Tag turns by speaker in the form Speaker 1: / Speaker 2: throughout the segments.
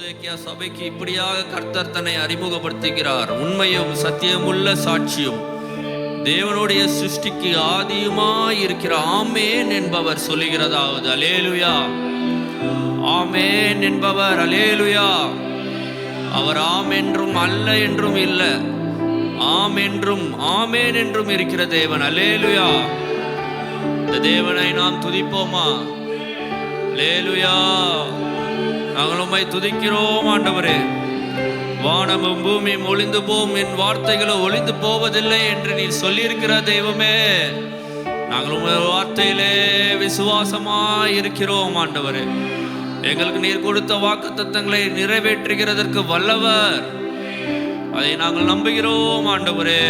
Speaker 1: Laodicea சபைக்கு இப்படியாக கர்த்தர் தன்னை அறிமுகப்படுத்துகிறார். உண்மையும் சத்தியமுள்ள சாட்சியும் தேவனுடைய சிருஷ்டிக்கு ஆதியுமாய் இருக்கிற ஆமேன் என்பவர் சொல்லுகிறதாவது. அல்லேலூயா. ஆமேன் என்பவர் அல்லேலூயா. அவர் ஆம் என்றும் அல்ல என்றும் இல்லை, ஆம் என்றும் ஆமேன் என்றும் இருக்கிற தேவன். அல்லேலூயா. இந்த தேவனை நாம் துதிப்போமா? அல்லேலூயா. நாங்கள் உம்மை துதிக்கிறோம் ஆண்டவரே. வானமும் பூமியும் ஒளிந்து போம், என் வார்த்தைகளோ ஒளிந்து போவதில்லை என்று நீர் சொல்லியிருக்கிற தெய்வமே, நாங்கள் உங்கள் வார்த்தையிலே விசுவாசமாய் இருக்கிறோம் ஆண்டவரே. எங்களுக்கு நீர் கொடுத்த வாக்குத்தத்தங்களை நிறைவேற்றுகிறதற்கு வல்லவர், அதை நாங்கள் நம்புகிறோம் ஆண்டவரே.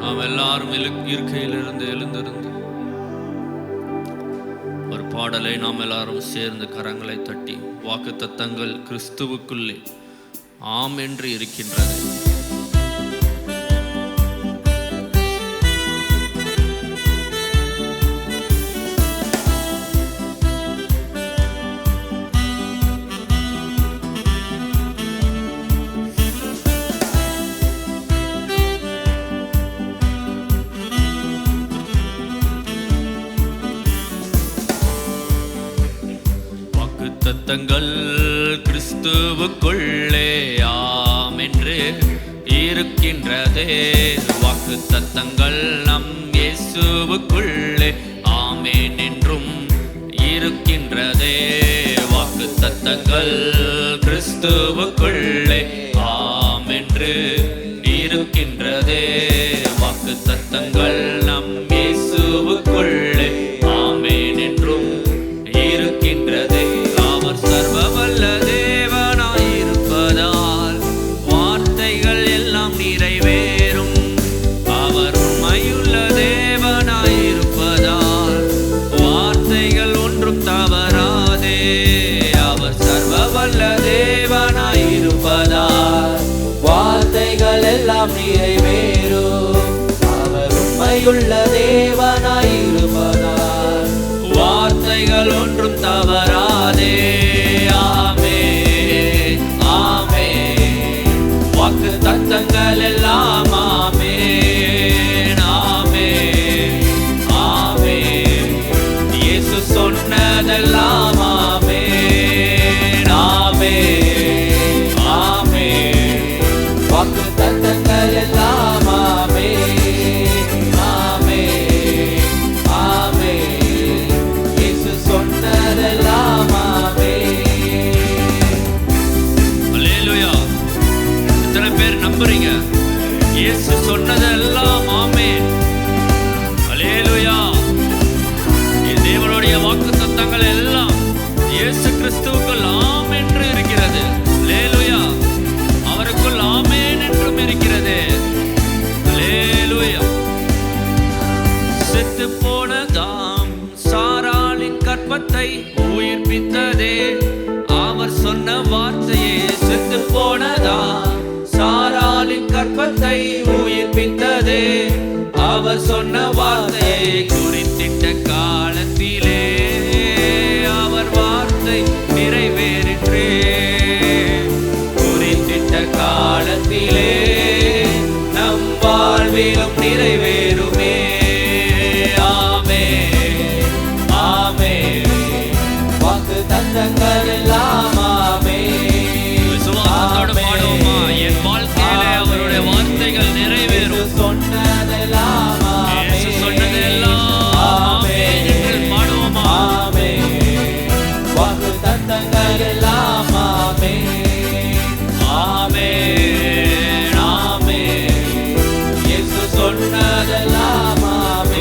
Speaker 1: நாம் எல்லாரும் இருக்கையிலிருந்து எழுந்திருந்து ஒரு பாடலை நாம் எல்லாரும் சேர்ந்து கரங்களை தட்டி, வாக்குத்தத்தங்கள் கிறிஸ்துவுக்குள்ளே ஆம் என்று இருக்கின்றது. வாக்குத்தத்தங்கள் கிறிஸ்துவுக்குள்ளே ஆம் என்று இருக்கின்றதே. வாக்குத்தத்தங்கள் நம் இயேசுவுக்குள்ளே ஆமேன் என்றும் இருக்கின்றதே. வாக்குத்தத்தங்கள் கிறிஸ்துவுக்குள்ளே ஆம் என்று இருக்கின்றதே. வாக்குத்தத்தங்கள் நம் இயேசுவுக்குள்ளே ஆமேன் என்றும் இருக்கின்றதே. அவர் சர்வவல்ல தேவனாயிருப்பதால் வார்த்தைகள் எல்லாம் நிறைவேறும். அவர் உண்மையுள்ள தேவனாயிருப்பதால் வார்த்தைகள் ஒன்றும் தவறாதே. அவர் சர்வவல்ல தேவனாயிருப்பதால் வார்த்தைகள் எல்லாம் நிறைவேறும். அவர் உண்மையுள்ள தேவனாயிருப்பதால் வார்த்தைகள் ஒன்றும் தவறாதே. ஆமென், ஆமென். வாக்குத்தத்தங்கள் எல்லாம் ஆமென், ஆமென், ஆமென். இயேசு சொன்னதெல்லாம் ஆமென், ஆமென், ஆமென். வாக்குத்தத்தங்கள் எல்லாம் ஆமென், ஆமென், ஆமென். இயேசு சொன்னதெல்லாம் ஆமென். அல்லேலூயா. எத்தனை பேர் நம்புறீங்க? இயேசு சொன்னதெல்லாம் ஆமென். அல்லேலூயா. தேவனுடைய வாக்குத்தத்தங்கள் எல்லாம் இயேசு கிறிஸ்துவுக்குள் ஆம் என்று இருக்கிறது. அல்லேலூயா. அவருக்குள் ஆமென் என்றும் இருக்கிறது. அல்லேலூயா. செத்து போனதாம் சாராளின் கற்பத்தை உயிர்ப்பித்ததே. அவர் சொன்ன வார்த்தையே செத்து போனதாம் சாராளின் கற்பத்தை உயிர்ப்பித்ததே. அவர் சொன்ன வார்த்தையை குறித்திட்ட காலத்திலே அவர் வார்த்தை நிறைவேறிற்றே. குறித்திட்ட காலத்திலே நம் வாழ்விலும் நிறைவேறுமே. ஆமென், ஆமென். வாக்குத்தத்தங்கள் எல்லாம் ஆமென். விசுவாசத்தோடு பாடுவோமா? என் வாழ்க்கையிலே அவருடைய வார்த்தைகள் நிறைவேறும். சொன்னதெல்லாம் ஆமென், சொன்னதெல்லாம் ஆமென் என்று பாடுவோமா? ஆமென். வாக்குத்தத்தங்கள் எல்லாம் ஆமென், ஆமென், ஆமென். இயேசு சொன்னதெல்லாம் ஆமென்.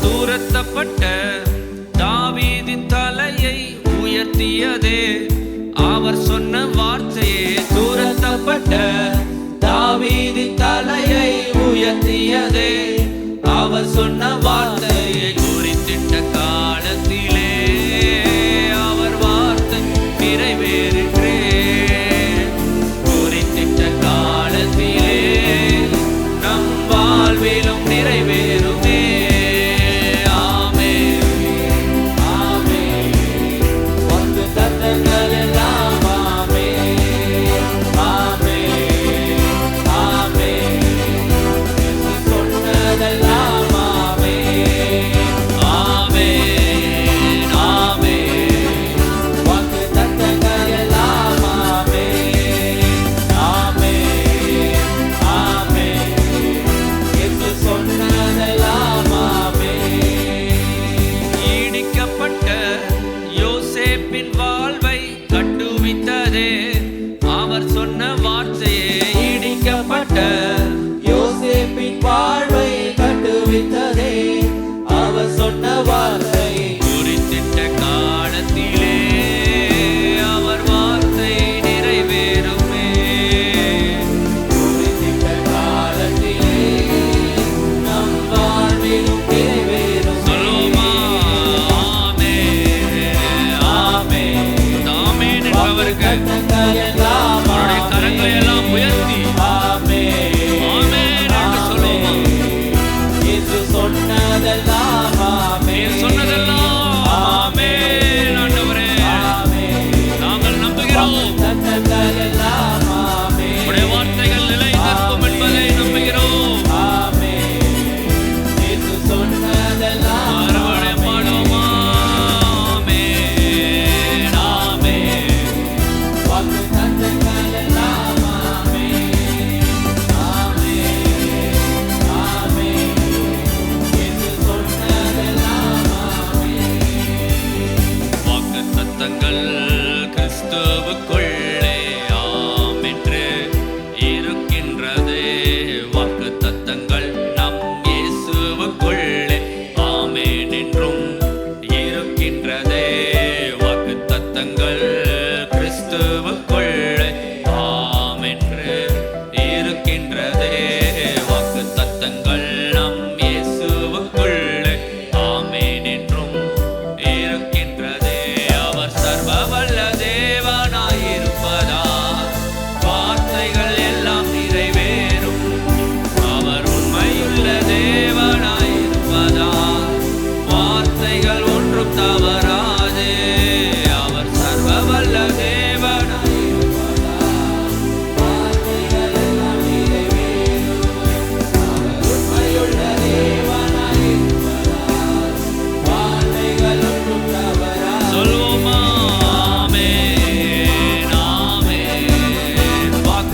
Speaker 1: துரத்தப்பட்ட தாவீதின் தலையை உயர்த்தியதே. அவர் சொன்ன வார்த்தையே துரத்தப்பட்ட தாவீதின் தலையை உயர்த்தியதே. அவர் சொன்ன வார்த்தையை குறித்திட்ட காலத்திலே அவர் வார்த்தை நிறைவேறிற்றே. குறித்திட்ட காலத்திலே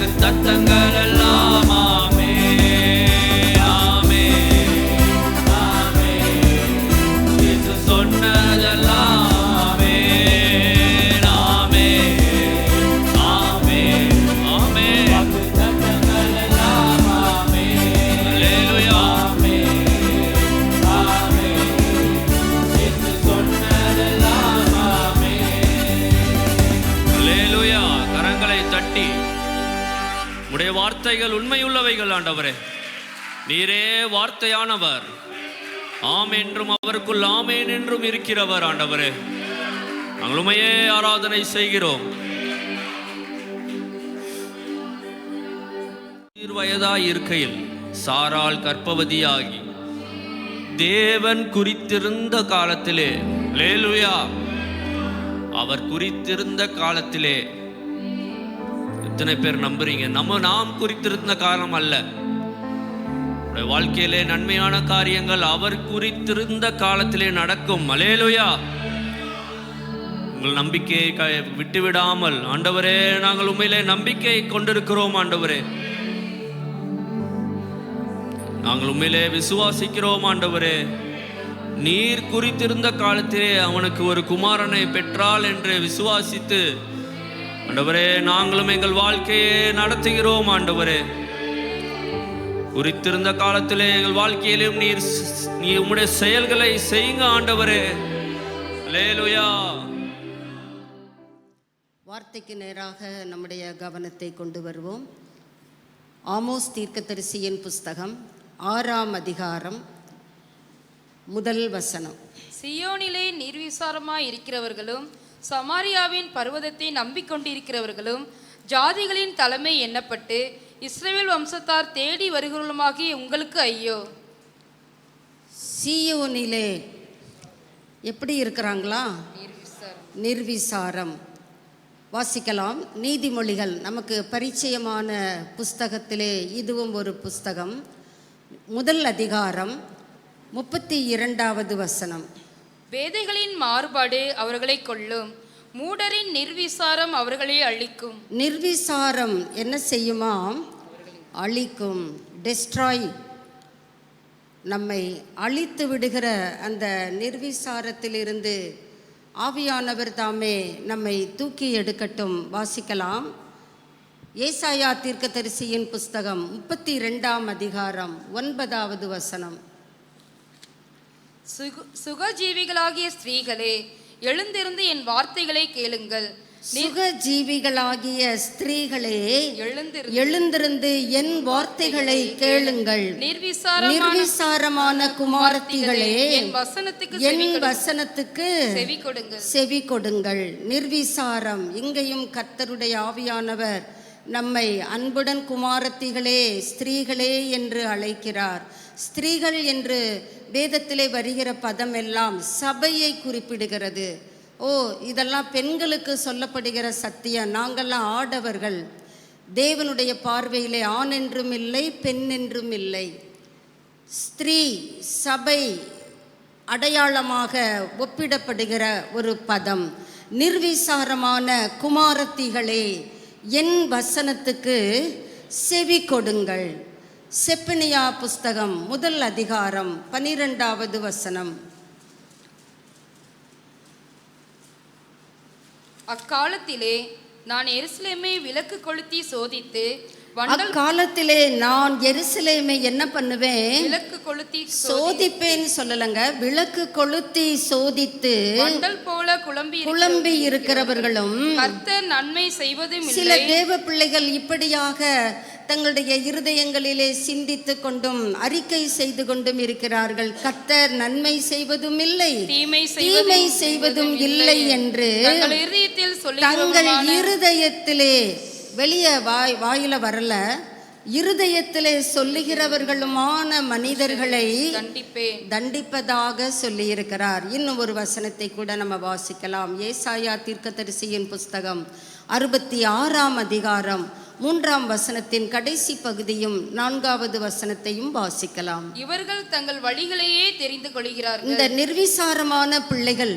Speaker 1: வாக்கு தத்தங்கள் எல்லாம் ஆமே ஆமே ஆமே. இயேசு சொன்னதெல்லாம் ஆமே ஆமே ஆமே ஆமே. வாக்கு தத்தங்கள் எல்லாம் ஆமே. அல்லேலூயா. ஆமே ஆமே. இயேசு சொன்னதெல்லாம் ஆமே. அல்லேலூயா. கரங்களை தட்டி உடைய வார்த்தைகள் உண்மையுள்ளவைகள் ஆண்டவரே. நீரே வார்த்தையானவர். ஆம் என்றும் அவருக்குள் ஆமேன் என்றும் இருக்கிறவர் ஆண்டவரே. நாங்கள் உம்மையே ஆராதனை செய்கிறோம். வயதாய் இருக்கையில் சாராள் கர்ப்பவதியாகி தேவன் குறித்திருந்த காலத்திலே, அல்லேலூயா, அவர் குறித்திருந்த காலத்திலே. எத்தனை பேர் நம்புறீங்க? நாம் குறித்திருந்த காலம் அல்ல. வாழ்க்கையிலே நன்மையான காரியங்கள் அவர் குறித்திருந்த காலத்திலே நடக்கும். அல்லேலூயா. உங்கள் நம்பிக்கையை விட்டுவிடாமல், ஆண்டவரே நாங்கள் உண்மையிலே நம்பிக்கை கொண்டிருக்கிறோம் ஆண்டவரே, நாங்கள் உண்மையிலே விசுவாசிக்கிறோம் ஆண்டவரே, நீர் குறித்திருந்த காலத்திலே அவனுக்கு ஒரு குமாரனை பெற்றாள் என்று விசுவாசித்து ஆண்டவரே நாங்களும் எங்கள் வாழ்க்கையை நடத்துகிறோம் ஆண்டவரே. குறித்திருந்த காலத்திலே எங்கள் வாழ்க்கையிலும் நீர் உம்முடைய செயல்களை செய்யுங்க ஆண்டவரே. அல்லேலூயா.
Speaker 2: வார்த்தைக்கு நேராக நம்முடைய கவனத்தை கொண்டு வருவோம். ஆமோஸ் தீர்க்கதரிசியின் புஸ்தகம் 6ஆம் அதிகாரம் 1 வசனம்.
Speaker 3: சியோனிலே நிர்விசாரமாய் இருக்கிறவர்களும் சமாரியாவின் பர்வதத்தை நம்பிக்கொண்டிருக்கிறவர்களும் ஜாதிகளின் தலைமை எண்ணப்பட்டு இஸ்ரவேல் வம்சத்தார் தேடி வருகிறவர்களுமாகி உங்களுக்கு ஐயோ.
Speaker 2: சியோனிலே எப்படி இருக்கிறாங்களா? நிர்விசாரம். வாசிக்கலாம். நீதிமொழிகள் நமக்கு பரிச்சயமான புஸ்தகத்திலே இதுவும் ஒரு புஸ்தகம். 1 அதிகாரம் 32வது வசனம்.
Speaker 3: வேதைகளின் மாறுபாடு அவர்களை கொல்லும், மூடரின் நிர்விசாரம் அவர்களை அழிக்கும்.
Speaker 2: நிர்விசாரம் என்ன செய்யுமாம்? அழிக்கும். டெஸ்ட்ராய். நம்மை அழித்து விடுகிற அந்த நிர்விசாரத்திலிருந்து ஆவியானவர் தாமே நம்மை தூக்கி எடுக்கட்டும். வாசிக்கலாம். ஏசாயா தீர்க்கதரிசியின் புஸ்தகம் 32ஆம் அதிகாரம் 9வது வசனம்.
Speaker 3: சுகஜீவிகளாகிய ஸ்திரீகளே, எழுந்திருந்து என் வார்த்தைகளை கேளுங்கள்.
Speaker 2: சுகஜீவிகளாகிய ஸ்திரீகளே, எழுந்திருந்து என் வார்த்தைகளை கேளுங்கள். நிர்விசாரமான குமாரத்திகளே, என் வசனத்துக்கு செவி கொடுங்கள். நிர்விசாரம். இங்கேயும் கர்த்தருடைய ஆவியானவர் நம்மை அன்புடன் குமாரத்திகளே, ஸ்திரீகளே என்று அழைக்கிறார். ஸ்திரீகள் என்று வேதத்திலே வருகிற பதம் எல்லாம் சபையை குறிப்பிடுகிறது. இதெல்லாம் பெண்களுக்கு சொல்லப்படுகிற சத்தியம். நாங்கள்லாம் ஆடவர்கள். தேவனுடைய பார்வையிலே ஆண் என்றும் இல்லை, பெண் என்றும் இல்லை. ஸ்திரீ சபை அடையாளமாக ஒப்பிடப்படுகிற ஒரு பதம். நிர்விசாரமான குமாரத்திகளே, என் வசனத்துக்கு செவி கொடுங்கள். செப்பனியா புஸ்தகம் 1 அதிகாரம் 12வது வசனம்.
Speaker 3: அக்காலத்திலே நான் எருசலேமை விளக்கு கொளுத்தி சோதித்து,
Speaker 2: அக்காலத்திலே நான் எருசலேமை என்ன பண்ணுவேன்?
Speaker 3: விளக்கு கொளுத்தி
Speaker 2: சோதிப்பேன் சொல்லலங்க, விளக்கு கொளுத்தி சோதித்து
Speaker 3: மண்டல் போல குழம்பி
Speaker 2: இருக்கிறவர்களும்
Speaker 3: கர்த்தர் நன்மை செய்வதும் இல்லை.
Speaker 2: சில தேவ பிள்ளைகள் இப்படியாக தங்களுடைய இருதயங்களிலே சிந்தித்து கொண்டும் அறிக்கை செய்து கொண்டும் இருக்கிறார்கள். கர்த்தர் நன்மை செய்வதும் இல்லை, தீமை செய்வதும் இல்லை என்று தங்கள் இருதயத்திலே, வெளியே வாயில வரல, இருதயத்திலே சொல்லுகிறவர்களுமான மனிதர்களை தண்டிப்பதாக சொல்லி இருக்கிறார். இன்னும் ஒரு வசனத்தை கூட நம்ம வாசிக்கலாம். ஏசாயா தீர்க்கதரிசியின் புஸ்தகம் 66ஆம் அதிகாரம் 3ஆம் வசனத்தின் கடைசி பகுதியும் 4வது வசனத்தையும் வாசிக்கலாம்.
Speaker 3: இவர்கள் தங்கள் வழிகளையே தெரிந்து கொள்கிறார்கள்.
Speaker 2: இந்த நிர்விசாரமான பிள்ளைகள்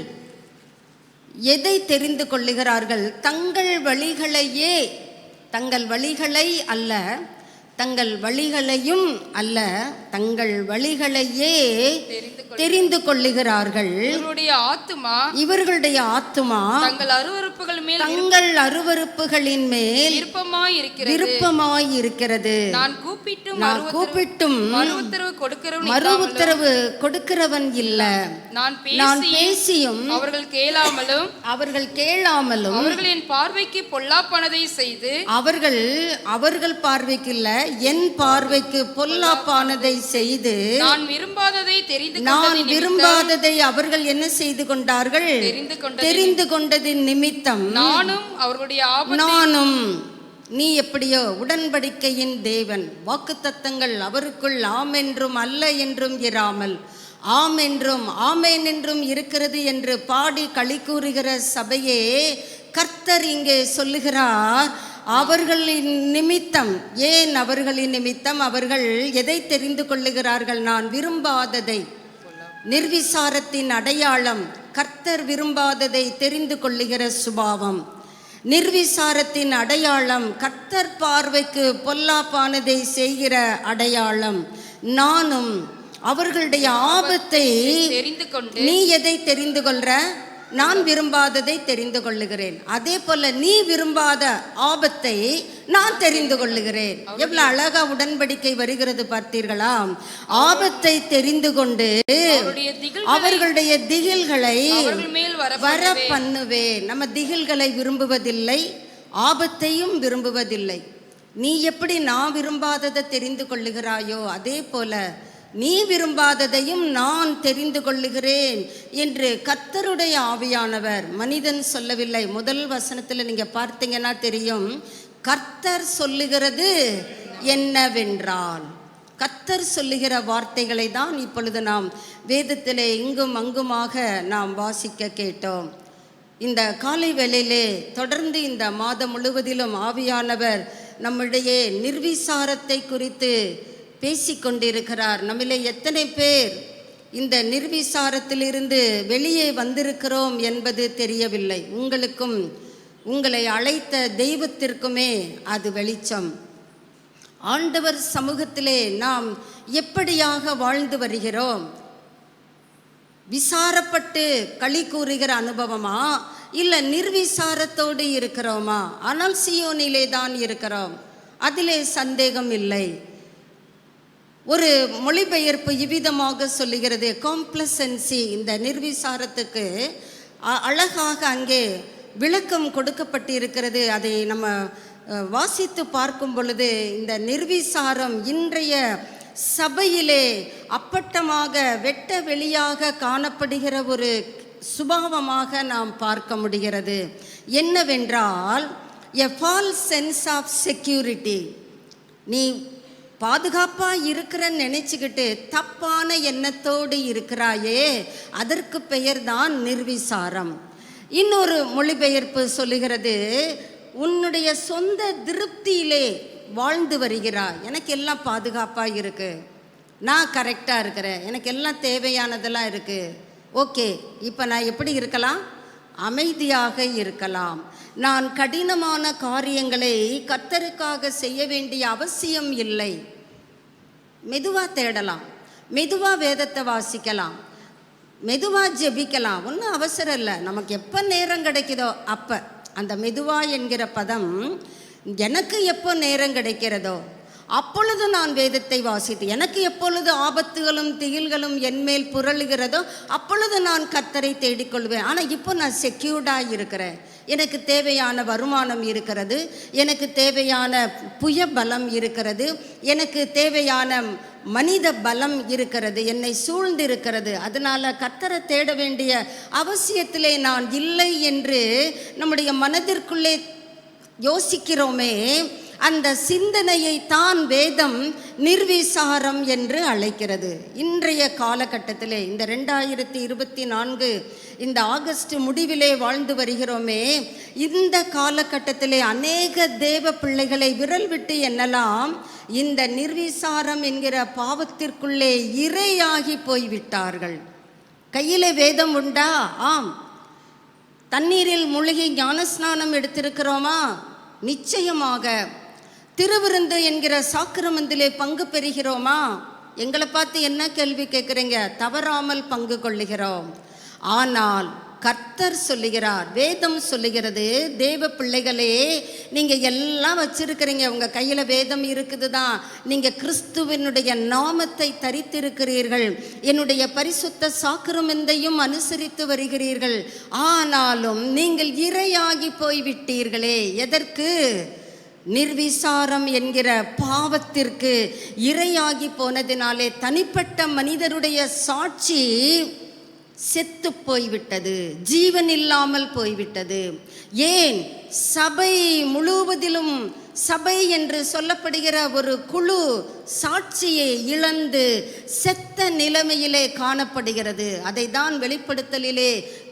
Speaker 2: எதை தெரிந்து கொள்ளுகிறார்கள்? தங்கள் வழிகளையே தங்கள் வழிகளை அல்ல, தங்கள் வழிகளையும் அல்ல, தங்கள் வழிகளையே தெரிந்து கொள்ளுகிறார்கள். இவர்களுடைய ஆத்துமா
Speaker 3: தங்கள்
Speaker 2: அருவருப்புகளின் மேல் விருப்பமாயிருக்கிறது. நான் கூப்பிட்டும் மறு உத்தரவு கொடுக்கிறவன் இல்ல. நான் பேசியும் அவர்கள் கேளாமலும்
Speaker 3: அவர்களின் பார்வைக்கு பொல்லாப்பானதை செய்து
Speaker 2: அவர்கள் பார்வைக்கு இல்ல, என் பார்வைக்கு பொல்லாப்பானதை செய்து நான் விரும்பாததை அவர்கள் என்ன செய்து கொண்டார்கள்? தெரிந்து கொண்டதின் நிமித்தம் நானும் நீ எப்படியோ உடன்படிக்கையின் தேவன், வாக்குத்தத்தங்கள் அவருக்குள் ஆம் என்றும் அல்ல என்றும் இராமல் ஆம் என்றும் ஆமேன் என்றும் இருக்கிறது என்று பாடி களி கூறுகிற சபையே, கர்த்தர் இங்கே சொல்லுகிறார், அவர்களின் நிமித்தம். ஏன் அவர்களின் நிமித்தம்? அவர்கள் எதை தெரிந்து கொள்ளுகிறார்கள்? நான் விரும்பாததை. நிர்விசாரத்தின் அடையாளம் கர்த்தர் விரும்பாததை தெரிந்து கொள்ளுகிற சுபாவம். நிர்விசாரத்தின் அடையாளம் கர்த்தர் பார்வைக்கு பொல்லாப்பானதை செய்கிற அடையாளம். நானும் அவர்களுடைய ஆபத்தை நீ எதை தெரிந்து கொள்ற? நான் விரும்பாததை தெரிந்து கொள்ளுகிறேன். அதே போல நீ விரும்பாத ஆபத்தை நான் தெரிந்து கொள்ளுகிறேன். எவ்வளவு அழகா உடன்படிக்கை வருகிறது பார்த்தீர்களா? ஆபத்தை தெரிந்து கொண்டு அவர்களுடைய திகில்களை வர பண்ணுவேன். நம்ம திகில்களை விரும்புவதில்லை, ஆபத்தையும் விரும்புவதில்லை. நீ எப்படி நான் விரும்பாததை தெரிந்து கொள்ளுகிறாயோ அதே போல நீ விரும்பாததையும் நான் தெரிந்து கொள்ளுகிறேன் என்று கர்த்தருடைய ஆவியானவர், மனிதன் சொல்லவில்லை. முதல் வசனத்தில் நீங்க பார்த்தீங்கன்னா தெரியும், கர்த்தர் சொல்லுகிறது என்னவென்றால், கர்த்தர் சொல்லுகிற வார்த்தைகளை தான் இப்பொழுது நாம் வேதத்திலே இங்கும் அங்குமாக நாம் வாசிக்க கேட்டோம். இந்த காலை வேளையிலே தொடர்ந்து இந்த மாதம் முழுவதிலும் ஆவியானவர் நம்முடைய நிர்விசாரத்தை குறித்து பேசிக்கொண்டிருக்கிறார். நம்மிலே எத்தனை பேர் இந்த நிர்விசாரத்திலிருந்து வெளியே வந்திருக்கிறோம் என்பது தெரியவில்லை. உங்களுக்கும் உங்களை அழைத்த தெய்வத்திற்குமே அது வெளிச்சம். ஆண்டவர் சமூகத்திலே நாம் எப்படியாக வாழ்ந்து வருகிறோம்? விசாரப்பட்டு களி கூறுகிற அனுபவமா, இல்லை நிர்விசாரத்தோடு இருக்கிறோமா? ஆனால் சியோனிலே தான் இருக்கிறோம், அதிலே சந்தேகம் இல்லை. ஒரு மொழிபெயர்ப்பு இவ்விதமாக சொல்லுகிறது, காம்ப்ளசன்சி. இந்த நிர்விசாரத்துக்கு அழகாக அங்கே விளக்கம் கொடுக்கப்பட்டிருக்கிறது. அதை நம்ம வாசித்து பார்க்கும் பொழுது இந்த நிர்விசாரம் இன்றைய சபையிலே அப்பட்டமாக வெட்ட வெளியாக காணப்படுகிற ஒரு சுபாவமாக நாம் பார்க்க முடிகிறது. என்னவென்றால், a false sense of security. நீ பாதுகாப்பாக இருக்கிறன்னு நினச்சிக்கிட்டு தப்பான எண்ணத்தோடு இருக்கிறாயே, அதற்கு பெயர் தான் நிர்விசாரம். இன்னொரு மொழிபெயர்ப்பு சொல்லுகிறது, உன்னுடைய சொந்த திருப்தியிலே வாழ்ந்து வருகிறாய். எனக்கு எல்லாம் பாதுகாப்பாக இருக்குது, நான் கரெக்டாக இருக்கிறேன், எனக்கு எல்லாம் தேவையானதெல்லாம் இருக்குது, ஓகே, இப்போ நான் எப்படி இருக்கலாம்? அமைதியாக இருக்கலாம். நான் கடினமான காரியங்களை கர்த்தருக்காக செய்ய வேண்டிய அவசியம் இல்லை. மெதுவாக தேடலாம், மெதுவாக வேதத்தை வாசிக்கலாம், மெதுவாக ஜெபிக்கலாம், ஒன்றும் அவசரம் இல்லை. நமக்கு எப்போ நேரம் கிடைக்குதோ அப்போ. அந்த மெதுவா என்கிற பதம், எனக்கு எப்போ நேரம் கிடைக்கிறதோ அப்பொழுது நான் வேதத்தை வாசித்து, எனக்கு எப்பொழுது ஆபத்துகளும் திகில்களும் என்மேல் புரளுகிறதோ அப்பொழுது நான் கர்த்தரை தேடிக்கொள்வேன். ஆனால் இப்போ நான் செக்யூர்டாக இருக்கிறேன், எனக்கு தேவையான வருமானம் இருக்கிறது, எனக்கு தேவையான புய பலம் இருக்கிறது, எனக்கு தேவையான மனித பலம் இருக்கிறது, என்னை சூழ்ந்து இருக்கிறது. அதனால் கர்த்தரை தேட வேண்டிய அவசியத்திலே நான் இல்லை என்று நம்முடைய மனதிற்குள்ளே யோசிக்கிறோமே, அந்த சிந்தனையை தான் வேதம் நிர்விசாரம் என்று அழைக்கிறது. இன்றைய காலகட்டத்திலே, இந்த 2024 இந்த ஆகஸ்ட் முடிவிலே வாழ்ந்து வருகிறோமே, இந்த காலகட்டத்திலே அநேக தேவ பிள்ளைகளை விரல் விட்டு எண்ணலாம், இந்த நிர்விசாரம் என்கிற பாவத்திற்குள்ளே இரையாகி போய்விட்டார்கள். கையிலே வேதம் உண்டா? ஆம். தண்ணீரில் மூழ்கி ஞானஸ்நானம் எடுத்திருக்கிறோமா? நிச்சயமாக திருவிருந்து என்கிற சாக்கிரமத்திலே பங்கு பெறுகிறோமா? எங்களை பார்த்து என்ன கேள்வி கேட்குறீங்க? தவறாமல் பங்கு கொள்ளுகிறோம். ஆனால் கர்த்தர் சொல்லுகிறார், வேதம் சொல்லுகிறது, தேவ பிள்ளைகளே, நீங்கள் எல்லாம் வச்சிருக்கிறீங்க, உங்கள் கையில் வேதம் இருக்குது தான், நீங்கள் கிறிஸ்துவனுடைய நாமத்தை தரித்திருக்கிறீர்கள், என்னுடைய பரிசுத்த சாக்கிரமந்தையும் அனுசரித்து வருகிறீர்கள். ஆனாலும் நீங்கள் இரையாகி போய்விட்டீர்களே. எதற்கு? நிர்விசாரம் என்கிற பாவத்திற்கு இரையாகி போனதினாலே தனிப்பட்ட மனிதருடைய சாட்சி செத்து போய்விட்டது, ஜீவன் இல்லாமல் போய்விட்டது. ஏன்? சபை முழுவதிலும் சபை என்று சொல்லப்படுகிற ஒரு குழு சாட்சியை இழந்து செத்த நிலைமையிலே காணப்படுகிறது. அதை தான் வெளிப்படுத்தலிலே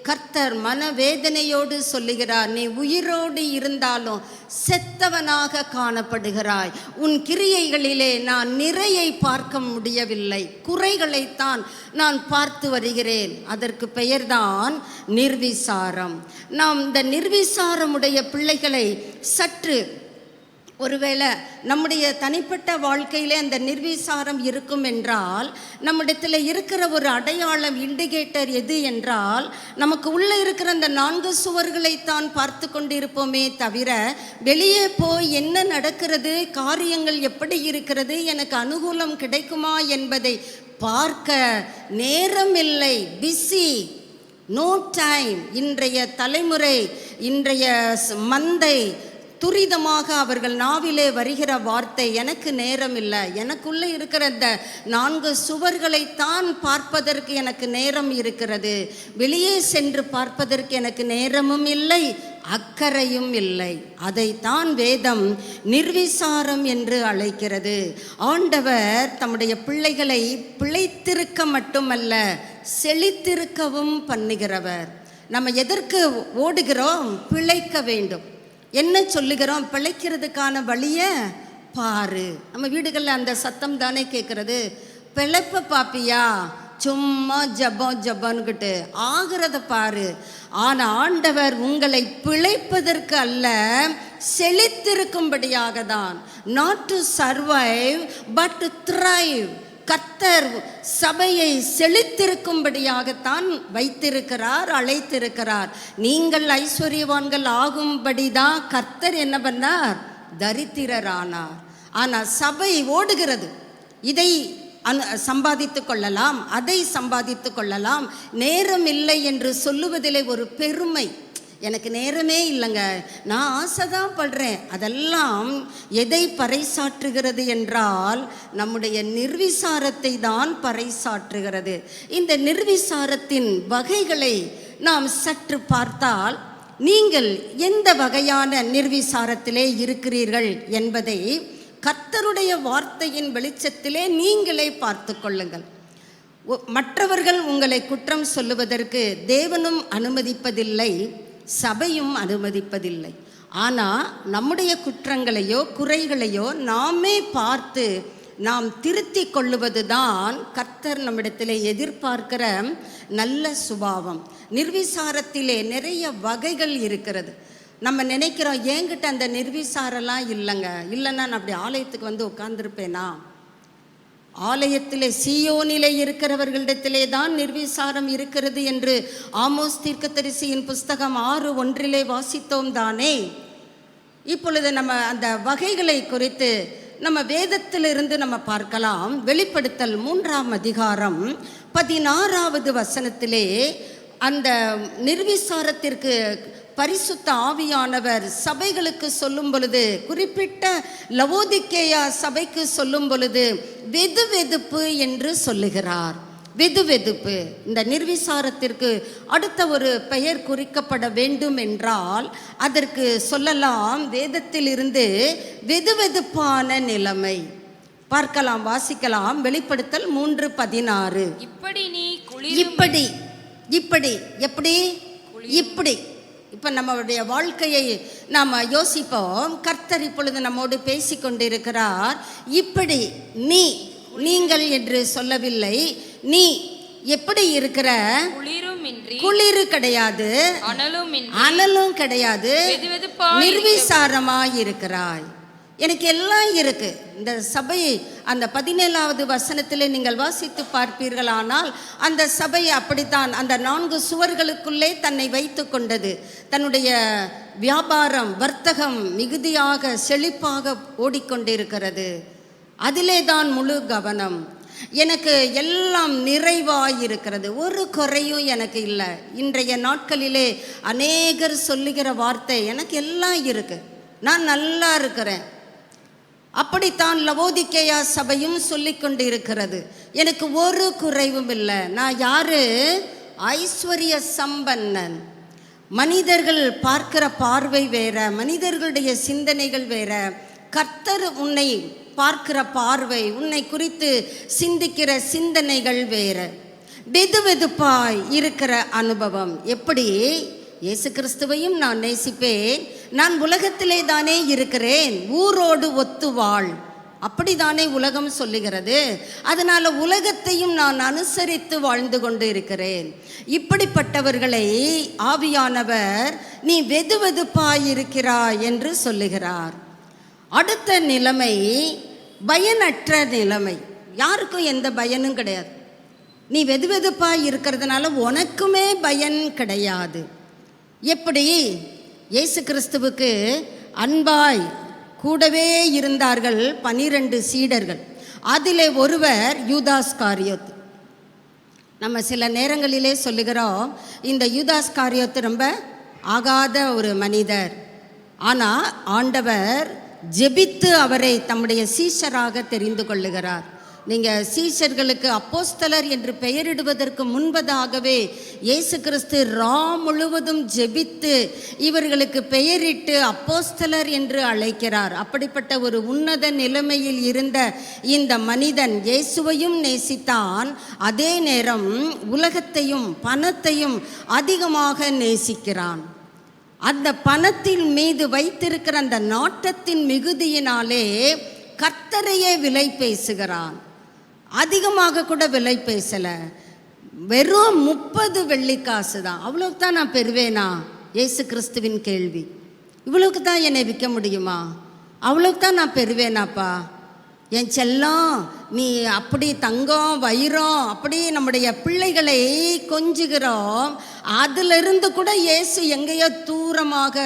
Speaker 2: கர்த்தர் மனவேதனையோடு சொல்லுகிறார், நீ உயிரோடு இருந்தாலும் செத்தவனாக காணப்படுகிறாய். உன் கிரியைகளிலே நான் நிறையை பார்க்க முடியவில்லை, குறைகளைத்தான் நான் பார்த்து வருகிறேன். அதற்கு பெயர்தான் நிர்விசாரம். நாம் இந்த நிர்விசாரமுடைய பிள்ளைகளை சற்று, ஒருவேளை நம்முடைய தனிப்பட்ட வாழ்க்கையிலே அந்த நிர்விசாரம் இருக்கும் என்றால், நம்மிடத்தில் இருக்கிற ஒரு அடையாளம், இண்டிகேட்டர் எது என்றால், நமக்கு உள்ளே இருக்கிற அந்த 4 சுவர்களைத்தான் பார்த்து கொண்டிருப்போமே தவிர, வெளியே போய் என்ன நடக்கிறது, காரியங்கள் எப்படி இருக்கிறது, எனக்கு அனுகூலம் கிடைக்குமா என்பதை பார்க்க நேரம் இல்லை. Busy, no time. இன்றைய தலைமுறை, இன்றைய மந்தை துரிதமாக அவர்கள் நாவிலே வருகிற வார்த்தை, எனக்கு நேரம் இல்லை, எனக்குள்ளே இருக்கிற இந்த 4 சுவர்களைத்தான் பார்ப்பதற்கு எனக்கு நேரம் இருக்கிறது, வெளியே சென்று பார்ப்பதற்கு எனக்கு நேரமும் இல்லை, அக்கறையும் இல்லை. அதைத்தான் வேதம் நிர்விசாரம் என்று அழைக்கிறது. ஆண்டவர் தம்முடைய பிள்ளைகளை பிழைத்திருக்க மட்டுமல்ல, செழித்திருக்கவும் பண்ணுகிறவர். நம்ம எதற்கு ஓடுகிறோம்? பிழைக்க வேண்டும். என்ன சொல்லுகிறோம்? பிழைக்கிறதுக்கான வழியை பாரு. நம்ம வீடுகளில் அந்த சத்தம் தானே கேட்குறது. பிழைப்ப பாப்பியா? சும்மா ஜபன்கிட்டு ஆகிறத பாரு. ஆனால் ஆண்டவர் உங்களை பிழைப்பதற்கு அல்ல, செழித்திருக்கும்படியாக தான். Not to survive but to thrive. கர்த்தர் சபையை செழித்திருக்கும்படியாகத்தான் வைத்திருக்கிறார், அழைத்திருக்கிறார். நீங்கள் ஐஸ்வர்யவான்கள் ஆகும்படிதான் கர்த்தர் என்ன பண்ணார்? தரித்திரரானார். ஆனால் சபை ஓடுகிறது. இதை சம்பாதித்து கொள்ளலாம், அதை சம்பாதித்து கொள்ளலாம், நேரம் இல்லை என்று சொல்லுவதிலே ஒரு பெருமை. எனக்கு நேரமே இல்லைங்க, நான் ஆசை தான் படுறேன். அதெல்லாம் எதை பறைசாற்றுகிறது என்றால், நம்முடைய நிர்விசாரத்தை தான் பறைசாற்றுகிறது. இந்த நிர்விசாரத்தின் வகைகளை நாம் சற்று பார்த்தால், நீங்கள் எந்த வகையான நிர்விசாரத்திலே இருக்கிறீர்கள் என்பதை கர்த்தருடைய வார்த்தையின் வெளிச்சத்திலே நீங்களே பார்த்து கொள்ளுங்கள். மற்றவர்கள் உங்களை குற்றம் சொல்லுவதற்கு தேவனும் அனுமதிப்பதில்லை, சபையும் அனுமதிப்பதில்லை. ஆனால் நம்முடைய குற்றங்களையோ குறைகளையோ நாமே பார்த்து நாம் திருத்தி கொள்ளுவது தான் கர்த்தர் நம்மிடத்திலே எதிர்பார்க்கிற நல்ல சுபாவம். நிர்விசாரத்திலே நிறைய வகைகள் இருக்கிறது. நம்ம நினைக்கிறோம், ஏங்கிட்ட அந்த நிர்விசாரெல்லாம் இல்லைங்க, இல்லைன்னா நான் அப்படி ஆலயத்துக்கு வந்து உட்கார்ந்துருப்பேனா? ஆலயத்திலே சீயோனிலே இருக்கிறவர்களிடத்திலே தான் நிர்விசாரம் இருக்கிறது என்று ஆமோஸ் தீர்க்கதரிசியின் புஸ்தகம் 6:1 வாசித்தோம் தானே. இப்பொழுது நம்ம அந்த வகைகளை குறித்து நம்ம வேதத்திலிருந்து நம்ம பார்க்கலாம். வெளிப்படுத்தல் 3ஆம் அதிகாரம் 16வது வசனத்திலே அந்த நிர்விசாரத்திற்கு பரிசுத்த ஆவியானவர் சபைகளுக்கு சொல்லும் பொழுது, குறிப்பிட்ட லவோதிக்கேயா சபைக்கு சொல்லும் பொழுது வெதுவெதுப்பு என்று சொல்லுகிறார். வெதுவெதுப்பு, இந்த நிர்விசாரத்திற்கு அடுத்த ஒரு பெயர் குறிக்கப்பட வேண்டும் என்றால் அதற்கு சொல்லலாம், வேதத்தில் இருந்து வெதுவெதுப்பான நிலைமை. பார்க்கலாம், வாசிக்கலாம். வெளிப்படுத்தல் 3:16.
Speaker 3: இப்படி நீ
Speaker 2: இப்படி இப்படி எப்படி இப்படி. இப்போ நம்மளுடைய வாழ்க்கையை நாம் யோசிப்போம். கர்த்தர் இப்பொழுது நம்மோடு பேசி கொண்டிருக்கிறார். இப்படி நீங்கள் என்று சொல்லவில்லை, நீ எப்படி இருக்கிற?
Speaker 3: குளிரும்
Speaker 2: குளிர் கிடையாது, அனலும் கிடையாது, நிர்விசாரமாய் இருக்கிறாய். எனக்கு எல்லாம் இருக்கு. இந்த சபை அந்த 17வது வசனத்திலே நீங்கள் வாசித்து பார்ப்பீர்களானால் அந்த சபை அப்படித்தான் அந்த 4 சுவர்களுக்குள்ளே தன்னை வைத்து கொண்டது. தன்னுடைய வியாபாரம் வர்த்தகம் மிகுதியாக செழிப்பாக ஓடிக்கொண்டிருக்கிறது. அதிலே தான் முழு கவனம். எனக்கு எல்லாம் நிறைவாயிருக்கிறது, ஒரு குறையும் எனக்கு இல்லை. இன்றைய நாட்களிலே அநேகர் சொல்லுகிற வார்த்தை எனக்கு எல்லாம் இருக்கு, நான் நல்லா இருக்கிறேன். அப்படித்தான் லவோதிக்கேயா சபையும் சொல்லி கொண்டு இருக்கிறது, எனக்கு ஒரு குறைவும் இல்லை. நான் யாரு? ஐஸ்வர்ய சம்பன்னன். மனிதர்கள் பார்க்கிற பார்வை வேற, மனிதர்களுடைய சிந்தனைகள் வேற. கர்த்தர் உன்னை பார்க்கிற பார்வை, உன்னை குறித்து சிந்திக்கிற சிந்தனைகள் வேற. வெதுவெதுப்பாய் இருக்கிற அனுபவம். எப்படி? இயேசு கிறிஸ்துவையும் நான் நேசிப்பேன், நான் உலகத்திலே தானே இருக்கிறேன், ஊரோடு ஒத்து வாழ், அப்படிதானே உலகம் சொல்லுகிறது. அதனால உலகத்தையும் நான் அனுசரித்து வாழ்ந்து கொண்டு இருக்கிறேன். இப்படிப்பட்டவர்களை ஆவியானவர் நீ வெதுவெதுப்பாய் இருக்கிறாய் என்று சொல்லுகிறார். அடுத்த நிலைமை பயனற்ற நிலைமை. யாருக்கும் எந்த பயனும் கிடையாது. நீ வெதுவெதுப்பாய் இருக்கிறதுனால உனக்குமே பயன் கிடையாது. எப்படி? இயேசு கிறிஸ்துவுக்கு அன்பாய் கூடவே இருந்தார்கள் 12 சீடர்கள். அதிலே ஒருவர் யூதாஸ்காரியோத். நம்ம சில நேரங்களிலே சொல்லுகிறோம் இந்த யூதாஸ்காரியோத் ரொம்ப ஆகாத ஒரு மனிதர். ஆனால் ஆண்டவர் ஜெபித்து அவரை தம்முடைய சீஷராக தெரிந்து கொள்ளுகிறார். நீங்கள் சீஷர்களுக்கு அப்போஸ்தலர் என்று பெயரிடுவதற்கு முன்பதாகவே இயேசு கிறிஸ்து முழுவதும் ஜெபித்து இவர்களுக்கு பெயரிட்டு அப்போஸ்தலர் என்று அழைக்கிறார். அப்படிப்பட்ட ஒரு உன்னத நிலைமையில் இருந்த இந்த மனிதன் இயேசுவையும் நேசித்தான், அதே நேரம் உலகத்தையும் பணத்தையும் அதிகமாக நேசிக்கிறான். அந்த பணத்தின் மீது வைத்திருக்கிற அந்த நாட்டத்தின் மிகுதியினாலே கர்த்தரையே விலை பேசுகிறான். அதிகமாக கூட விலை பேசலை, வெறும் 30 வெள்ளிக்காசு தான். அவ்வளோக்கு தான் நான் பெறுவேனா? இயேசு கிறிஸ்துவின் கேள்வி. இவ்வளோக்கு தான் என்னை விற்க முடியுமா? அவ்வளோக்கு தான் நான் பெறுவேனாப்பா? என் செல்லம், நீ அப்படி தங்கம் வைரம் அப்படி நம்முடைய பிள்ளைகளை கொஞ்சுகிறோம். அதிலிருந்து கூட இயேசு எங்கேயோ தூரமாக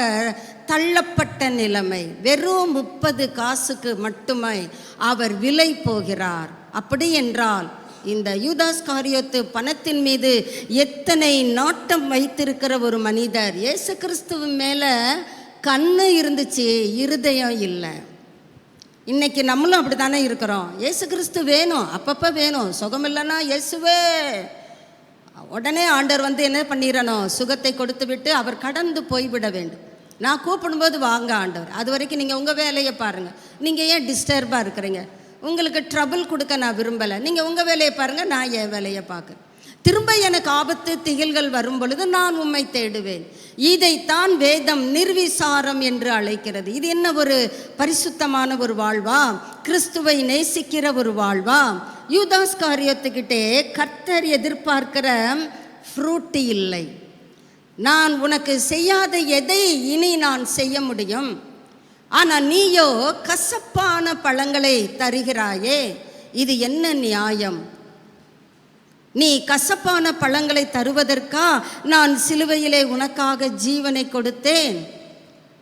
Speaker 2: தள்ளப்பட்ட நிலைமை. வெறும் 30 காசுக்கு மட்டுமே அவர் விலை போகிறார். அப்படி என்றால் இந்த யூதாஸ்காரியோத்து பணத்தின் மீது எத்தனை நாட்டம் வைத்திருக்கிற ஒரு மனிதர். இயேசு கிறிஸ்துவின் மேலே கண்ணு இருந்துச்சு, இருதயம் இல்லை. இன்னைக்கு நம்மளும் அப்படி தானே இருக்கிறோம். இயேசு கிறிஸ்து வேணும், அப்பப்போ வேணும். சுகம் இல்லைன்னா இயேசுவே, உடனே ஆண்டவர் வந்து என்ன பண்ணிடணும்? சுகத்தை கொடுத்து விட்டு அவர் கடந்து போய்விட வேண்டும். நான் கூப்பிடும்போது வாங்க ஆண்டவர், அது வரைக்கும் நீங்கள் உங்கள் வேலையை பாருங்கள். நீங்கள் ஏன் டிஸ்டர்பாக இருக்கிறீங்க? உங்களுக்கு ட்ரபிள் கொடுக்க நான் விரும்பலை. நீங்கள் உங்கள் வேலையை பாருங்கள், நான் என் வேலையை பார்க்குறேன். திரும்ப எனக்கு ஆபத்து திகில்கள் வரும் பொழுது நான் உம்மை தேடுவேன். இதைத்தான் வேதம் நிர்விசாரம் என்று அழைக்கிறது. இது என்ன ஒரு பரிசுத்தமான ஒரு வாழ்வா? கிறிஸ்துவை நேசிக்கிற ஒரு வாழ்வா? யூதாஸ்காரியோத்துக்கிட்டே கர்த்தர் எதிர்பார்க்கிற ஃப்ரூட்டி இல்லை. நான் உனக்கு செய்யாத எதை இனி நான் செய்ய முடியும்? ஆனால் நீயோ கசப்பான பழங்களை தருகிறாயே, இது என்ன நியாயம்? நீ கசப்பான பழங்களை தருவதற்கா நான் சிலுவையிலே உனக்காக ஜீவனை கொடுத்தேன்?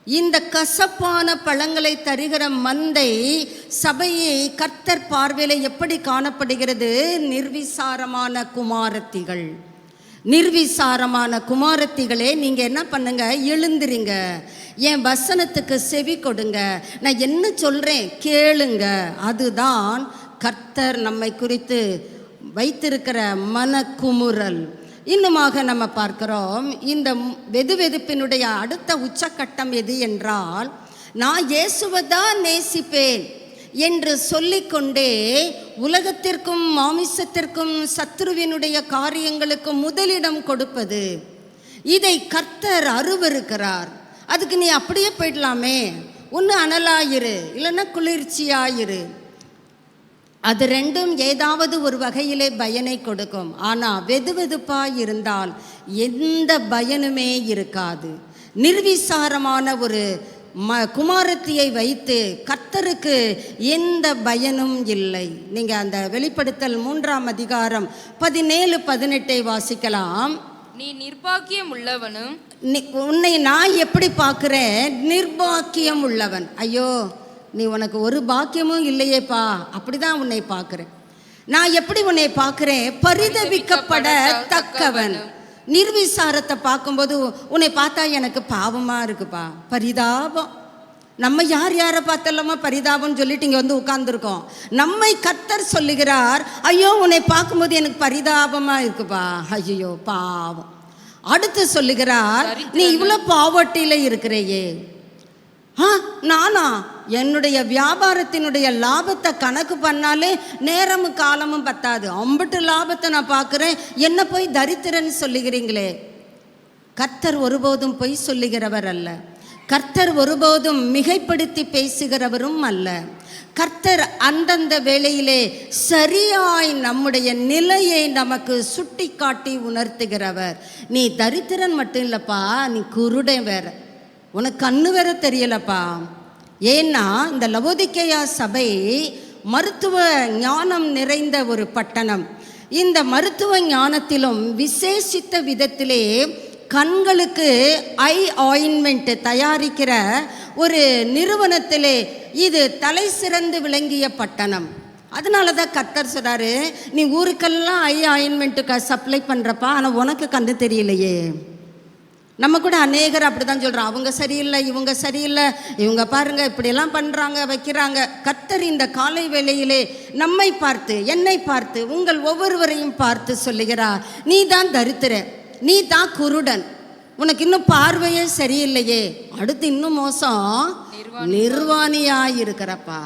Speaker 2: இந்த கசப்பான பழங்களை தருகிற மந்தை சபையை கர்த்தர் பார்வையிலே எப்படி காணப்படுகிறது? நிர்விசாரமான குமாரத்திகள். நிர்விசாரமான குமாரத்திகளே, நீங்கள் என்ன பண்ணுங்க? எழுந்திரிங்க, என் வசனத்துக்கு செவி கொடுங்க, நான் என்ன சொல்கிறேன் கேளுங்க. அதுதான் கர்த்தர் நம்மை குறித்து வைத்திருக்கிற மனக்குமுறல். இன்னுமாக நம்ம பார்க்கிறோம், இந்த வெதுவெதுப்பினுடைய அடுத்த உச்சக்கட்டம் எது என்றால், நான் இயேசுவை தான் நேசிப்பேன் என்று சொல்லிக்கொண்டே உலகத்திற்கும் மாமிசத்திற்கும் சத்ருவினுடைய காரியங்களுக்கும் முதலிடம் கொடுப்பது. இதை கர்த்தர் அருவருக்கிறார். அதுக்கு நீ அப்படியே போயிடலாமே, ஒன்று அனலாயிரு, இல்லைன்னா குளிர்ச்சியாயிரு. அது ரெண்டும் ஏதாவது ஒரு வகையிலே பயனை கொடுக்கும். ஆனால் வெதுவெதுப்பாக இருந்தால் எந்த பயனுமே இருக்காது. நிர்விசாரமான ஒரு குமாரத்தியை வைத்து கர்த்தருக்கு எந்த பயனும் இல்லை. நீங்கள் அந்த வெளிப்படுத்தல் 3ஆம் அதிகாரம் 17-18 வாசிக்கலாம்.
Speaker 3: நீ நிர்பாக்கியம் உள்ளவனும்,
Speaker 2: உன்னை நான் எப்படி பார்க்குறேன்? நிர்பாக்கியம் உள்ளவன். ஐயோ, நீ உனக்கு ஒரு பாக்கியமும் இல்லையேப்பா, அப்படிதான் உன்னை பார்க்குறேன். நான் எப்படி உன்னை பார்க்குறேன்? பரிதவிக்கப்பட தக்கவன். நிர்விசாரத்தை பார்க்கும்போது உன்னை பார்த்தா எனக்கு பாவமாக இருக்குப்பா, பரிதாபம். நம்ம யாரை பார்த்தலாமா பரிதாபம்னு சொல்லிட்டு இங்கே வந்து உட்கார்ந்துருக்கோம். நம்மை கர்த்தர் சொல்லுகிறார், ஐயோ உன்னை பார்க்கும்போது எனக்கு பரிதாபமாக இருக்குப்பா, ஐயோ பாவம். அடுத்து சொல்லுகிறார், நீ இவ்வளோ பாவட்டியில் இருக்கிறையே. நானா என்னுடைய வியாபாரத்தினுடைய லாபத்தை கணக்கு பண்ணாலே நேரமும் காலமும் பத்தாது, அம்பட்டு லாபத்தை நான் பார்க்குறேன், என்ன போய் தரித்திரன்னு சொல்லுகிறீங்களே. கர்த்தர் ஒருபோதும் பொய் சொல்லுகிறவர் அல்ல. கர்த்தர் ஒருபோதும் மிகைப்படுத்தி பேசுகிறவரும் அல்ல. கர்த்தர் அந்தந்த வேளையிலே சரியாய் நம்முடைய நிலையை நமக்கு சுட்டி காட்டி உணர்த்துகிறவர். நீ தரித்திரன் மட்டும் இல்லைப்பா, நீ குருடன் வேற, உனக்கு கண்ணு வேற தெரியலப்பா. ஏன்னா இந்த லவோதிக்கேயா சபை மருத்துவ ஞானம் நிறைந்த ஒரு பட்டணம். இந்த மருத்துவ ஞானத்திலும் விசேஷித்த விதத்திலே கண்களுக்கு ஐ ஆயின்மெண்ட் தயாரிக்கிற ஒரு நிறுவனத்திலே இது தலை சிறந்து விளங்கிய பட்டணம். அதனால தான் கர்த்தர் சொல்கிறாரு, நீ ஊருக்கெல்லாம் ஐ ஆயின்மெண்ட்டுக்கு சப்ளை பண்ணுறப்பா, ஆனால் உனக்கு கண்ணு தெரியலையே. நம்ம கூட அநேகர் அப்படி தான் சொல்கிறோம், அவங்க சரியில்லை, இவங்க சரியில்லை, இவங்க பாருங்கள் இப்படியெல்லாம் பண்ணுறாங்க வைக்கிறாங்க. கர்த்தர் இந்த காலை வேளையிலே நம்மை பார்த்து, என்னை பார்த்து, உங்கள் ஒவ்வொருவரையும் பார்த்து சொல்லுகிறார், நீ தான் தரித்திர, நீ தான் குருடன், உனக்கு இன்னும் பார்வையே சரியில்லையே. அடுத்து இன்னும் மோசம், நிர்வாணியாக இருக்கிறப்பா.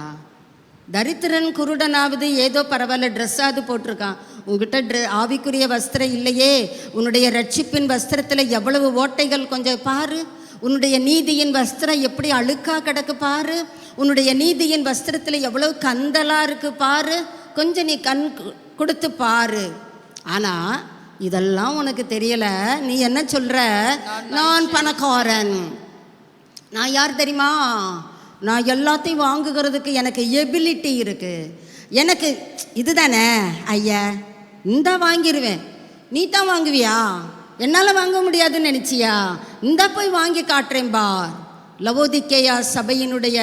Speaker 2: தரித்திரன் குருடனாவது ஏதோ பரவாயில்ல, ட்ரெஸ்ஸாவது போட்டிருக்கான். உங்ககிட்ட ஆவிக்குரிய வஸ்திரம் இல்லையே. உன்னுடைய ரட்சிப்பின் வஸ்திரத்தில் எவ்வளவு ஓட்டைகள் கொஞ்சம் பாரு. உன்னுடைய நீதியின் வஸ்திரம் எப்படி அழுக்காக கிடக்கு பாரு. உன்னுடைய நீதியின் வஸ்திரத்தில் எவ்வளவு கந்தலாக இருக்கு பாரு. கொஞ்சம் நீ கண் கொடுத்து பாரு. ஆனால் இதெல்லாம் உனக்கு தெரியலை. நீ என்ன சொல்கிற? நான் பணக்காரன். நான் யார் தெரியுமா? நான் எல்லாத்தையும் வாங்குகிறதுக்கு எனக்கு எபிலிட்டி இருக்குது. எனக்கு இதுதானே ஐயா, இந்த வாங்கிடுவேன். நீ தான் வாங்குவியா? என்னால் வாங்க முடியாதுன்னு நினச்சியா? இந்த போய் வாங்கி காட்டுறேன் பார். லவோதிக்கேயா சபையினுடைய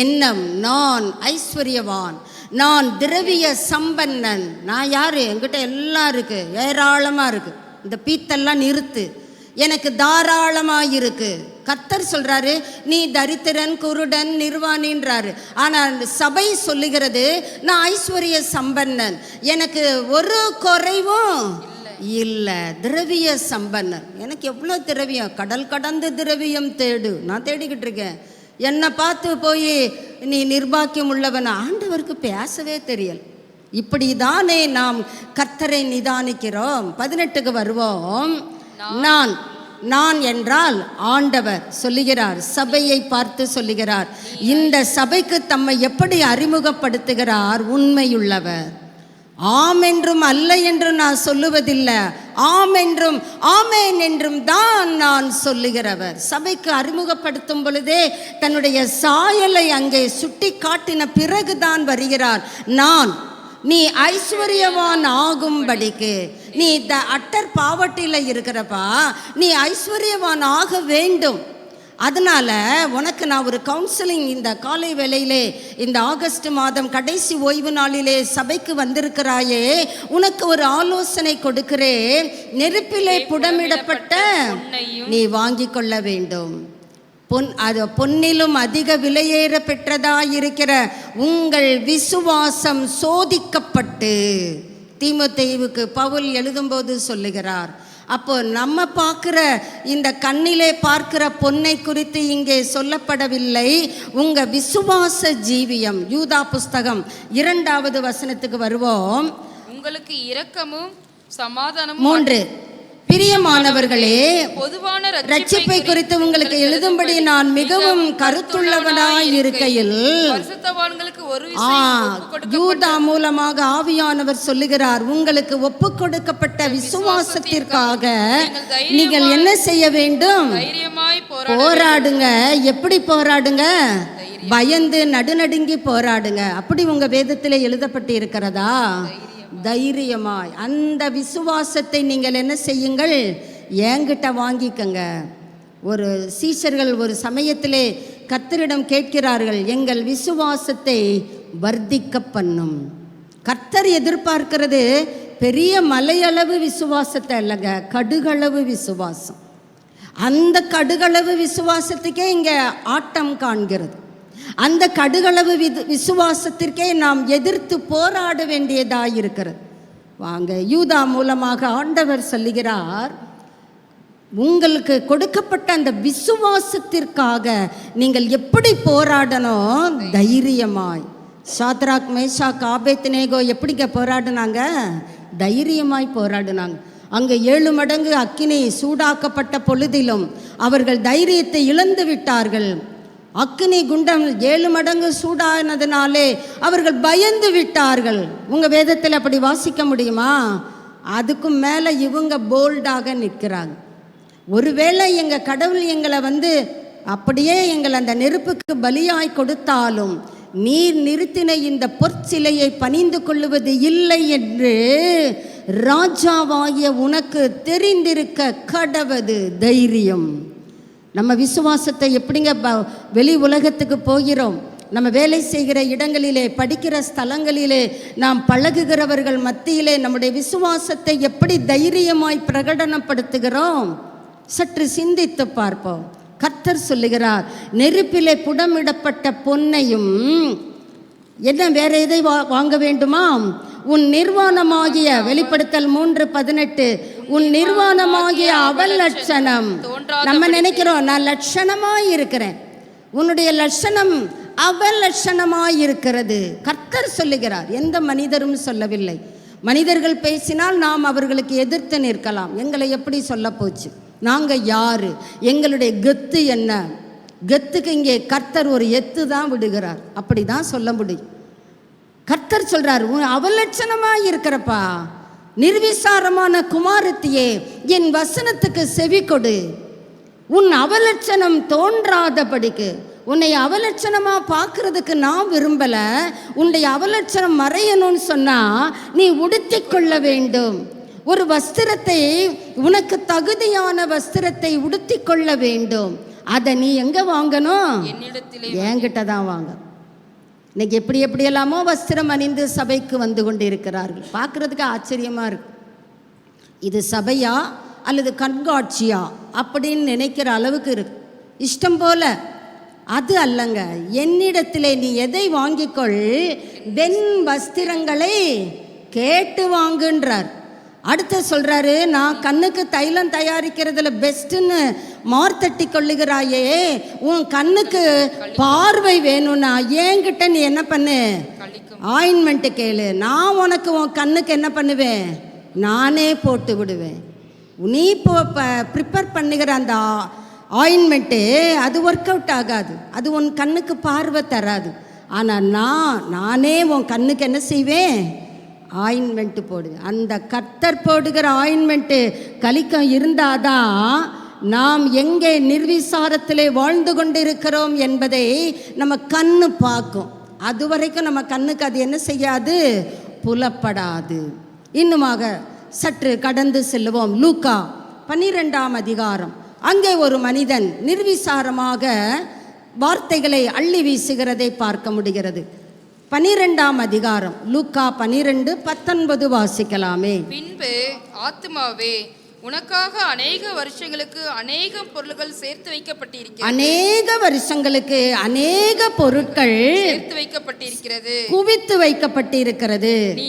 Speaker 2: எண்ணம், நான் ஐஸ்வர்யவான், நான் திரவிய சம்பன்னன். நான் யார்? என்கிட்ட எல்லாம் இருக்குது, ஏராளமாக இருக்குது, இந்த பீத்தெல்லாம் நிறுத்து, எனக்கு தாராளமாக இருக்கு. கர்த்தர் சொல்கிறாரு, நீ தரித்திரன், குருடன், நிர்வாணின்றாரு. ஆனால் சபை சொல்லுகிறது, நான் ஐஸ்வர்ய சம்பன்னன், எனக்கு ஒரு குறைவும் இல்லை, திரவிய சம்பன்னன். எனக்கு எவ்வளோ திரவியம், கடல் கடந்து திரவியம் தேடு. நான் தேடிக்கிட்டு இருக்கேன். என்னை பார்த்து போய் நீ நிர்பாக்கியம் உள்ளவன், ஆண்டவருக்கு பேசவே தெரியல். இப்படி தானே நாம் கர்த்தரை நிதானிக்கிறோம். 18க்கு வருவோம். நான் என்றால் ஆண்டவர் சொல்லுகிறார், சபையை பார்த்து சொல்லுகிறார். இந்த சபைக்கு தம்மை எப்படி அறிமுகப்படுத்துகிறார்? உண்மையுள்ளவர். ஆம் என்றும் அல்ல என்று நான் சொல்லுவதில்லை, ஆம் என்றும் ஆமேன் என்றும் தான் நான் சொல்லுகிறவர். சபைக்கு அறிமுகப்படுத்தும் பொழுதே தன்னுடைய சாயலை அங்கே சுட்டி காட்டின பிறகுதான் வருகிறார். நீ ஐஸ்வர்யவான் ஆகும்படிக்கு, நீ அட்டர் பாவர்ட்டியில் இருக்கிறப்பா, நீ ஐஸ்வர்யவான் ஆக வேண்டும். அதனால் உனக்கு நான் ஒரு கவுன்சிலிங் இந்த காலை வேளையிலே, இந்த ஆகஸ்ட் மாதம் கடைசி ஓய்வு நாளிலே சபைக்கு வந்திருக்கிறாயே, உனக்கு ஒரு ஆலோசனை கொடுக்கிறேன். நெருப்பிலே புடமிடப்பட்ட நீ வாங்கி கொள்ள வேண்டும். பொன்னிலும் அதிக விலையேற பெற்றதாயிருக்கிற உங்கள் விசுவாசம் சோதிக்கப்பட்டு, தீமோத்தேயுவுக்கு பவுல் எழுதும்போது சொல்லுகிறார். அப்போ நம்ம பார்க்குற இந்த கண்ணிலே பார்க்கிற பொன்னை குறித்து இங்கே சொல்லப்படவில்லை. உங்கள் விசுவாச ஜீவியம். யூதா புஸ்தகம் 2வது வசனத்துக்கு வருவோம்.
Speaker 3: உங்களுக்கு இரக்கமும் சமாதானமும்
Speaker 2: 3 பிரியமானவர்களே,
Speaker 3: பொதுவான
Speaker 2: ரட்சிப்பை குறித்து உங்களுக்கு எழுதும்படி நான் மிகவும் கருத்துள்ளவனாய் இருக்கையில்,
Speaker 3: பரிசுத்தவான்களுக்கு ஒரு
Speaker 2: யூதா மூலமாக ஆவியானவர் சொல்லுகிறார், உங்களுக்கு ஒப்பு கொடுக்கப்பட்ட விசுவாசத்திற்காக நீங்கள் என்ன செய்ய வேண்டும்?
Speaker 3: தைரியமாய்
Speaker 2: போராடுங்க. எப்படி போராடுங்க? பயந்து நடுநடுங்கி போராடுங்க. அப்படி உங்க வேதத்தில் எழுதப்பட்டு இருக்கிறதா? தைரியமாய். அந்த விசுவாசத்தை நீங்கள் என்ன செய்யுங்கள்? என்கிட்ட வாங்கிக்கங்க. ஒரு சீஷர்கள் ஒரு சமயத்திலே கர்த்தரிடம் கேட்கிறார்கள், எங்கள் விசுவாசத்தை வர்த்திக்க பண்ணும். கர்த்தர் எதிர்பார்க்கிறது பெரிய மலையளவு விசுவாசத்தை இல்லைங்க, கடுகளவு விசுவாசம். அந்த கடுகளவு விசுவாசத்துக்கே இங்கே ஆட்டம் காண்கிறது. அந்த கடுகளவு விசுவாசத்திற்கே நாம் எதிர்த்து போராட வேண்டியதாக இருக்கிறது. வாங்க, யூதா மூலமாக ஆண்டவர் சொல்லுகிறார், உங்களுக்கு கொடுக்கப்பட்ட அந்த விசுவாசத்திற்காக நீங்கள் எப்படி போராடணும்? தைரியமாய். சாத்ராக், மேஷாக், ஆபேத்நேகோ எப்படிங்க போராடினாங்க? தைரியமாய் போராடினாங்க. அங்கே 7 மடங்கு அக்கினி சூடாக்கப்பட்ட பொழுதிலும் அவர்கள் தைரியத்தை இழந்து விட்டார்கள். அக்கினி குண்டம் 7 மடங்கு சூடானதுனாலே அவர்கள் பயந்து விட்டார்கள். உங்கள் வேதத்தில் அப்படி வாசிக்க முடியுமா? அதுக்கும் மேலே இவங்க போல்டாக நிற்கிறாங்க. ஒருவேளை எங்கள் கடவுள் எங்களை அப்படியே எங்களை அந்த நெருப்புக்கு பலியாய் கொடுத்தாலும் நீர் நிறுத்தின இந்த பொற்சிலையை பணிந்து கொள்ளுவது இல்லை என்று ராஜாவாகிய உனக்கு தெரிந்திருக்க கடவது தைரியம். நம்ம விசுவாசத்தை எப்படிங்க வெளி உலகத்துக்கு போகிறோம்? நம்ம வேலை செய்கிற இடங்களிலே, படிக்கிற ஸ்தலங்களிலே, நாம் பழகுகிறவர்கள் மத்தியிலே நம்முடைய விசுவாசத்தை எப்படி தைரியமாய் பிரகடனப்படுத்துகிறோம்? சற்று சிந்தித்து பார்ப்போம். கர்த்தர் சொல்லுகிறார், நெருப்பிலே புடமிடப்பட்ட பொன்னையும் என்ன வேற எதை வாங்க வேண்டுமா? உன் நிர்வாணமாகிய, வெளிப்படுத்தல் 3:18, உன் நிர்வாணமாகிய அவல் லட்சணம். நம்ம நினைக்கிறோம் நான் லட்சணமாய் இருக்கிறேன், உன்னுடைய லட்சணம் அவல் லட்சணமாய் இருக்கிறது. கர்த்தர் சொல்லுகிறார், எந்த மனிதரும் சொல்லவில்லை. மனிதர்கள் பேசினால் நாம் அவர்களுக்கு எதிர்த்து நிற்கலாம். எங்களை எப்படி சொல்ல போச்சு? நாங்கள் யாரு? எங்களுடைய கெத்து என்ன? கெத்துக்கு இங்கே கர்த்தர் ஒரு எத்து தான் விடுகிறார். அப்படி தான் சொல்ல முடியும். கர்த்தர் சொல்றார், அவலட்சணமாய் இருக்கிறப்பா, நிர்விசாரமான குமாரத்தியே, என் வசனத்துக்கு செவி கொடு. உன் அவலட்சணம் தோன்றாதபடிக்கு. உன்னை அவலட்சணமா பார்க்கறதுக்கு நான் விரும்பல. உன்னுடைய அவலட்சணம் மறையணும்னு சொன்னா நீ உடுத்தி கொள்ள வேண்டும். ஒரு வஸ்திரத்தை, உனக்கு தகுதியான வஸ்திரத்தை உடுத்தி கொள்ள வேண்டும். அதை நீ எங்க வாங்கணும்? என்கிட்ட தான் வாங்க. இன்னைக்கு எப்படியெல்லாமோ வஸ்திரம் அணிந்து சபைக்கு வந்து கொண்டு இருக்கிறார்கள். பார்க்கறதுக்கு ஆச்சரியமா இருக்கு. இது சபையா அல்லது கண்காட்சியா அப்படின்னு நினைக்கிற அளவுக்கு இருக்கு. இஷ்டம் போல அது அல்லங்க. என்னிடத்திலே நீ எதை வாங்கிக்கொள்? வெண் வஸ்திரங்களை கேட்டு வாங்குன்றார். அடுத்து சொல்றாரு, நான் கண்ணுக்கு தைலம் தயாரிக்கிறதுல பெஸ்ட்டுன்னு மார்த்தட்டி கொள்ளுகிறாயே, உன் கண்ணுக்கு பார்வை வேணும்னா என்கிட்ட நீ என்ன பண்ணு? ஆயின்மெண்ட்டு கேளு. நான் உனக்கு உன் கண்ணுக்கு என்ன பண்ணுவேன்? நானே போட்டு விடுவேன். நீ இப்போ ப்ரிப்பேர் பண்ணுகிற அந்த ஆயின்மெண்ட்டு அது ஒர்க் அவுட் ஆகாது. அது உன் கண்ணுக்கு பார்வை தராது. ஆனால் நானே உன் கண்ணுக்கு என்ன செய்வேன்? ஆயின்மெண்ட்டு போடு. அந்த கர்த்தர் போடுகிற ஆயின்மெண்ட்டு கலிக்கம் இருந்தாதான் நாம் எங்கே நிர்விசாரத்திலே வாழ்ந்து கொண்டு இருக்கிறோம் என்பதை நம்ம கண்ணு பார்க்கும். அது வரைக்கும் நம்ம கண்ணுக்கு அது என்ன செய்யாது? புலப்படாது. இன்னுமாக சற்று கடந்து செல்லுவோம். லூக்கா 12ஆம் அதிகாரம். அங்கே ஒரு மனிதன் நிர்விசாரமாக வார்த்தைகளை அள்ளி வீசுகிறதை பார்க்க முடிகிறது. 12ஆம் அதிகாரம், லூக்கா 12:19 வாசிக்கலாமே.
Speaker 3: பின்பு ஆத்துமாவே, உனக்காக அநேக வருஷங்களுக்கு அநேக பொருட்கள் சேர்த்து வைக்கப்பட்டிருக்கிறது.
Speaker 2: அநேக வருஷங்களுக்கு அநேக பொருட்கள்
Speaker 3: சேர்த்து வைக்கப்பட்டிருக்கிறது,
Speaker 2: குவித்து வைக்கப்பட்டிருக்கிறது.
Speaker 3: நீ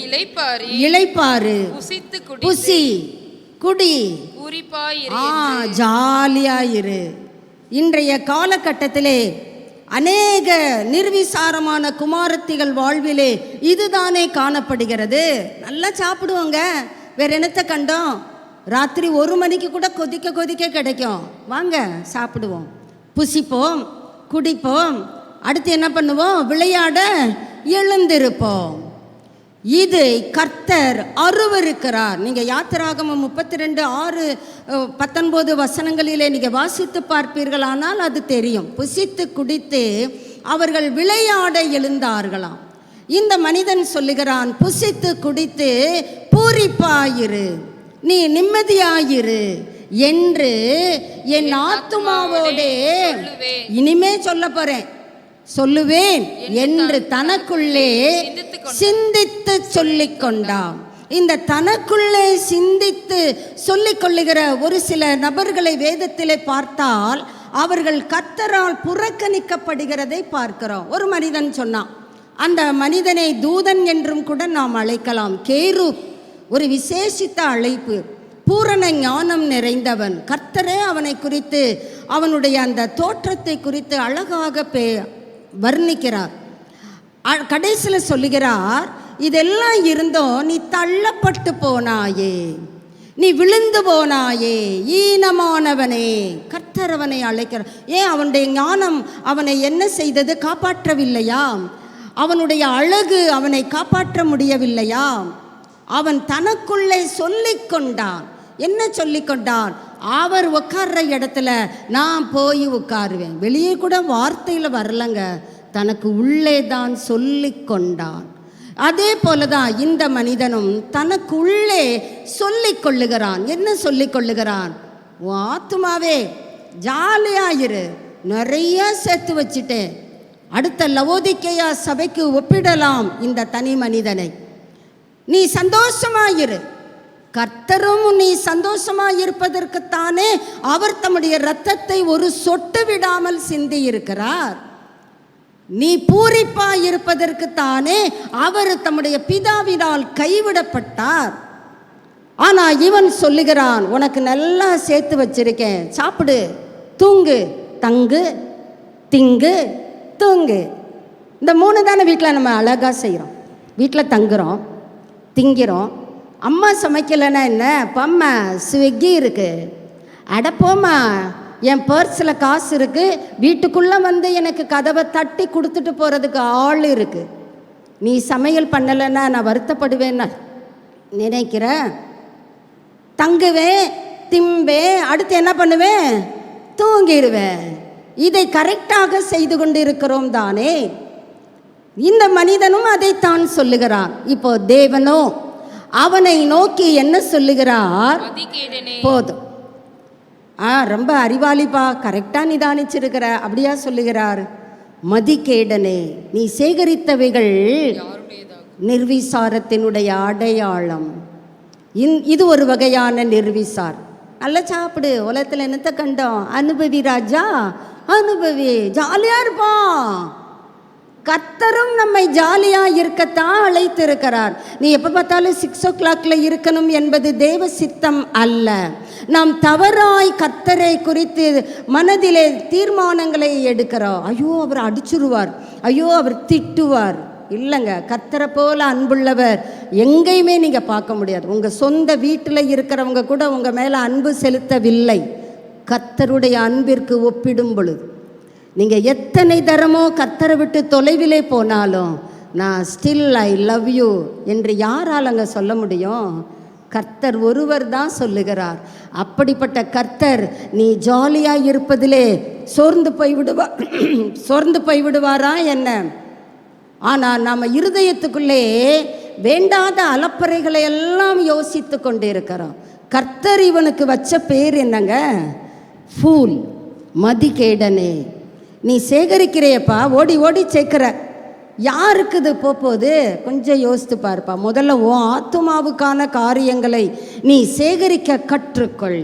Speaker 2: இளைப்பாறு,
Speaker 3: புசித்து
Speaker 2: புசி குடி,
Speaker 3: பூரிப்பாயிரு,
Speaker 2: ஜாலியாயிரு. இன்றைய காலகட்டத்திலே அநேக நிர்விசாரமான குமாரத்திகள் வாழ்விலே இதுதானே காணப்படுகிறது. நல்லா சாப்பிடுவோங்க, வேற என்னத்தை கண்டோம்? ராத்திரி 1 மணிக்கு கூட கொதிக்க கொதிக்க கிடைக்கும். வாங்க சாப்பிடுவோம், புசிப்போம், குடிப்போம், அடுத்து என்ன பண்ணுவோம், விளையாட எழுந்திருப்போம். இது கர்த்தர் அருவருக்கிறார். நீங்கள் யாத்திராகமம் 32:6-19 வசனங்களிலே நீங்கள் வாசித்து பார்ப்பீர்களானால் அது தெரியும். புசித்து குடித்து அவர்கள் விளையாட எழுந்தார்களாம். இந்த மனிதன் சொல்லுகிறான், புசித்து குடித்து பூரிப்பாயிரு, நீ நிம்மதியாயிரு என்று என் ஆத்துமாவோடே இனிமே சொல்ல போறேன், சொல்லுவேன் என்று தனக்குள்ளே சிந்தித்து சொல்லிக் கொண்டான். இந்த தனக்குள்ளே சிந்தித்து சொல்லிக் கொள்ளுகிற ஒரு சில நபர்களை வேதத்திலே பார்த்தால் அவர்கள் கர்த்தரால் புறக்கணிக்கப்படுகிறதை பார்க்கிறோம். ஒரு மனிதன் சொன்னான், அந்த மனிதனை தூதன் என்றும் கூட நாம் அழைக்கலாம். கேரு ஒரு விசேஷித்த அழைப்பு, பூரண ஞானம் நிறைந்தவன். கர்த்தரே அவனை குறித்து அவனுடைய அந்த தோற்றத்தை குறித்து அழகாக வர்ணிக்கிறார். கடைசியில் சொல்லுகிறார், இதெல்லாம் இருந்தோம் நீ தள்ளப்பட்டு போனாயே, நீ விழுந்து போனாயே, ஈனமானவனே. கர்த்தர் அவனை அழைக்கிறார். ஏன் அவனுடைய ஞானம் அவனை என்ன செய்தது? காப்பாற்றவில்லையா? அவனுடைய அழகு அவனை காப்பாற்ற முடியவில்லையா? அவன் தனக்குள்ளே சொல்லிக் கொண்டான். என்ன சொல்லிக் கொண்டான்? அவர் உட்கார்ற இடத்துல நான் போய் உட்காருவேன். வெளியே கூட வார்த்தையில் வரலங்க, தனக்கு உள்ளே தான் சொல்லிக் கொண்டான். அதே போலதான் இந்த மனிதனும் தனக்கு உள்ளே சொல்லிக் கொள்ளுகிறான். என்ன சொல்லிக் கொள்ளுகிறான்? ஆத்துமாவே ஜாலியாயிரு, நிறைய சேர்த்து வச்சுட்டேன். அடுத்த லவோதிக்கேயா சபைக்கு ஒப்பிடலாம் இந்த தனி மனிதனை. நீ சந்தோஷமாயிரு, கர்த்தரும் நீ சந்தோஷமாயிருப்பதற்குத்தானே அவர் தம்முடைய இரத்தத்தை ஒரு சொட்டு விடாமல் சிந்தி இருக்கிறார். நீ பூரிப்பாயிருப்பதற்குத்தானே அவர் தம்முடைய பிதாவினால் கைவிடப்பட்டார். ஆனால் இவன் சொல்லுகிறான், உனக்கு நல்லா சேர்த்து வச்சிருக்கேன், சாப்பிடு, தூங்கு, தங்கு, திங்கு, தூங்கு. இந்த 3 தானே வீட்டில் நம்ம அழகாக செய்கிறோம். வீட்டில் தங்குறோம், திங்கிறோம். அம்மா சமைக்கலைன்னா என்ன, பம்மா ஸ்விக்கி இருக்குது, அடப்போம்மா என் பர்ஸில் காசு இருக்குது, வீட்டுக்குள்ளே வந்து எனக்கு கதவை தட்டி கொடுத்துட்டு போகிறதுக்கு ஆள் இருக்குது. நீ சமையல் பண்ணலைன்னா நான் வருத்தப்படுவேன்னு நினைக்கிறேன். தங்குவேன், திம்பேன், அடுத்து என்ன பண்ணுவேன், தூங்கிடுவேன். இதை கரெக்டாக செய்து கொண்டு இருக்கிறோம் தானே. இந்த மனிதனும் அதைத்தான் சொல்லுகிறான். இப்போ தேவனோ அவனை நோக்கி என்ன சொல்லுகிறார்? போதும், ரொம்ப அறிவாளிப்பா, கரெக்டாக நிதானிச்சிருக்கிற, அப்படியா சொல்லுகிறார்? மதிகேடனே, நீ சேகரித்தவைகள் நிர்விசாரத்தினுடைய அடையாளம். இது ஒரு வகையான நிர்விசார். நல்லா சாப்பிடு, உலகத்தில் என்னத்தை கண்டோம்? அனுபவி ராஜா, அனுபவி, ஜாலியாக இருப்பான். கர்த்தரும் நம்மை ஜாலியாக இருக்கத்தான் அழைத்திருக்கிறார். நீ எப்போ பார்த்தாலும் 6 o'clock இருக்கணும் என்பது தேவ சித்தம் அல்ல. நாம் தவறாய் கர்த்தரை குறித்து மனதிலே தீர்மானங்களை எடுக்கிறோம். ஐயோ அவர் அடிச்சுருவார், ஐயோ அவர் திட்டுவார். இல்லைங்க, கர்த்தரை போல அன்புள்ளவர் எங்கேயுமே நீங்கள் பார்க்க முடியாது. உங்கள் சொந்த வீட்டில் இருக்கிறவங்க கூட உங்கள் மேலே அன்பு செலுத்தவில்லை. கர்த்தருடைய அன்பிற்கு ஒப்பிடும் பொழுது நீங்கள் எத்தனை தரமோ கர்த்தரை விட்டு தொலைவிலே போனாலும் நான் ஸ்டில் ஐ லவ் யூ என்று யாரால் அங்கே சொல்ல முடியும்? கர்த்தர் ஒருவர் தான் சொல்லுகிறார். அப்படிப்பட்ட கர்த்தர் நீ ஜாலியாக இருப்பதிலே சோர்ந்து போய்விடுவாரா என்ன? ஆனால் நம்ம இருதயத்துக்குள்ளே வேண்டாத அலப்பறைகளை எல்லாம் யோசித்து கொண்டு இருக்கிறோம். கர்த்தர் இவனுக்கு வச்ச பேர் என்னங்க? ஃபூல், மதிகேடனே. நீ சேகரிக்கிறையப்பா, ஓடி ஓடி சேர்க்கிற, யாருக்கு இது போகுது? கொஞ்சம் யோசித்து பார்ப்பா. முதல்ல உன் ஆத்துமாவுக்கான காரியங்களை நீ சேகரிக்க கற்றுக்கொள்.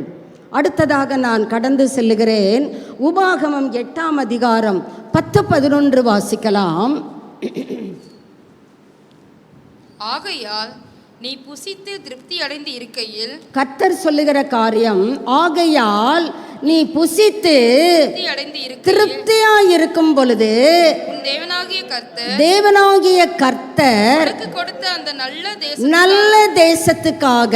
Speaker 2: அடுத்ததாக நான் கடந்து செல்லுகிறேன். உபாகமம் 8ஆம் அதிகாரம் 10-11 வாசிக்கலாம்.
Speaker 3: ஆகையால் நீ புசித்து திருப்தி அடைந்து இருக்கையில்,
Speaker 2: கர்த்தர் சொல்லுகிற காரியம், ஆகையால் நீ புசித்து
Speaker 3: திருப்தி அடைந்து இருக்கையில்
Speaker 2: திருப்தியாய் இருக்கும் பொழுது
Speaker 3: உன் தேவனாகிய கர்த்தர்
Speaker 2: தேவனாகிய கர்த்தர்
Speaker 3: உனக்கு கொடுத்த அந்த
Speaker 2: நல்ல தேசத்துக்காக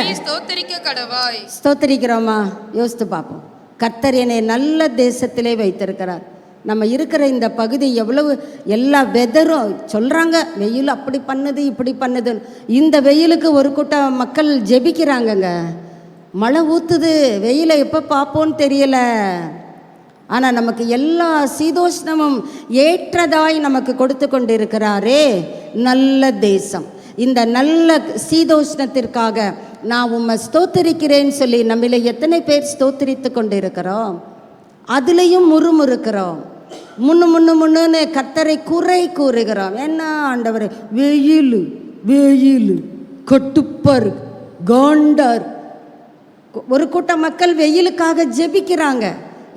Speaker 3: நீ ஸ்தோத்திரிக்க கடவாய்.
Speaker 2: ஸ்தோத்திரிக்கிறோமா? யோசித்து பார்ப்போம். கர்த்தர் என்னை நல்ல தேசத்திலே வைத்திருக்கிறார். நம்ம இருக்கிற இந்த பகுதி எவ்வளவு எல்லா வெதரும் சொல்கிறாங்க, வெயில் அப்படி பண்ணுது இப்படி பண்ணுது. இந்த வெயிலுக்கு ஒரு கூட்டம் மக்கள் ஜெபிக்கிறாங்கங்க. மழை ஊற்றுது, வெயிலை எப்போ பார்ப்போன்னு தெரியல. ஆனால் நமக்கு எல்லா சீதோஷ்ணமும் ஏற்றதாய் நமக்கு கொடுத்து கொண்டு இருக்கிறாரே நல்ல தேசம். இந்த நல்ல சீதோஷ்ணத்திற்காக நான் உம்மை ஸ்தோத்திரிக்கிறேன்னு சொல்லி நம்மள எத்தனை பேர் ஸ்தோத்திரித்து கொண்டு இருக்கிறோம்? அதுலேயும் முறுமுறுக்கிறோம். முன்னு கர்த்தரை குறை கூறுகிறோம். என்ன ஆண்டவரே, வெயில் வெயில் கட்டுப்பர் காண்டர். ஒரு கூட்டம் மக்கள் வெயிலுக்காக ஜெபிக்கிறாங்க.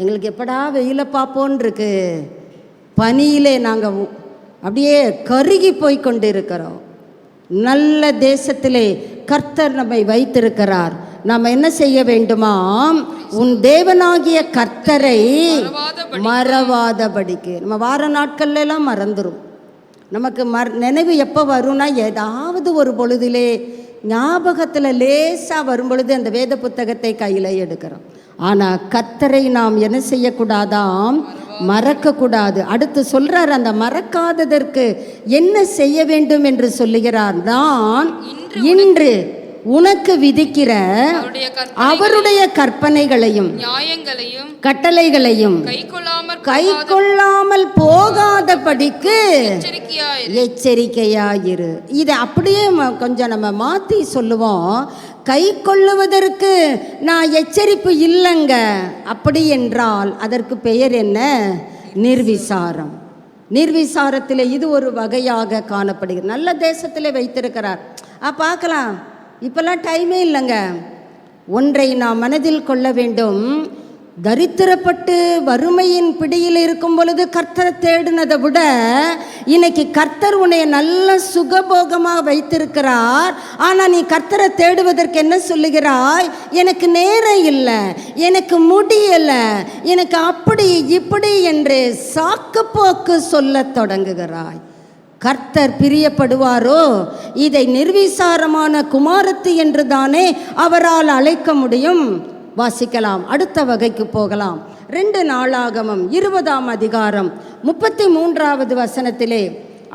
Speaker 2: எங்களுக்கு எப்படா வெயிலை பார்ப்போன்னு இருக்கு. பனியிலே நாங்கள் அப்படியே கருகி போய் கொண்டு இருக்கிறோம். நல்ல தேசத்திலே கர்த்தர் நம்மை வைத்திருக்கிறார். நாம் என்ன செய்ய வேண்டுமாம்? உன் தேவனாகிய கர்த்தரை மறவாதபடிக்கு. நம்ம வார நாட்கள்லாம் மறந்துடும். நமக்கு நினைவு எப்போ வரும்னா ஏதாவது ஒரு பொழுதிலே ஞாபகத்தில் லேசாக வரும் பொழுது அந்த வேத புத்தகத்தை கையில் எடுக்கிறோம். ஆனால் கர்த்தரை நாம் என்ன செய்யக்கூடாதாம்? மறக்கக்கூடாது. அடுத்து சொல்றார், அந்த மறக்காததற்கு என்ன செய்ய வேண்டும் என்று சொல்லுகிறார். நான் இன்று உனக்கு விதிக்கிற அவருடைய கற்பனைகளையும் கட்டளைகளையும் கைக்கொள்ளாமல் போகாதபடிக்கு எச்சரிக்கையாயிரு. இதை அப்படியே கொஞ்சம் நம்ம மாற்றி சொல்லுவோம். கை கொள்ளுவதற்கு நான் எச்சரிப்பு இல்லைங்க. அப்படி என்றால் அதற்கு பெயர் என்ன? நிர்விசாரம். நிர்விசாரத்தில் இது ஒரு வகையாக காணப்படுகிறது. நல்ல தேசத்தில் வைத்திருக்கிறார். பார்க்கலாம். இப்போல்லாம் டைமே இல்லைங்க. ஒன்றை நாம் மனதில் கொள்ள வேண்டும். தரித்திரப்பட்டு வறுமையின் பிடியில் இருக்கும் பொழுது கர்த்தரை தேடினதை விட இன்னைக்கு கர்த்தர் உன்னை நல்ல சுகபோகமாக வைத்திருக்கிறார். ஆனால் நீ கர்த்தரை தேடுவதற்கு என்ன சொல்லுகிறாய்? எனக்கு நேரம் இல்லை, எனக்கு முடியலை, எனக்கு அப்படி இப்படி என்று சாக்குப்போக்கு சொல்ல தொடங்குகிறாய். கர்த்தர் பிரியப்படுவாரோ? இதை நிர்விசாரமான குமாரத்தி என்று தானே அவரால் அழைக்க முடியும். வாசிக்கலாம், அடுத்த வகைக்கு போகலாம். 2 நாளாகமம் 20ஆம் அதிகாரம் 33வது வசனத்திலே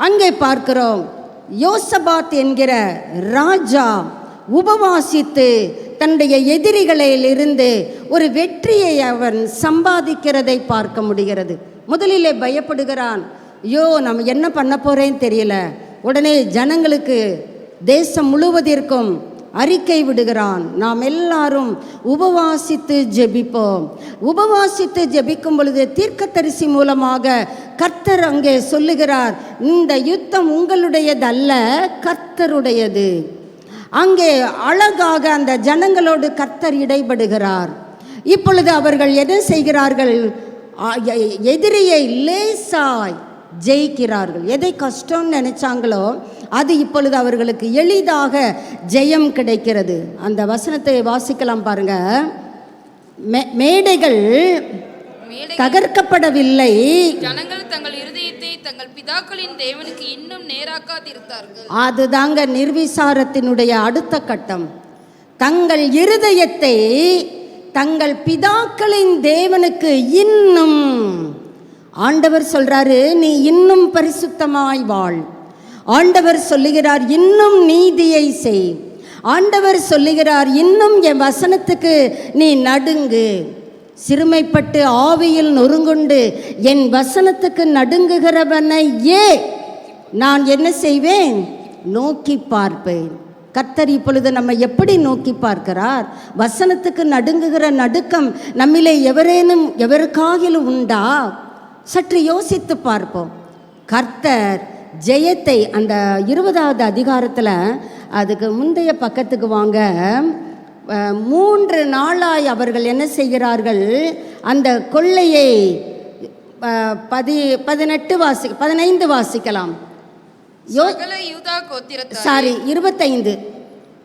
Speaker 2: அங்கே பார்க்கிறோம். யோசபாத் என்கிற ராஜா உபவாசித்து தன்னுடைய எதிரிகளிலிருந்து ஒரு வெற்றியை அவன் சம்பாதிக்கிறதை பார்க்க முடிகிறது. முதலிலே பயப்படுகிறான். ஐயோ, நம்ம என்ன பண்ண போறேன்னு தெரியல. உடனே ஜனங்களுக்கு தேசம் முழுவதற்கும் அறிக்கை விடுகிறான். நாம் எல்லாரும் உபவாசித்து ஜெபிப்போம். உபவாசித்து ஜெபிக்கும் பொழுது தீர்க்கதரிசி மூலமாக கர்த்தர் அங்கே சொல்லுகிறார், இந்த யுத்தம் உங்களுடையதல்ல, கர்த்தருடையது. அங்கே அழகாக அந்த ஜனங்களோடு கர்த்தர் இடைபடுகிறார். இப்பொழுது அவர்கள் என்ன செய்கிறார்கள்? எதிரியை லேசாய் ஜெயிக்கிறார்கள். எதை கஷ்டம்னு நினைச்சாங்களோ அது இப்பொழுது அவர்களுக்கு எளிதாக ஜெயம் கிடைக்கிறது. அந்த வசனத்தை வாசிக்கலாம் பாருங்க. மேடைகள் தகர்க்கப்படவில்லை,
Speaker 3: ஜனங்கள் தங்கள் இருதயத்தை தங்கள் பிதாக்களின் தேவனுக்கு இன்னும் நேராக்காதிருந்தார்கள்.
Speaker 2: அதுதாங்க நிர்விசாரத்தினுடைய அடுத்த கட்டம். தங்கள் இருதயத்தை தங்கள் பிதாக்களின் தேவனுக்கு இன்னும், ஆண்டவர் சொல்றாரு, நீ இன்னும் பரிசுத்தமாய் வாழ். ஆண்டவர் சொல்லுகிறார், இன்னும் நீதியை செய். ஆண்டவர் சொல்லுகிறார், இன்னும் என் வசனத்துக்கு நீ நடுங்கு. சிறுமைப்பட்டு ஆவியில் நொறுங்குண்டு என் வசனத்துக்கு நடுங்குகிறவனையே நான் என்ன செய்வேன்? நோக்கி பார்ப்பேன். கர்த்தர் இப்பொழுது நம்ம எப்படி நோக்கி பார்க்கிறார்? வசனத்துக்கு நடுங்குகிற நடுக்கம் நம்மிலே எவருக்காகிலும் உண்டா? சற்று யோசித்து பார்ப்போம். கர்த்தர் ஜெயத்தை அந்த 20வது அதிகாரத்தில், அதுக்கு முந்தைய பக்கத்துக்கு வாங்க, 3 நாளாய் அவர்கள் என்ன செய்கிறார்கள்? அந்த கொள்ளையை 15 வாசிக்கலாம். 25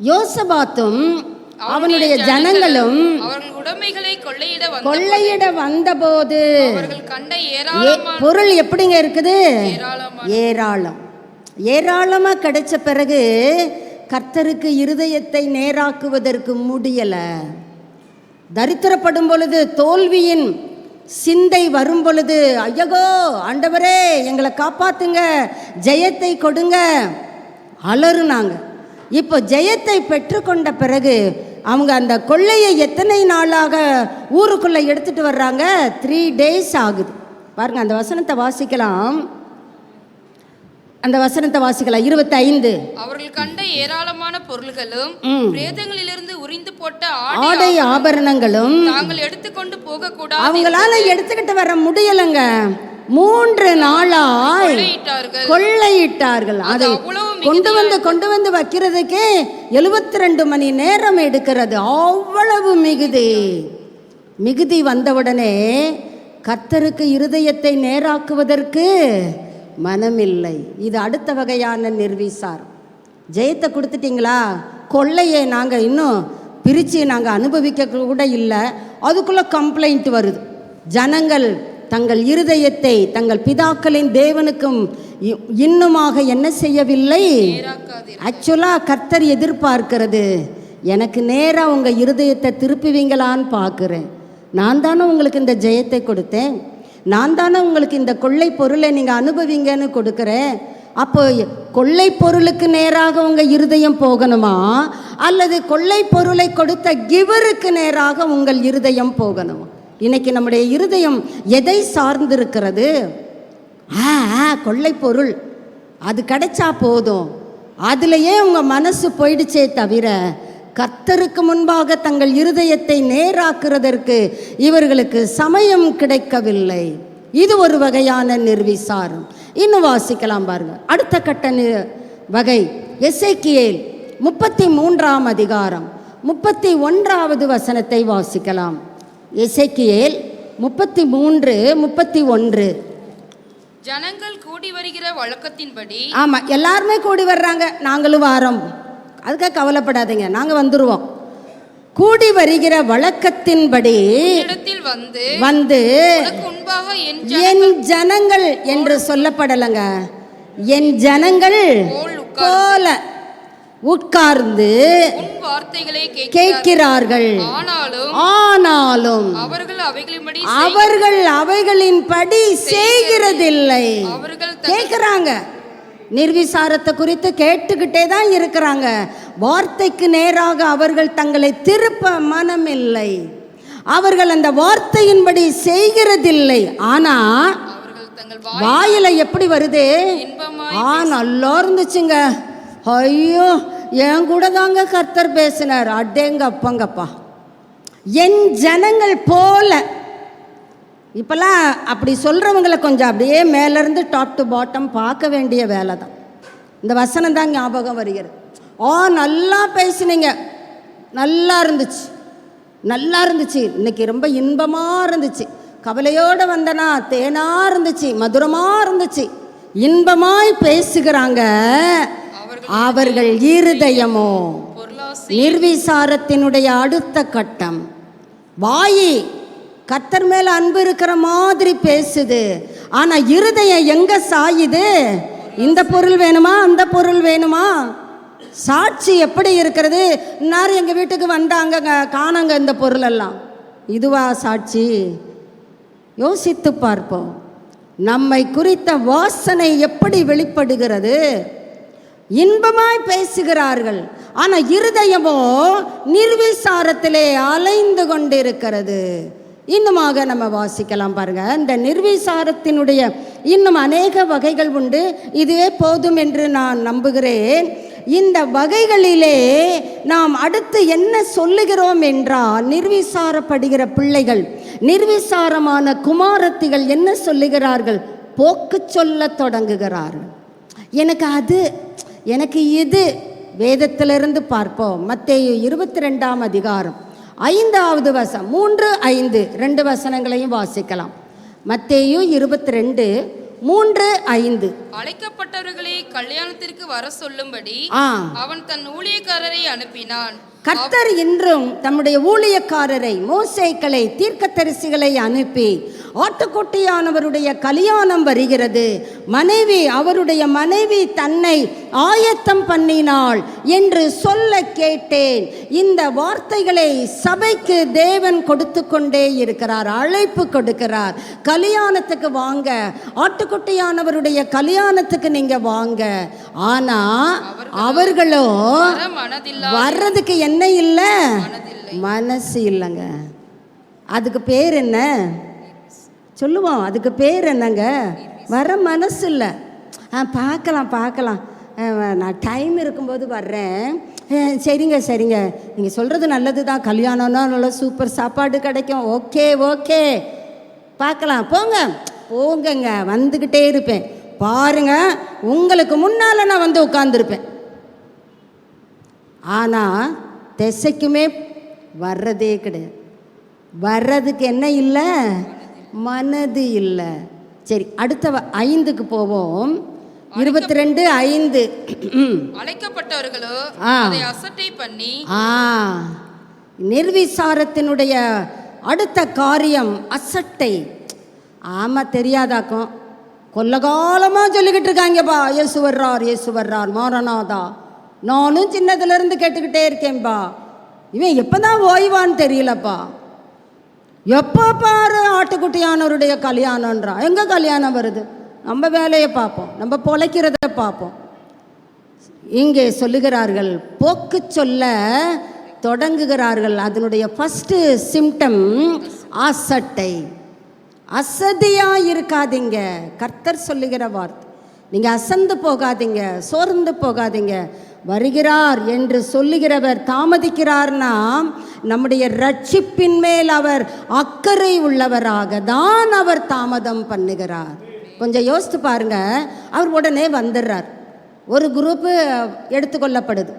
Speaker 2: யோசபாத்தும் அவனுடைய ஜனங்களும்
Speaker 3: அவர்கள் உடைமைகளை
Speaker 2: கொள்ளையிட வந்தபோது
Speaker 3: அவர்கள் கண்ட ஏராளமான
Speaker 2: பொருள் எப்படிங்க இருக்குது?
Speaker 3: ஏராளமான
Speaker 2: ஏராளமா கிடைச்ச பிறகு கர்த்தருக்கு இருதயத்தை நேராக்குவதற்கு முடியல. தரித்திரப்படும் பொழுது, தோல்வியின் சிந்தை வரும் பொழுது, ஐயகோ ஆண்டவரே எங்களை காப்பாத்துங்க, ஜெயத்தை கொடுங்க அலறுனாங்க. இப்போ ஜெயத்தை பெற்றுக்கொண்ட பிறகு அவங்க அந்த கொள்ளையை எத்தனை நாளாக ஊருக்குள்ளே எடுத்துட்டு வர்றாங்க? 3 days ஆகுது. பாருங்க, அந்த வசனத்தை வாசிக்கலாம். 25.
Speaker 3: அவர்கள் கண்ட ஏராளமான பொருள்களும் பிரேதங்களிலிருந்து உரிந்து போட்ட
Speaker 2: ஆடை ஆபரணங்களும்
Speaker 3: தாங்கள் எடுத்துக்கொண்டு போக கூடாது.
Speaker 2: அவங்களால எடுத்துக்கிட்டு வர முடியலங்க. 3 நாளாய் கொள்ளையிட்டார்கள். அதை கொண்டு வந்து வைக்கிறதுக்கே 72 மணி நேரம் எடுக்கிறது. அவ்வளவு மிகுதி வந்தவுடனே கர்த்தருக்கு இருதயத்தை நேராக்குவதற்கு மனமில்லை. இது அடுத்த வகையான நிர்விசாரம். ஜெயத்தை கொடுத்துட்டீங்களா, கொள்ளையை நாங்கள் இன்னும் பிரித்து நாங்கள் அனுபவிக்க கூட இல்லை, அதுக்குள்ளே கம்ப்ளைண்ட் வருது. ஜனங்கள் தங்கள் இருதயத்தை தங்கள் பிதாக்களின் தேவனுக்கும் இன்னுமாக என்ன செய்யவில்லை? ஆக்சுவலாக கர்த்தர் எதிர்பார்க்கிறது, எனக்கு நேராக உங்கள் இருதயத்தை திருப்புவீங்களான்னு பார்க்குறேன். நான் தானே உங்களுக்கு இந்த ஜெயத்தை கொடுத்தேன், நான் தானே உங்களுக்கு இந்த கொள்ளை பொருளை நீங்கள் அனுபவிங்கன்னு கொடுக்குறேன். அப்போ கொள்ளை பொருளுக்கு நேராக உங்கள் இருதயம் போகணுமா, அல்லது கொள்ளை பொருளை கொடுத்த கிவருக்கு நேராக உங்கள் இருதயம் போகணுமா? இன்னைக்கு நம்முடைய இருதயம் எதை சார்ந்திருக்கிறது? கொள்ளை பொருள் அது கிடைச்சா போதும், அதுலேயே உங்கள் மனசு போயிடுச்சே தவிர கர்த்தருக்கு முன்பாக தங்கள் இருதயத்தை நேராக்குறதற்கு இவர்களுக்கு சமயம் கிடைக்கவில்லை. இது ஒரு வகையான நிர்விசாரம். இன்னும் வாசிக்கலாம் பாருங்க, அடுத்த கட்ட வகை. எசேக்கியேல் 33ஆம் அதிகாரம் 31வது வசனத்தை வாசிக்கலாம். எசேக்கியேல் 33:31.
Speaker 3: ஜனங்கள் கூடி வருகிற வழக்கத்தின்படி,
Speaker 2: ஆமா, எல்லாருமே கூடி வர்றாங்க, நாங்களும் வாரோம், அதுக்காக கவலைப்படாதீங்க, நாங்கள் வந்துடுவோம். கூடி வருகிற வழக்கத்தின்படி வந்து என் ஜனங்கள் என்று சொல்லப்படலைங்க, என் ஜனங்கள் போல உட்கார்ந்து கேட்கிறார்கள். ஆனாலும் அவர்கள் அவைகளின்படி செய்கிறதில்லை. கேட்கிறாங்க, நிர்விசாரத்தை குறித்து கேட்டுக்கிட்டே தான் இருக்கிறாங்க. வார்த்தைக்கு நேராக அவர்கள் தங்களை திருப்ப மனமில்லை. அவர்கள் அந்த வார்த்தையின்படி செய்கிறதில்லை. ஆனா வாயில எப்படி வருது? நல்லா இருந்துச்சுங்க, ஐயோ என் கூட தாங்க கர்த்தர் பேசினார், அடேங்க அப்பங்கப்பா, என் ஜனங்கள் போல. இப்போல்லாம் அப்படி சொல்கிறவங்களை கொஞ்சம் அப்படியே மேலேருந்து டாப் டு பாட்டம் பார்க்க வேண்டிய வேலை தான். இந்த வசனம் தான் ஞாபகம் வருகிறது. நல்லா பேசினீங்க, நல்லா இருந்துச்சு, இன்னைக்கு ரொம்ப இன்பமாக இருந்துச்சு, கவலையோடு வந்தனா தேனாக இருந்துச்சு, மதுரமாக இருந்துச்சு, இன்பமாய் பேசுகிறாங்க. அவர்கள் இருதயமோ நிர்விசாரத்தினுடைய அடுத்த கட்டம். வாயி கர்த்தர் மேல அன்பு இருக்கிற மாதிரி பேசுது, ஆனா இருதயம் எங்க சாயுது? இந்த பொருள் வேணுமா, அந்த பொருள் வேணுமா? சாட்சி எப்படி இருக்கிறது? இன்னார் எங்க வீட்டுக்கு வந்தாங்க, காணாங்க இந்த பொருள் எல்லாம், இதுவா சாட்சி? யோசித்து பார்ப்போம். நம்மை குறித்த வாசனை எப்படி வெளிப்படுகிறது? இன்பமாய் பேசுகிறார்கள், ஆனா இருதயமோ நிர்விசாரத்திலே அலைந்து கொண்டிருக்கிறது. இன்னுமாக நம்ம வாசிக்கலாம் பாருங்க. இந்த நிர்விசாரத்தினுடைய இன்னும் அநேக வகைகள் உண்டு, இதுவே போதும் என்று நான் நம்புகிறேன். இந்த வகைகளிலே நாம் அடுத்து என்ன சொல்லுகிறோம் என்றால், நிர்விசாரப்படுகிற பிள்ளைகள், நிர்விசாரமான குமாரத்திகள் என்ன சொல்லுகிறார்கள்? போக்கு சொல்ல தொடங்குகிறார்கள். எனக்கு அது, எனக்கு இது. வேதத்திலிருந்து பார்ப்போம். மத்தேயு 22ஆம் அதிகாரம் 5வது வசனம், 3, 5 2 வசனங்களையும் வாசிக்கலாம். மத்தேயு 22 3:5.
Speaker 3: அழைக்கப்பட்டவர்களை கல்யாணத்திற்கு வர சொல்லும்படி
Speaker 2: ஆ,
Speaker 3: அவன் தன் ஊழியக்காரரை அனுப்பினான்.
Speaker 2: கர்த்தர் இன்றும் தம்முடைய ஊழியக்காரரை, மோசேக்களை, தீர்க்கதரிசிகளை அனுப்பி ஆட்டுக்குட்டியானவருடைய கல்யாணம் வருகிறது, அவருடைய மனைவி தன்னை ஆயத்தம் பண்ணினாள் என்று சொல்ல கேட்டேன். இந்த வார்த்தைகளை சபைக்கு தேவன் கொடுத்து கொண்டே இருக்கிறார், அழைப்பு கொடுக்கிறார். கல்யாணத்துக்கு வாங்க, ஆட்டுக்குட்டியானவருடைய கல்யாணத்துக்கு நீங்க வாங்க. ஆனா அவர்களோ வர்றதுக்கு என்ன இல்லை, மனசு இல்லைங்க. அதுக்கு பேர் என்ன சொல்லுவோம்? அதுக்கு பேர் என்னங்க? வர மனசு இல்லை. பார்க்கலாம், நான் டைம் இருக்கும்போது வர்றேன். சரிங்க, நீங்கள் சொல்கிறது நல்லது தான், கல்யாணம்னா நல்லா சூப்பர் சாப்பாடு கிடைக்கும், ஓகே பார்க்கலாம், போங்கங்க, வந்துக்கிட்டே இருப்பேன். பாருங்க, உங்களுக்கு முன்னால் நான் வந்து உட்காந்துருப்பேன். ஆனால் திசைக்குமே வர்றதே கிடையாது. வர்றதுக்கு என்ன இல்லை, மனது இல்லை. சரி, அடுத்த 5க்கு போவோம். 22:5.
Speaker 3: அழைக்கப்பட்டவர்களோ அதை அசட்டை பண்ணி.
Speaker 2: நிர்விசாரத்தினுடைய அடுத்த காரியம் அசட்டை. ஆமாம், தெரியாதாக்கும். கொல்லகாலமாக சொல்லிக்கிட்டு இருக்காங்கப்பா, இயேசு வர்றார் மாரநாதா. நானும் சின்னதுலேருந்து கேட்டுக்கிட்டே இருக்கேன்பா. இவன் எப்போ தான் ஓய்வான்னு தெரியலப்பா. எப்போ பாரு ஆட்டுக்குட்டியானவருடைய கல்யாணன்றான். எங்கே கல்யாணம் வருது? நம்ம வேலையை பார்ப்போம், நம்ம பொழைக்கிறத பார்ப்போம். இங்கே சொல்லுகிறார்கள், போக்கு சொல்ல தொடங்குகிறார்கள். அதனுடைய ஃபஸ்ட்டு சிம்டம் அசட்டை. அசதியாக இருக்காதீங்க. கர்த்தர் சொல்லுகிற வார்த்தை, நீங்கள் அசந்து போகாதீங்க, சோர்ந்து போகாதீங்க. வருகிறார் என்று சொல்லுகிறவர் தாமதிக்கிறார்னா நம்முடைய ரட்சிப்பின் மேல் அவர் அக்கறை உள்ளவராக தான் அவர் தாமதம் பண்ணுகிறார். கொஞ்சம் யோசித்து பாருங்க. அவர் உடனே வந்துடுறார். ஒரு குரூப்பு எடுத்துக்கொள்ளப்படுது,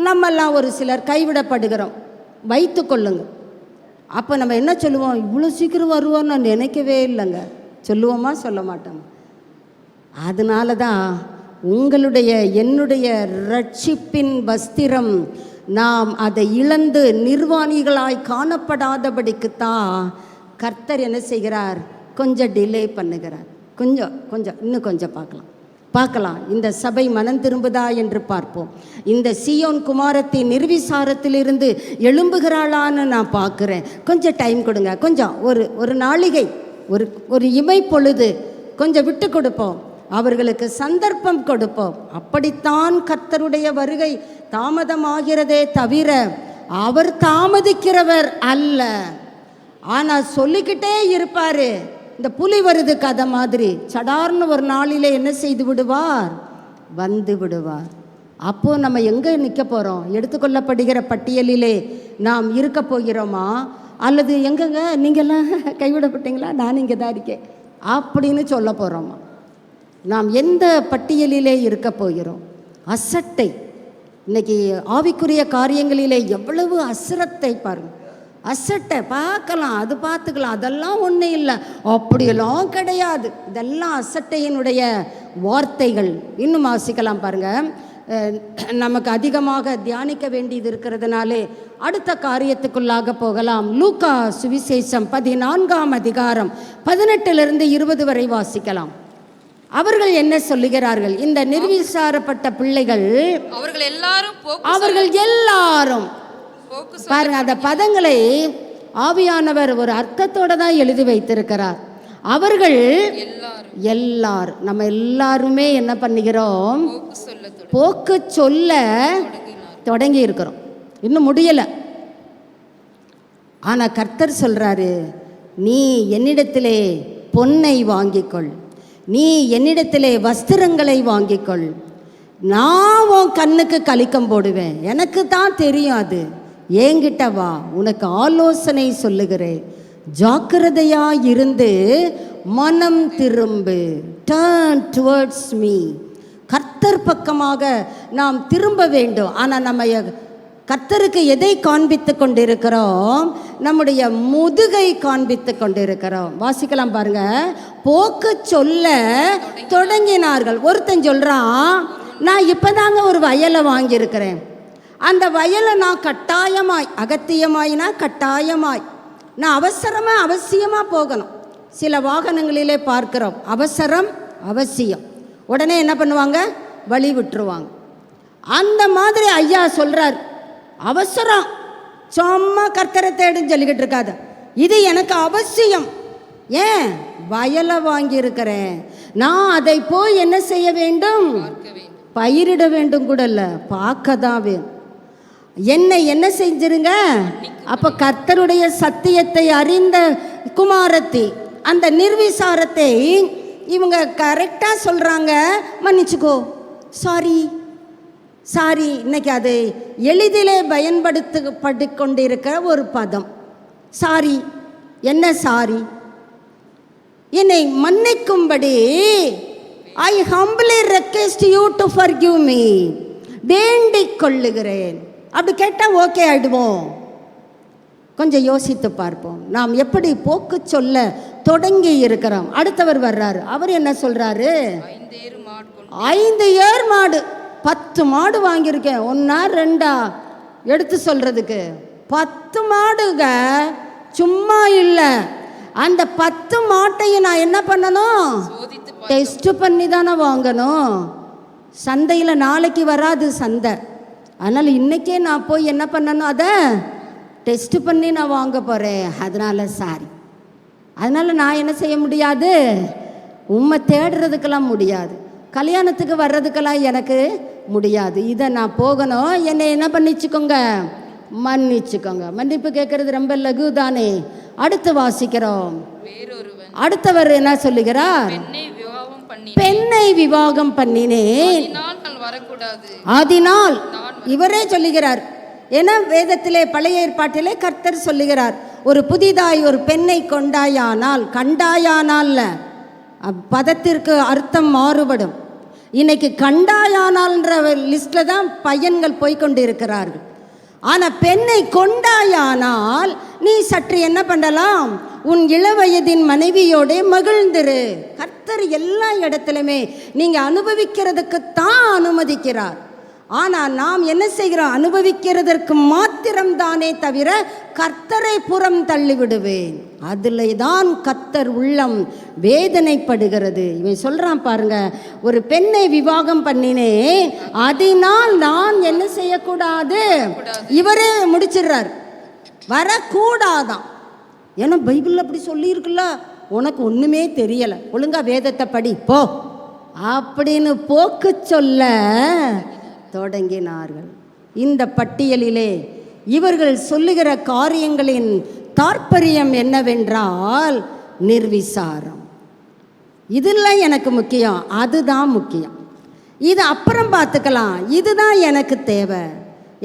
Speaker 2: நம்மெல்லாம் ஒரு சிலர் கைவிடப்படுகிறோம். வைத்து கொள்ளுங்க. அப்போ நம்ம என்ன சொல்லுவோம்? இவ்வளோ சீக்கிரம் வருவோன்னு நான் நினைக்கவே இல்லைங்க. சொல்லுவோமா? சொல்ல மாட்டோம். அதனால தான் உங்களுடைய என்னுடைய ரட்சிப்பின் வஸ்திரம் நாம் அதை இழந்து நிர்வாணிகளாய் காணப்படாதபடிக்குத்தான் கர்த்தர் என்ன செய்கிறார்? கொஞ்சம் டிலே பண்ணுகிறார். இன்னும் கொஞ்சம் பார்க்கலாம். இந்த சபை மனம் திரும்புதா என்று பார்ப்போம். இந்த சீயோன் குமாரத்தி நிர்விசாரத்திலிருந்து எழும்புகிறாளான்னு நான் பார்க்குறேன். கொஞ்சம் டைம் கொடுங்க. கொஞ்சம் ஒரு நாளிகை, ஒரு இமை பொழுது கொஞ்சம் விட்டு கொடுப்போம். அவர்களுக்கு சந்தர்ப்பம் கொடுப்போம். அப்படித்தான் கர்த்தருடைய வருகை தாமதமாகிறதே தவிர அவர் தாமதிக்கிறவர் அல்ல. ஆனால் சொல்லிக்கிட்டே இருப்பார். இந்த புலி வருது கதை மாதிரி சடார்னு ஒரு நாளிலே என்ன செய்து விடுவார்? வந்து விடுவார். அப்போது நம்ம எங்கே நிற்க போகிறோம்? எடுத்துக்கொள்ளப்படுகிற பட்டியலிலே நாம் இருக்க போகிறோமா? அல்லது எங்கங்க நீங்கள்லாம் கைவிடப்பட்டீங்களா, நான் இங்கே தான் இருக்கேன் அப்படின்னு சொல்ல போகிறோமா? நாம் எந்த பட்டியலிலே இருக்க போகிறோம்? அசட்டை. இன்னைக்கு ஆவிக்குரிய காரியங்களிலே எவ்வளவு அசரத்தை பாருங்கள். அசட்டை பார்க்கலாம், அது பார்த்துக்கலாம், அதெல்லாம் ஒன்றும் இல்லை, அப்படியெல்லாம் கிடையாது. இதெல்லாம் அசட்டையினுடைய வார்த்தைகள். இன்னும் வாசிக்கலாம் பாருங்கள். நமக்கு அதிகமாக தியானிக்க வேண்டியது இருக்கிறதுனாலே அடுத்த காரியத்துக்குள்ளாக போகலாம். லூக்கா சுவிசேஷம் 14ஆம் அதிகாரம் 18 20 வரை வாசிக்கலாம். அவர்கள் என்ன சொல்லுகிறார்கள்? இந்த நிர்விசாரப்பட்ட பிள்ளைகள் அவர்கள் எல்லாரும் பாருங்க, அந்த பதங்களை ஆவியானவர் ஒரு அர்த்தத்தோட தான் எழுதி வைத்திருக்கிறார். அவர்கள் எல்லாரும், நம்ம எல்லாருமே என்ன பண்ணுகிறோம்? போக்கு சொல்ல தொடங்கி இருக்கிறோம். இன்னும் முடியல. ஆனா கர்த்தர் சொல்றாரு, நீ என்னிடத்திலே பொன்னை வாங்கிக்கொள், நீ என்னிடத்திலே வஸ்திரங்களை வாங்கிக்கொள், நான் உன் கண்ணுக்கு கலிக்கம் போடுவேன், எனக்கு தான் தெரியும், அது ஏங்கிட்ட வா, உனக்கு ஆலோசனை சொல்லுகிறேன், ஜாக்கிரதையா இருந்து மனம் திரும்பு, டர்ன் டுவர்ட்ஸ் மீ. கர்த்தர் பக்கமாக நாம் திரும்ப வேண்டும். ஆனால் நம்ம கர்த்தருக்கு எதை காண்பித்து கொண்டிருக்கிறோம்? நம்முடைய முதுகை காண்பித்து கொண்டிருக்கிறோம். வாசிக்கலாம் பாருங்க. போக்கு சொல்ல தொடங்கினார்கள். ஒருத்தன் சொல்றான், நான் இப்பதாங்க ஒரு வயலை வாங்கியிருக்கிறேன், அந்த வயலை நான் கட்டாயமாய், அகத்தியமாயினா கட்டாயமாய் நான் அவசியமாக போகணும். சில வாகனங்களிலே பார்க்கிறோம், அவசரம் அவசியம், உடனே என்ன பண்ணுவாங்க, வழி விட்டுருவாங்க. அந்த மாதிரி ஐயா சொல்றார், அவசரம் சும்மா கர்த்தரை தேடுன்னு சொல்லிக்கிட்டு இருக்காது, இது எனக்கு அவசியம். ஏன்? வயலை வாங்கியிருக்கிறேன், நான் அதை போய் என்ன செய்ய வேண்டும்? பயிரிட வேண்டும் கூட இல்லை, பார்க்க தான் வேணும். என்னை என்ன செஞ்சிருங்க? அப்போ கர்த்தருடைய சத்தியத்தை அறிந்த குமாரத்தி, அந்த நிர்விசாரத்தை இவங்க கரெக்டாக சொல்கிறாங்க, மன்னிச்சுக்கோ, சாரி சாரி. இன்னைக்கு அது எளிதிலே பயன்படுத்தப்பட்டு கொண்டிருக்கிற ஒரு பதம், சாரி. என்ன சாரி? என்னை மன்னிக்கும்படி I humbly request you to forgive me, வேண்டிக் கொள்ளுகிறேன். அப்படி கேட்டால் ஓகே ஆயிடுவோம்? கொஞ்சம் யோசித்து பார்ப்போம். நாம் எப்படி போக்கு சொல்ல தொடங்கி இருக்கிறோம். அடுத்தவர் வர்றாரு, அவர் என்ன சொல்றாரு? 5 ஏர் மாடு, 10 மாடு வாங்கியிருக்கேன், 1 2 எடுத்து சொல்றதுக்கு 10 மாடுங்க, சும்மா இல்லை. அந்த 10 மாட்டையும் நான் என்ன பண்ணணும்? டெஸ்ட் பண்ணி தானே வாங்கணும். சந்தையில் நாளைக்கு வராது சந்தை, அதனால் இன்றைக்கே நான் போய் என்ன பண்ணணும்? அதை டெஸ்ட் பண்ணி நான் வாங்க போகிறேன். அதனால் சாரி, அதனால் நான் என்ன செய்ய முடியாது? உண்மை தேடுறதுக்கெல்லாம் முடியாது, கல்யாணத்துக்கு வர்றதுக்கெல்லாம் எனக்கு முடியாது. இதை நான் போகணும், என்னை என்ன பண்ணிச்சுக்கோங்க? மன்னிச்சுக்கோங்க. மன்னிப்பு கேட்கறது ரொம்ப லகு தானே. அடுத்து வாசிக்கிறோம். அடுத்தவர் என்ன சொல்லுகிறார்? பெண்ணை விவாகம் பண்ணினேன், அதனால் இவரே சொல்லுகிறார். என வேதத்திலே பழைய ஏற்பாட்டிலே கர்த்தர் சொல்லுகிறார், ஒரு புதிதாய் ஒரு பெண்ணை கொண்டாயானால், கண்டாயானால் பதத்திற்கு அர்த்தம் மாறுபடும். இன்னைக்கு கண்டாயானால்ன்ற லிஸ்டில் தான் பையன்கள் போய்கொண்டு இருக்கிறார்கள். ஆனால் பெண்ணை கொண்டாயானால் நீ சற்று என்ன பண்ணலாம்? உன் இளவயதின் மனைவியோட மகிழ்ந்திரு. கர்த்தர் எல்லா இடத்துலையுமே நீங்கள் அனுபவிக்கிறதுக்குத்தான் அனுமதிக்கிறார். ஆனால் நாம் என்ன செய்கிறோம்? அனுபவிக்கிறதற்கு மாத்திரம்தானே தவிர கர்த்தரை புறம் தள்ளிவிடுவேன். அதில் தான் கர்த்தர் உள்ளம் வேதனைப்படுகிறது. இவன் சொல்கிறான் பாருங்க, ஒரு பெண்ணை விவாகம் பண்ணினேன், அதனால் நான் என்ன செய்யக்கூடாது? இவரே முடிச்சிடுறார், வரக்கூடாதான். ஏன்னா பைபிளில் அப்படி சொல்லியிருக்குல்ல, உனக்கு ஒன்றுமே தெரியலை, ஒழுங்கா வேதத்தை படி போ அப்படின்னு போக்கு சொல்ல தொடங்கினார்கள். இந்த பட்டியலிலே இவர்கள் சொல்லுகிற காரியங்களின் தாற்பயம் என்னவென்றால் நிர்விசாரம். இதெல்லாம் எனக்கு முக்கியம், அதுதான் முக்கியம், இது அப்புறம் பார்த்துக்கலாம், இதுதான் எனக்கு தேவை,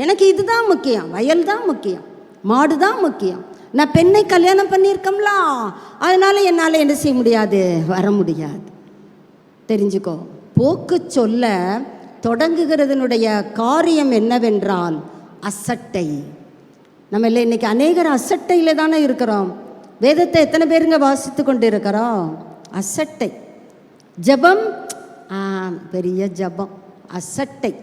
Speaker 2: எனக்கு இதுதான் முக்கியம், வயல் தான் முக்கியம், மாடு தான் முக்கியம், நான் பெண்ணை கல்யாணம் பண்ணியிருக்கோம்ல, அதனால என்னால் என்ன செய்ய முடியாது? வர முடியாது. தெரிஞ்சுக்கோ, போக்கு சொல்ல தொடங்குகிறதனுடைய காரியம் என்னவென்றால் அசட்டை. நம்ம இல்லை இன்னைக்கு அநேகர் அசட்டையில் தானே இருக்கிறோம். வேதத்தை எத்தனை பேருங்க வாசித்து கொண்டு இருக்கிறோம்? அசட்டை. ஜபம், பெரிய ஜபம், அசட்டை.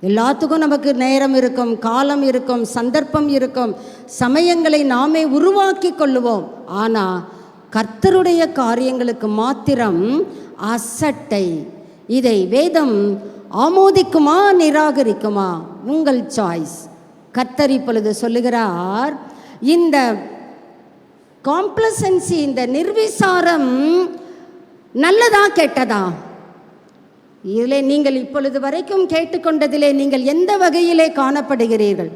Speaker 2: எல்லாத்துக்கும் நமக்கு நேரம் இருக்கும், காலம் இருக்கும், சந்தர்ப்பம் இருக்கும், சமயங்களை நாமே உருவாக்கி கொள்ளுவோம். ஆனால் கர்த்தருடைய காரியங்களுக்கு மாத்திரம் அசட்டை. இதை வேதம் ஆமோதிக்குமா நிராகரிக்குமா? உங்கள் சாய்ஸ். கர்த்தர் இப்பொழுது சொல்லுகிறார், இந்த காம்ப்ளசன்சி, இந்த நிர்விசாரம் நல்லதா கெட்டதா? இதிலே நீங்கள் இப்பொழுது வரைக்கும் கேட்டுக்கொண்டதிலே நீங்கள் எந்த வகையிலே காணப்படுகிறீர்கள்?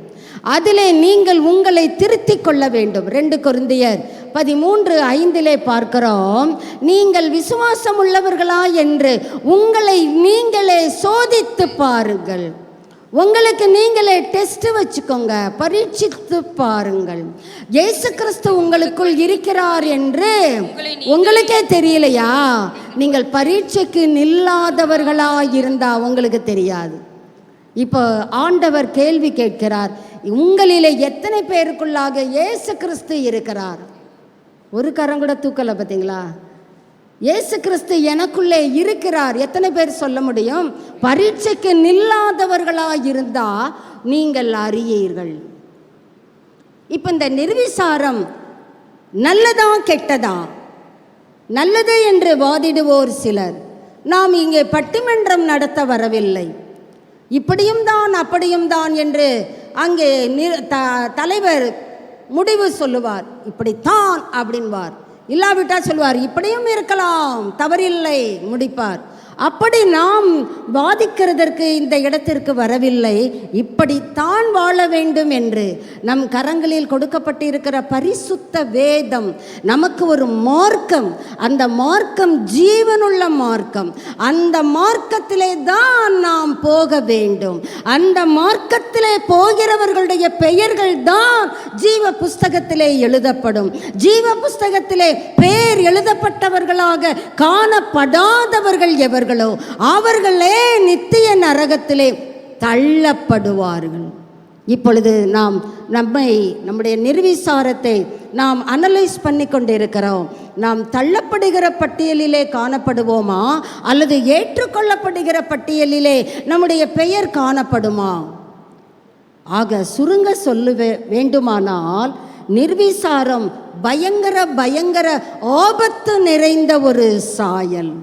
Speaker 2: அதிலே நீங்கள் உங்களை திருத்திக் கொள்ள வேண்டும். 2 கொரிந்தியர் 13:5 பார்க்கிறோம், நீங்கள் விசுவாசம் உள்ளவர்களா என்று உங்களை நீங்களே சோதித்து பாருங்கள். உங்களுக்கு நீங்களே டெஸ்ட் வச்சுக்கோங்க, பரீட்சித்து பாருங்கள். இயேசு கிறிஸ்து உங்களுக்குள் இருக்கிறார் என்று உங்களுக்கே தெரியலையா? நீங்கள் பரீட்சைக்கு நில்லாதவர்களா இருந்தா உங்களுக்கு தெரியாது. இப்போ ஆண்டவர் கேள்வி கேட்கிறார், உங்களிலே எத்தனை பேருக்குள்ளாக இயேசு கிறிஸ்து இருக்கிறார்? ஒரு கரம் கூட தூக்கலை பார்த்தீங்களா? இயேசு கிறிஸ்து எனக்குள்ளே இருக்கிறார். எத்தனை பேர் சொல்ல முடியும்? பரீட்சைக்கு நில்லாதவர்களாக இருந்தா நீங்கள் அறியீர்கள். இப்போ இந்த நிர்விசாரம் நல்லதா கெட்டதா? நல்லது என்று வாதிடுவோர் சிலர். நாம் இங்கே பட்டிமன்றம் நடத்த வரவில்லை. இப்படியும் தான் அப்படியும் தான் என்று அங்கே தலைவர் முடிவு சொல்லுவார். இப்படித்தான் அப்படின்வார். இல்லாவிட்டால் சொல்வார் இப்படியும் இருக்கலாம், தவறில்லை, முடிப்பார். அப்படி நாம் வாதிக்கிறதற்கு இந்த இடத்திற்கு வரவில்லை. இப்படித்தான் வாழ வேண்டும் என்று நம் கரங்களில் கொடுக்கப்பட்டிருக்கிற பரிசுத்த வேதம் நமக்கு ஒரு மார்க்கம். அந்த மார்க்கம் ஜீவனுள்ள மார்க்கம். அந்த மார்க்கத்திலே தான் நாம் போக வேண்டும். அந்த மார்க்கத்திலே போகிறவர்களுடைய பெயர்கள் தான் ஜீவ புஸ்தகத்திலே எழுதப்படும். ஜீவ புஸ்தகத்திலே பெயர் எழுதப்பட்டவர்களாக காணப்படாதவர்கள் எவர் அவர்களே நித்திய நரகத்திலே தள்ளப்படுவார்கள். இப்பொழுது நாம் நம்முடைய நிர்விசாரத்தை நாம் அனலைஸ் பண்ணி கொண்டிருக்கிறோம். நாம் தள்ளப்படுகிற பட்டியலிலே காணப்படுவோமா அல்லது ஏற்றுக்கொள்ளப்படுகிற பட்டியலிலே நம்முடைய பெயர் காணப்படுமா? ஆக சுருங்க சொல்ல வேண்டுமானால் நிர்விசாரம் பயங்கர ஆபத்து நிறைந்த ஒரு சாயல்.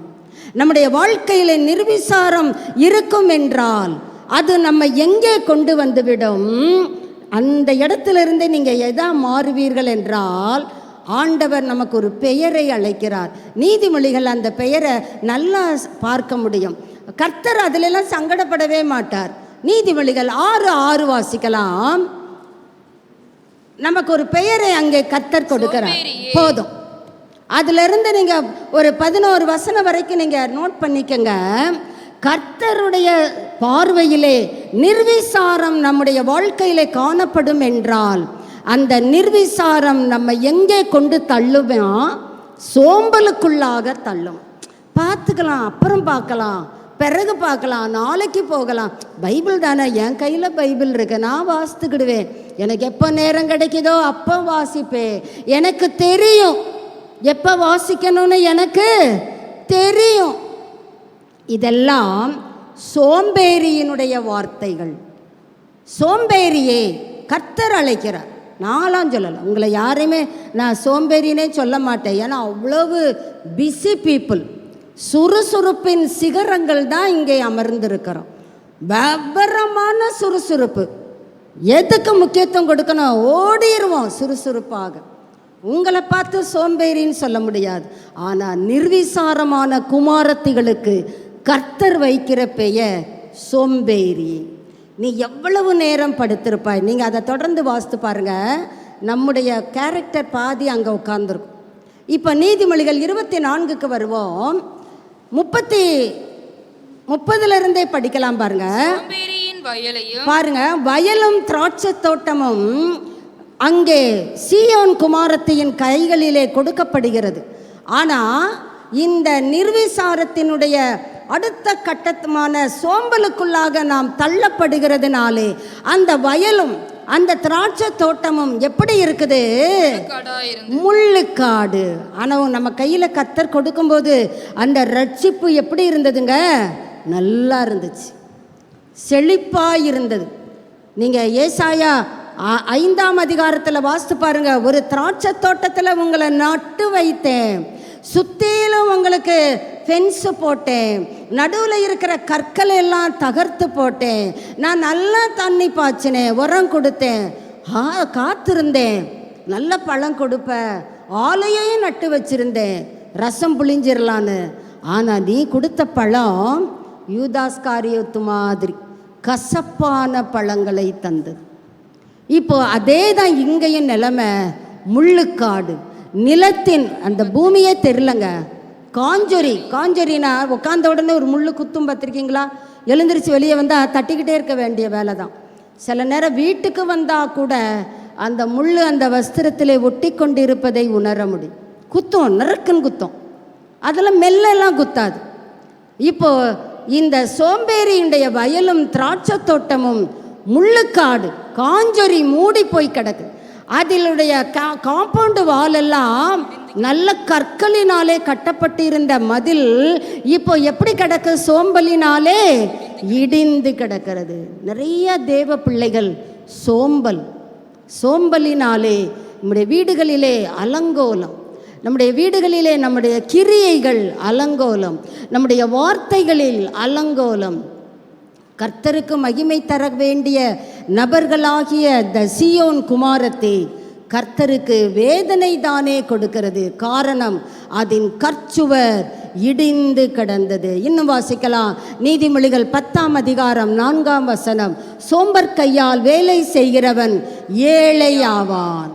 Speaker 2: நம்முடைய வாழ்க்கையில் நிர்விசாரம் இருக்கும் என்றால் அது நம்ம எங்கே கொண்டு வந்துவிடும்? அந்த இடத்திலிருந்து நீங்கள் எதா மாறுவீர்கள் என்றால், ஆண்டவர் நமக்கு ஒரு பெயரை அழைக்கிறார். நீதிமொழிகள் அந்த பெயரை நல்லா பார்க்க முடியும். கர்த்தர் அதிலெல்லாம் சங்கடப்படவே மாட்டார். நீதிமொழிகள் 6:6 வாசிக்கலாம். நமக்கு ஒரு பெயரை அங்கே கர்த்தர் கொடுக்கிறார். போதும். அதிலிருந்து நீங்கள் ஒரு 11 வசனம் வரைக்கும் நீங்கள் நோட் பண்ணிக்கங்க. கர்த்தருடைய பார்வையிலே நிர்விசாரம் நம்முடைய வாழ்க்கையிலே காணப்படும் என்றால் அந்த நிர்விசாரம் நம்ம எங்கே கொண்டு தள்ளுமா? சோம்பலுக்குள்ளாக தள்ளும். பார்த்துக்கலாம், அப்புறம் பார்க்கலாம், பிறகு பார்க்கலாம், நாளைக்கு போகலாம். பைபிள் தானே, என் கையில் பைபிள் இருக்கு, நான் வாசித்துக்கிடுவேன். எனக்கு எப்போ நேரம் கிடைக்குதோ அப்போ வாசிப்பேன். எனக்கு தெரியும் எப்போ வாசிக்கணும்னு எனக்கு தெரியும். இதெல்லாம் சோம்பேறியினுடைய வார்த்தைகள். சோம்பேறியே கர்த்தர் அழைக்கிறார். நான்லாம் சொல்லலை, உங்களை யாரையுமே நான் சோம்பேறினே சொல்ல மாட்டேன். ஏன்னா அவ்வளவு பிஸி பீப்புள். சுறுசுறுப்பின் சிகரங்கள் தான் இங்கே அமர்ந்திருக்கிறோம். விவரமான சுறுசுறுப்பு. எதுக்கு முக்கியத்துவம் கொடுக்கணும்? ஓடிடுவோம் சுறுசுறுப்பாக. உங்களை பார்த்து சோம்பேறின்னு சொல்ல முடியாது. ஆனால் நிர்விசாரமான குமாரத்திகளுக்கு கர்த்தர் வைக்கிற பெயர் சோம்பேறி. நீ எவ்வளவு நேரம் படுத்திருப்பாய்? நீங்கள் அதை தொடர்ந்து வாசித்து பாருங்கள். நம்முடைய கேரக்டர் பாதி அங்கே உட்கார்ந்துருக்கும். இப்போ நீதிமொழிகள் 24க்கு வருவோம். 30 படிக்கலாம் பாருங்க. பாருங்க, வயலும் திராட்சை தோட்டமும் அங்கே சீயோன் குமாரத்தியின் கைகளிலே கொடுக்கப்படுகிறது. ஆனால் இந்த நிர்விசாரத்தினுடைய அடுத்த கட்டமான சோம்பலுக்குள்ளாக நாம் தள்ளப்படுகிறதுனாலே அந்த வயலும் அந்த திராட்சை தோட்டமும் எப்படி இருக்குது? முள்ளுக்காடு. ஆனால் நம்ம கையில் கர்த்தர் கொடுக்கும்போது அந்த ரட்சிப்பு எப்படி இருந்ததுங்க? நல்லா இருந்துச்சு, செழிப்பாக இருந்தது. நீங்கள் ஏசாயா 5ஆம் அதிகாரத்தில் வாசித்து பாருங்க. ஒரு திராட்சை தோட்டத்தில் உங்களை நட்டு வைத்தேன், சுற்றிலும் உங்களுக்கு ஃபென்ஸு போட்டேன், நடுவில் இருக்கிற கற்களை எல்லாம் தகர்த்து போட்டேன், நான் நல்லா தண்ணி பாய்ச்சினேன், உரம் கொடுத்தேன், காத்திருந்தேன், நல்ல பழம் கொடுப்பேன், ஆலையையும் நட்டு வச்சிருந்தேன், ரசம் புளிஞ்சிடலான்னு. ஆனால் நீ கொடுத்த பழம் யூதாஸ்காரியோத்து மாதிரி கசப்பான பழங்களை தந்தது. இப்போ அதே தான் இங்கேயும் நிலைமை. முள்ளுக்காடு, நிலத்தின் அந்த பூமியே தெரிலங்க. காஞ்சொரினா உட்காந்த உடனே ஒரு முள்ளு குத்தும் பார்த்துருக்கீங்களா? எழுந்திரிச்சு வெளியே வந்தால் தட்டிக்கிட்டே இருக்க வேண்டிய வேலை தான். சில நேரம் வீட்டுக்கு வந்தால் கூட அந்த முள் அந்த வஸ்திரத்தில் ஒட்டி கொண்டு இருப்பதை உணர முடியும். குத்தும், நறுக்குன்னு குத்தும். அதெல்லாம் மெல்லெல்லாம் குத்தாது. இப்போது இந்த சோம்பேறியுடைய வயலும் திராட்சை தோட்டமும் முள்ளுக்காடு காஞ்சொரி மூடி போய் கிடக்கு. அதிலுடைய காம்பவுண்டு வாலெல்லாம் நல்ல கற்களினாலே கட்டப்பட்டிருந்த மதில் இப்போ எப்படி கிடக்கு? சோம்பலினாலே இடிந்து கிடக்கிறது. நிறைய தேவ பிள்ளைகள் சோம்பலினாலே நம்முடைய வீடுகளிலே அலங்கோலம், நம்முடைய வீடுகளிலே நம்முடைய கிரியைகள் அலங்கோலம், நம்முடைய வார்த்தைகளில் அலங்கோலம். கர்த்தருக்கு மகிமை தர வேண்டிய நபர்களாகிய த சீயோன் குமாரத்தை கர்த்தருக்கு வேதனை தானே கொடுக்கிறது. காரணம், அதன் கற்சுவர் இடிந்து கிடந்தது. இன்னும் வாசிக்கலாம். நீதிமொழிகள் 10ஆம் அதிகாரம் 4ஆம் வசனம். சோம்பர் கையால் வேலை செய்கிறவன் ஏழையாவான்.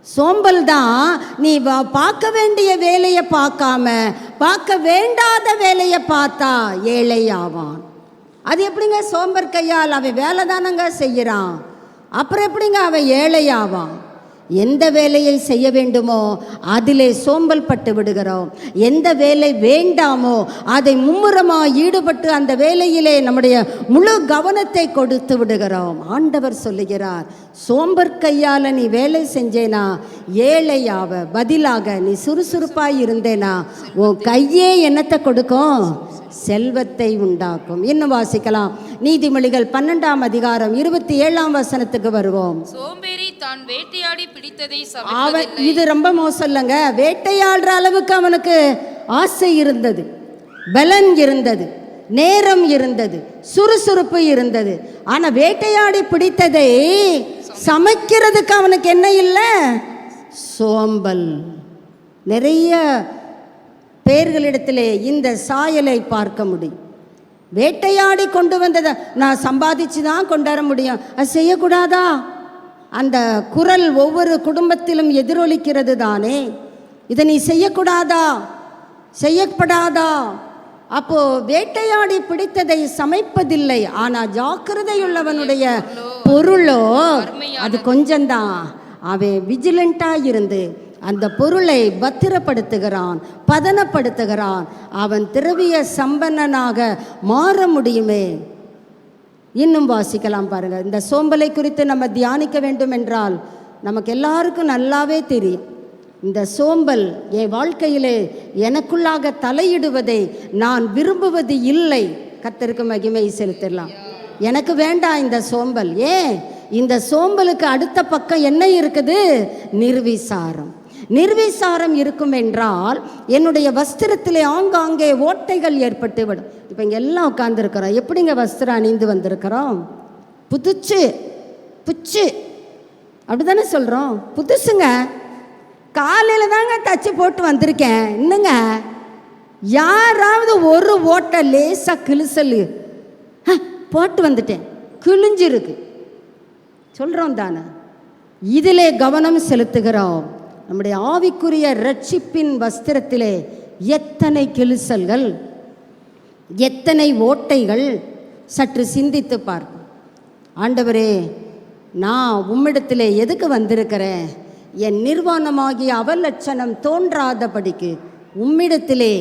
Speaker 2: சோம்பல் தான் நீ பார்க்க வேண்டிய வேலையை பார்க்காம பார்க்க வேண்டாத வேலையை பார்த்தா ஏழையாவான். அது எப்படிங்க? சோம்பர் கையால் அவன் வேலை தானங்க செய்கிறான், அப்புறம் எப்படிங்க அவன் ஏழையாவான்? எந்த வேலையை செய்ய வேண்டுமோ அதிலே சோம்பல் பட்டு விடுகிறோம். எந்த வேலை வேண்டாமோ அதை மும்முரமாக ஈடுபட்டு அந்த வேலையிலே நம்முடைய முழு கவனத்தை கொடுத்து விடுகிறோம். ஆண்டவர் சொல்லுகிறார், சோம்பர் கையால் நீ வேலை செஞ்சேனா ஏழையாவ, பதிலாக நீ சுறுசுறுப்பாய் இருந்தேனா உன் கையே என்னத்தை கொடுக்கும்? செல்வத்தை உண்டாக்கும். இன்னும் வாசிக்கலாம். நீதிமொழிகள் 12ஆம் அதிகாரம் 27ஆம் வசனத்துக்கு வருவோம்.
Speaker 3: சோம்பேறி தான் வேட்டையாடி பிடித்ததை
Speaker 2: அவன், இது ரொம்ப மோசம் இல்லைங்க. வேட்டையாடுற அளவுக்கு அவனுக்கு ஆசை இருந்தது, பலன் இருந்தது, நேரம் இருந்தது, சுறுசுறுப்பு இருந்தது. ஆனா வேட்டையாடி பிடித்ததை சமைக்கிறதுக்கு அவனுக்கு என்ன இல்லை? சோம்பல். நிறைய பேர்களிடத்திலே இந்த சாயலை பார்க்க முடியும். வேட்டையாடி கொண்டு வந்ததை நான் சம்பாதிச்சு தான் கொண்டு வர முடியும், அது செய்யக்கூடாதா? அந்த குரல் ஒவ்வொரு குடும்பத்திலும் எதிரொலிக்கிறது தானே. இதை நீ செய்யக்கூடாதா, செய்யப்படாதா? அப்போ வேட்டையாடி பிடித்ததை சமைப்பதில்லை, ஆனால் ஜாக்கிரதையுள்ளவனுடைய பொருளோ அது கொஞ்சம்தான். அவன் விஜிலண்டாக இருந்து அந்த பொருளை பத்திரப்படுத்துகிறான், பதனப்படுத்துகிறான். அவன் திரவிய சம்பன்னனாக மாற முடியுமே. இன்னும் வாசிக்கலாம் பாருங்கள். இந்த சோம்பலை குறித்து நம்ம தியானிக்க வேண்டும் என்றால் நமக்கு எல்லாருக்கும் நல்லாவே தெரியும். இந்த சோம்பல் என் வாழ்க்கையிலே எனக்குள்ளாக தலையிடுவதை நான் விரும்புவது இல்லை. கர்த்தருக்கு மகிமை செலுத்தலாம். எனக்கு வேண்டாம் இந்த சோம்பல். ஏன்? இந்த சோம்பலுக்கு அடுத்த பக்கம் என்ன இருக்குது? நிர்விசாரம். நிர்விசாரம் இருக்கும் என்றால் என்னுடைய வஸ்திரத்திலே ஆங்காங்கே ஓட்டைகள் ஏற்பட்டு விடும். இப்போ இங்கே எல்லாம் உட்காந்துருக்கிறோம். எப்படிங்க வஸ்திரம் அணிந்து வந்திருக்கிறோம்? புதுச்சு புச்சு அப்படி தானே சொல்கிறோம். புதுசுங்க, காலையில் தாங்க தச்சு போட்டு வந்திருக்கேன். இன்னுங்க யாராவது ஒரு ஓட்டை லேசாக கிழிசல் போட்டு வந்துட்டேன், கிழிஞ்சிருக்கு சொல்கிறோம் தானே. இதிலே கவனம் செலுத்துகிறோம். நம்முடைய ஆவிக்குரிய ரட்சிப்பின் வஸ்திரத்திலே எத்தனை கிழிசல்கள், எத்தனை ஓட்டைகள், சற்று சிந்தித்து பார்ப்போம். ஆண்டவரே, நான் உம்மிடத்திலே எதுக்கு வந்திருக்கிறேன்? என் நிர்வாணமாகிய அவலட்சணம் தோன்றாதபடிக்கு உம்மிடத்திலே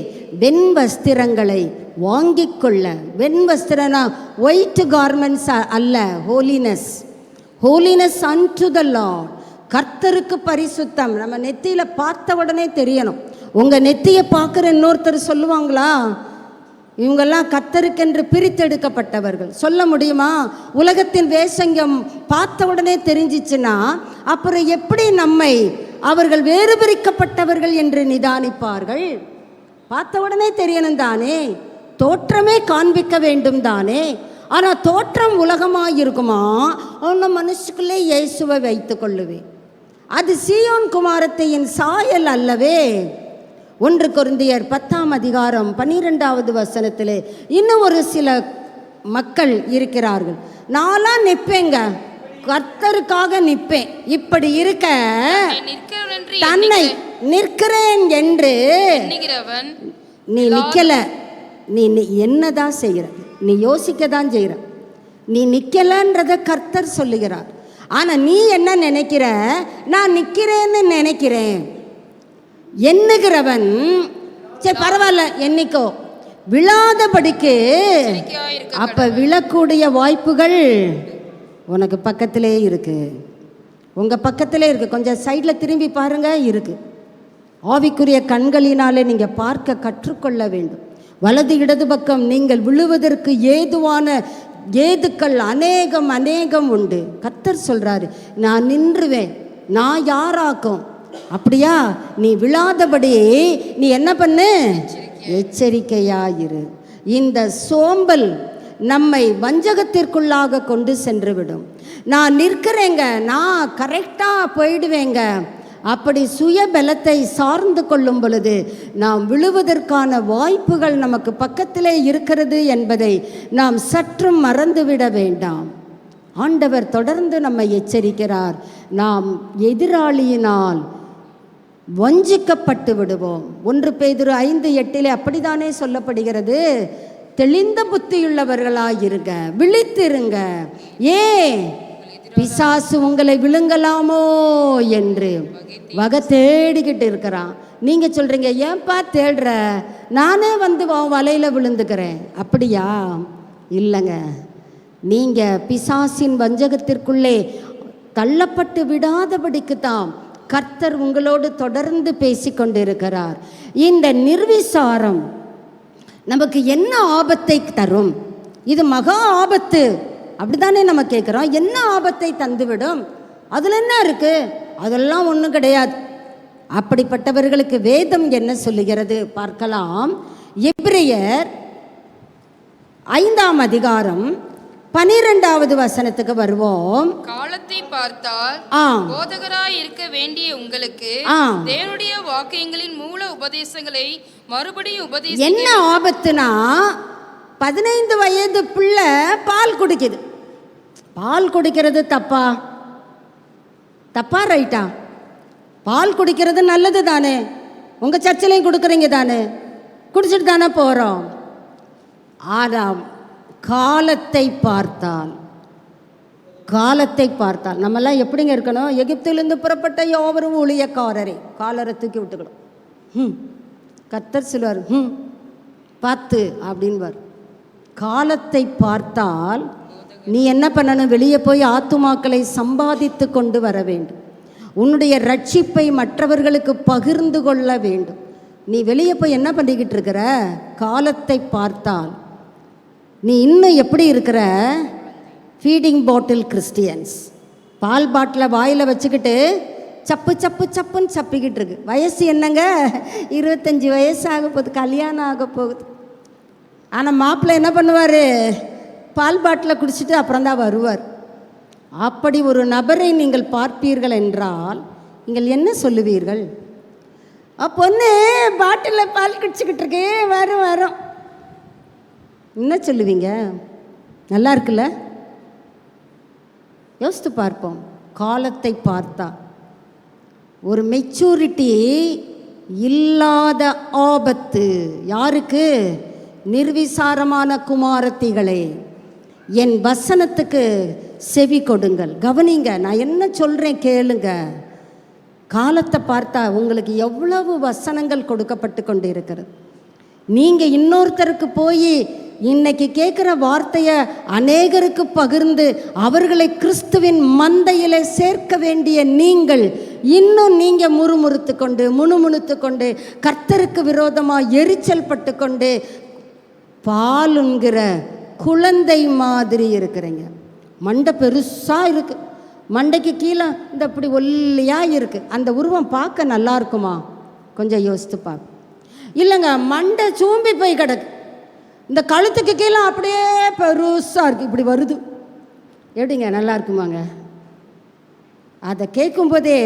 Speaker 2: வெண் வஸ்திரங்களை வாங்கிக் கொள்ள. வெண் வஸ்திரனா ஒயிட் கார்மெண்ட்ஸ் அல்ல, holiness. Holiness and the Lord. கர்த்தருக்கு பரிசுத்தம். நம்ம நெத்தியில் பார்த்த உடனே தெரியணும். உங்கள் நெத்தியை பார்க்குற இன்னொருத்தர் சொல்லுவாங்களா இவங்கெல்லாம் கர்த்தருக்கென்று பிரித்தெடுக்கப்பட்டவர்கள்? சொல்ல முடியுமா? உலகத்தின் வேஷங்கம் பார்த்த உடனே தெரிஞ்சிச்சுன்னா அப்புறம் எப்படி நம்மை அவர்கள் வேறு பிரிக்கப்பட்டவர்கள் என்று நிதானிப்பார்கள்? பார்த்த உடனே தெரியணும் தானே, தோற்றமே காண்பிக்க வேண்டும் தானே. ஆனால் தோற்றம் உலகமாக இருக்குமா? அவங்க மனசுக்குள்ளே இயேசுவை வைத்து கொள்ளுவேன். அது சீயோன் குமாரத்தையின் சாயல் அல்லவே. 1 கொரிந்தியர் 10ஆம் அதிகாரம் 12வது வசனத்திலே இன்னும் ஒரு சில மக்கள் இருக்கிறார்கள். நான்லாம் நிற்பேங்க, கர்த்தருக்காக நிற்பேன். இப்படி இருக்க தன்னை நிற்கிறேன் என்று நீ நிற்கல. நீ என்னதான் செய்கிற? நீ யோசிக்க தான் செய்கிற. நீ நிற்கலன்றத கர்த்தர் சொல்லுகிறார். ஆனால் நீ என்ன நினைக்கிற? நான் நிற்கிறேன்னு நினைக்கிறேன். எண்ணுகிறவன் சரி பரவாயில்ல எண்ணிக்கோ. விழாதபடிக்கு.
Speaker 3: எச்சரிக்கையாயிருக்க
Speaker 2: அப்ப விழக்கூடிய வாய்ப்புகள் உனக்கு பக்கத்திலே இருக்கு, உங்க பக்கத்திலே இருக்கு. கொஞ்சம் சைடில் திரும்பி பாருங்க, இருக்கு. ஆவிக்குரிய கண்களினாலே நீங்க பார்க்க கற்றுக்கொள்ள வேண்டும். வலது இடது பக்கம் நீங்கள் விழுவதற்கு ஏதுவான ஏதுக்கள் அநேகம் உண்டு. கர்த்தர் சொல்றாரு, நான் நின்றுவேன், நான் யாராக்கும். அப்படியா? நீ விழாதபடி நீ என்ன பண்ணு? எச்சரிக்கையாயிரு. இந்த சோம்பல் நம்மை வஞ்சகத்திற்குள்ளாக கொண்டு சென்றுவிடும். நான் நிற்கிறேங்க, நான் கரெக்டாக போயிடுவேங்க, அப்படி சுய பலத்தை சார்ந்து கொள்ளும் பொழுது நாம் விழுவதற்கான வாய்ப்புகள் நமக்கு பக்கத்திலே இருக்கிறது என்பதை நாம் சற்றும் மறந்துவிட வேண்டாம். ஆண்டவர் தொடர்ந்து நம்மை எச்சரிக்கிறார். நாம் எதிராளியினால் வஞ்சிக்கப்பட்டு விடுவோம். 1 பேதுரு 5:8 அப்படித்தானே சொல்லப்படுகிறது. தெளிந்த புத்தியுள்ளவர்களாயிருங்க, விழித்திருங்க, ஏன் பிசாசு உங்களை விழுங்கலாமோ என்று வகை தேடிக்கிட்டு இருக்கிறான். நீங்க சொல்றீங்க, ஏன்பா தேடுற, நானே வந்து வலையில விழுந்துக்கிறேன். அப்படியா? இல்லைங்க, நீங்க பிசாசின் வஞ்சகத்திற்குள்ளே தள்ளப்பட்டு விடாதபடிக்கு தான் கர்த்தர் உங்களோடு தொடர்ந்து பேசிக்கொண்டிருக்கிறார். இந்த நிர்விசாரம் நமக்கு என்ன ஆபத்தை தரும்? இது மகா ஆபத்து, அப்படித்தானே நம்ம கேட்குறோம். என்ன ஆபத்தை தந்துவிடும்? அதில் என்ன இருக்கு? அதெல்லாம் ஒன்றும் கிடையாது. அப்படிப்பட்டவர்களுக்கு வேதம் என்ன சொல்லுகிறது பார்க்கலாம். எபிரேயர் 5ஆம் அதிகாரம் 12வது வசனத்துக்கு வருவோம்.
Speaker 3: காலத்தை பார்த்தால் போதகராய் இருக்க வேண்டிய உங்களுக்கு தேவனுடைய வாக்கியங்களின் மூல உபதேசங்களை மறுபடியும் உபதேசம்.
Speaker 2: என்ன ஆபத்துனா, 15 வயது பிள்ளை பால் குடிக்குது. பால் குடிக்கிறது தப்பா? தப்பா ரைட்டா? பால் குடிக்கிறது நல்லது தானே, உங்கள் சர்ச்சிலையும் கொடுக்குறீங்க தானே, குடிச்சிட்டு தானே போகிறோம். ஆனால் காலத்தை பார்த்தால் நம்மெல்லாம் எப்படிங்க இருக்கணும்? எகிப்திலிருந்து புறப்பட்ட யாவரும் ஊழியக்காரரே, காலரை தூக்கி விட்டுக்கணும். கர்த்தர் சொல்வார், பார்த்து அப்படின்வார். காலத்தை பார்த்தால் நீ என்ன பண்ணணும்? வெளியே போய் ஆத்துமாக்களை சம்பாதித்து கொண்டு வர வேண்டும். உன்னுடைய ரட்சிப்பை மற்றவர்களுக்கு பகிர்ந்து கொள்ள வேண்டும். நீ வெளியே போய் என்ன பண்ணிக்கிட்டு இருக்கிற? காலத்தை பார்த்தால் நீ இன்னும் எப்படி இருக்கிற? Feeding bottle Christians. பால் பாட்டிலை வாயில் வச்சுக்கிட்டு சப்புன்னு சப்பிக்கிட்டு இருக்கு. வயசு என்னங்க? 25 வயசு ஆக போகுது, கல்யாணம் ஆக போகுது. ஆனால் மாப்பிள்ளை என்ன பண்ணுவார்? பால் பாட்டிலை குடிச்சிட்டு அப்புறம் தான் வருவார். அப்படி ஒரு நபரை நீங்கள் பார்ப்பீர்கள் என்றால் நீங்கள் என்ன சொல்லுவீர்கள்? பொண்ணு பாட்டிலில் பால் குடிச்சிக்கிட்டு இருக்கே, வரும் என்ன சொல்லுவீங்க? நல்லா இருக்குல்ல? யோசித்து பார்ப்போம். காலத்தை பார்த்தா ஒரு மெச்சூரிட்டி இல்லாத ஆபத்து யாருக்கு? நிர்விசாரமான குமாரத்திகளே, என் வசனத்துக்கு செவி கொடுங்கள், கவனிங்க, நான் என்ன சொல்கிறேன் கேளுங்க. காலத்தை பார்த்தா உங்களுக்கு எவ்வளவு வசனங்கள் கொடுக்கப்பட்டு கொண்டு இருக்கிறது. நீங்கள் இன்னொருத்தருக்கு போய் இன்னைக்கு கேட்குற வார்த்தையை அநேகருக்கு பகிர்ந்து அவர்களை கிறிஸ்துவின் மந்தையிலே சேர்க்க வேண்டிய நீங்கள் இன்னும் முணுமுணுத்து கொண்டு கர்த்தருக்கு விரோதமாக எரிச்சல் பட்டு கொண்டு பாலுங்கிற குழந்தை மாதிரி இருக்கிறீங்க. மண்டை பெருசாக இருக்குது, மண்டைக்கு கீழே இந்த அப்படி ஒல்லியாக இருக்குது. அந்த உருவம் பார்க்க நல்லா இருக்குமா? கொஞ்சம் யோசித்து பார்க்க. இல்லைங்க, மண்டை சூம்பி போய் கிடக்கு, இந்த கழுத்துக்கு கீழே அப்படியே பெருசாக இருக்குது, இப்படி வருது. எப்படிங்க நல்லா இருக்குமாங்க? அதை கேட்கும்போதே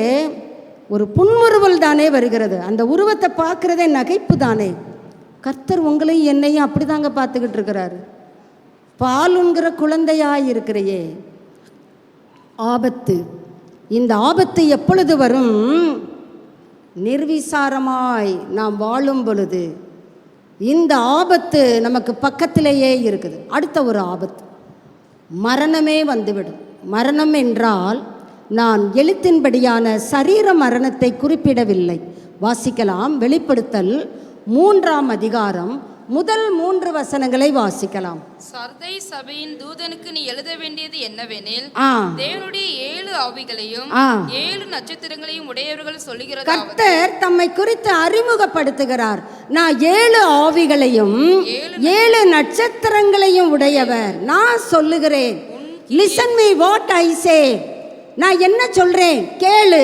Speaker 2: ஒரு புன்முறுவல் தானே வருகிறது. அந்த உருவத்தை பார்க்குறதே நகைப்பு தானே. கர்த்தர் உங்களையும் என்னையும் அப்படி தாங்க பார்த்துக்கிட்டு இருக்கிறாரு. பாலுங்கிற குழந்தையாய் இருக்கிறையே. ஆபத்து. இந்த ஆபத்து எப்பொழுது வரும்? நிர்விசாரமாய் நாம் வாழும் பொழுது இந்த ஆபத்து நமக்கு பக்கத்திலேயே இருக்குது. அடுத்த ஒரு ஆபத்து, மரணமே வந்துவிடும். மரணம் என்றால் நான் எழுத்தின்படியான சரீர மரணத்தை குறிப்பிடவில்லை. வாசிக்கலாம். வெளிப்படுத்தல் 3ஆம் அதிகாரம் முதல் 3 வசனங்களை வாசிக்கலாம்.
Speaker 3: சர்தை சபையின் தூதனுக்கு நீ எழுத வேண்டியது என்னவெனில்,
Speaker 2: ஆ
Speaker 3: தேவனுடைய 7 ஆவிகளையும் 7 நட்சத்திரங்களையும் உடையவர்கள் சொல்லுகிறது.
Speaker 2: கர்த்தர் தம்மை குறித்து அறிமுகப்படுத்துகிறார். நான் 7 ஆவிகளையும் 7 நட்சத்திரங்களையும் உடையவர். நான் சொல்லுகிறேன். லிசன் மீ வாட் ஐ சே. நான் என்ன சொல்றேன் கேளு.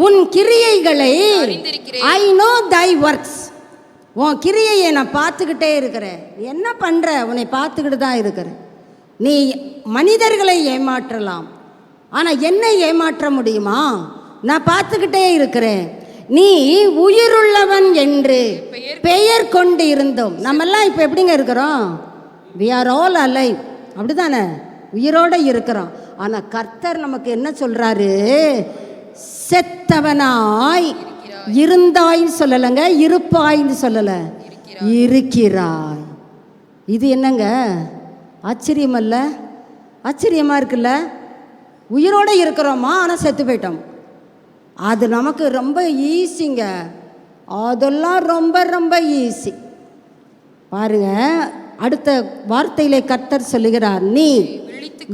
Speaker 2: உன் கிரியைகளை ஐ நோ தை ஒர்க்ஸ். உன் கிரியையை நான் பார்த்துக்கிட்டே இருக்கிறேன். என்ன பண்ற? உன்னை பார்த்துக்கிட்டு தான் இருக்கிறேன். நீ மனிதர்களை ஏமாற்றலாம், ஆனால் என்னை ஏமாற்ற முடியுமா? நான் பார்த்துக்கிட்டே இருக்கிறேன். நீ உயிருள்ளவன் என்று பெயர் கொண்டு இருந்தோம். நம்மெல்லாம் இப்போ எப்படிங்க இருக்கிறோம்? வி ஆர் ஆல் அலைவ், அப்படிதானே? உயிரோடு இருக்கிறோம். ஆனால் கர்த்தர் நமக்கு என்ன சொல்றாரு? செத்தவனாய் இருந்தாய்ன்னு சொல்லலைங்க, இருப்பாய்ன்னு சொல்லலை, இருக்கிறாய். இது என்னங்க ஆச்சரியம் அல்ல? ஆச்சரியமா இருக்குல்ல? உயிரோடு இருக்கிறோமா, ஆனால் செத்து போயிட்டோம். அது நமக்கு ரொம்ப ஈஸிங்க. அதெல்லாம் ரொம்ப ரொம்ப ஈஸி. பாருங்க, அடுத்த வார்த்தையிலே கர்த்தர் சொல்லுகிறார், நீ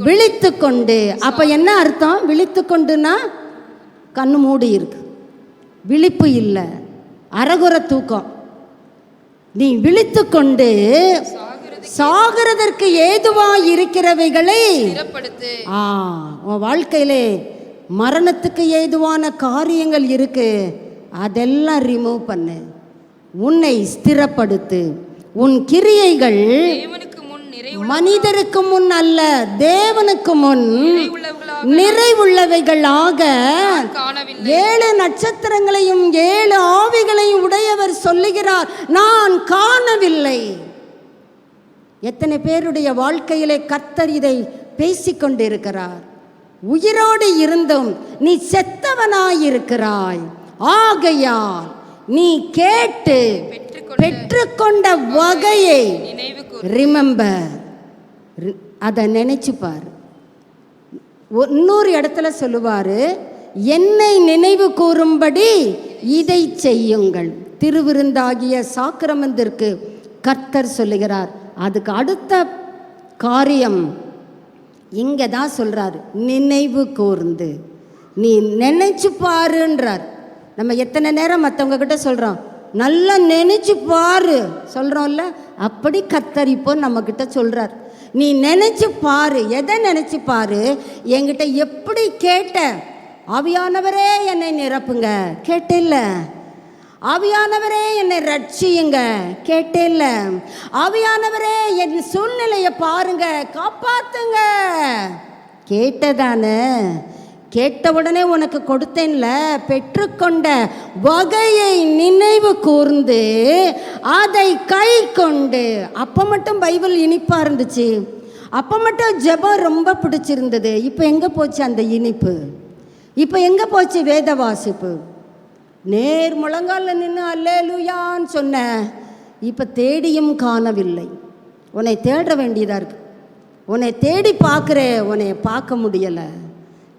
Speaker 2: விழித்து கொண்டு. அப்ப என்ன அர்த்தம்? விழித்து கொண்டுனா கண்ணு மூடி இருக்கு, விழிப்பு இல்லை, அறகுற தூக்கம். நீ விழித்து கொண்டு சாகிறதற்கு ஏதுவாய் இருக்கிறவைகளை உன் வாழ்க்கையிலே மரணத்துக்கு ஏதுவான காரியங்கள் இருக்கு, அதெல்லாம் ரிமூவ் பண்ணு. உன்னை ஸ்திரப்படுத்து. உன் கிரியைகள் மனிதருக்கு முன் அல்ல, தேவனுக்கு முன் நிறைவுள்ளவைகளாக 7 நட்சத்திரங்களையும் 7 ஆவிகளையும் உடையவர் சொல்லுகிறார், நான் காணவில்லை. எத்தனை பேருடைய வாழ்க்கையிலே கர்த்தர் இதை பேசிக்கொண்டிருக்கிறார். உயிரோடு இருந்தும் நீ செத்தவனாயிருக்கிறாய். ஆகையால் நீ கேட்டு பெற்றுக்கொண்ட வகையை ரிமெம்பர், அதை நினைச்சுப்பார். இன்னொரு இடத்துல சொல்லுவாரு, என்னை நினைவு கூறும்படி இதை செய்யுங்கள். திருவிருந்தாகிய சாக்கிரமத்திற்கு கர்த்தர் சொல்லுகிறார். அதுக்கு அடுத்த காரியம் இங்கே தான் சொல்கிறார், நினைவு கூர்ந்து. நீ நினைச்சு பாருன்றார். நம்ம எத்தனை நேரம் மற்றவங்க கிட்ட சொல்கிறோம், நல்லா நினைச்சு பாரு சொல்கிறோம்ல, அப்படி கர்த்தர் இப்போ நம்மக்கிட்ட சொல்கிறார், நீ நினைச்சு பாரு. எதை நினைச்சு பாரு? என்கிட்ட எப்படி கேட்ட? ஆவியானவரே என்னை நிரப்புங்க, கேட்டில்ல? ஆவியானவரே என்னை ரட்சியுங்க, கேட்டில்ல? ஆவியானவரே என் சூழ்நிலையை பாருங்க, காப்பாத்துங்க, கேட்டதானே? கேட்ட உடனே உனக்கு கொடுத்தேன்ல. பெற்றுக்கொண்ட வகையை நினைவு கூர்ந்து அதை கை கொண்டு. அப்போ மட்டும் பைபிள் இனிப்பா இருந்துச்சு, அப்போ மட்டும் ஜெபம் ரொம்ப பிடிச்சிருந்தது. இப்போ எங்கே போச்சு அந்த இனிப்பு? இப்போ எங்கே போச்சு வேத வாசிப்பு? நேர் முழங்கால நின்று அல்லேலூயான்னு சொன்ன, இப்போ தேடியும் காணவில்லை. உன்னை தேட வேண்டியதாக இருக்கு. உன்னை தேடி பார்க்குறேன், உன்னை பார்க்க முடியலை.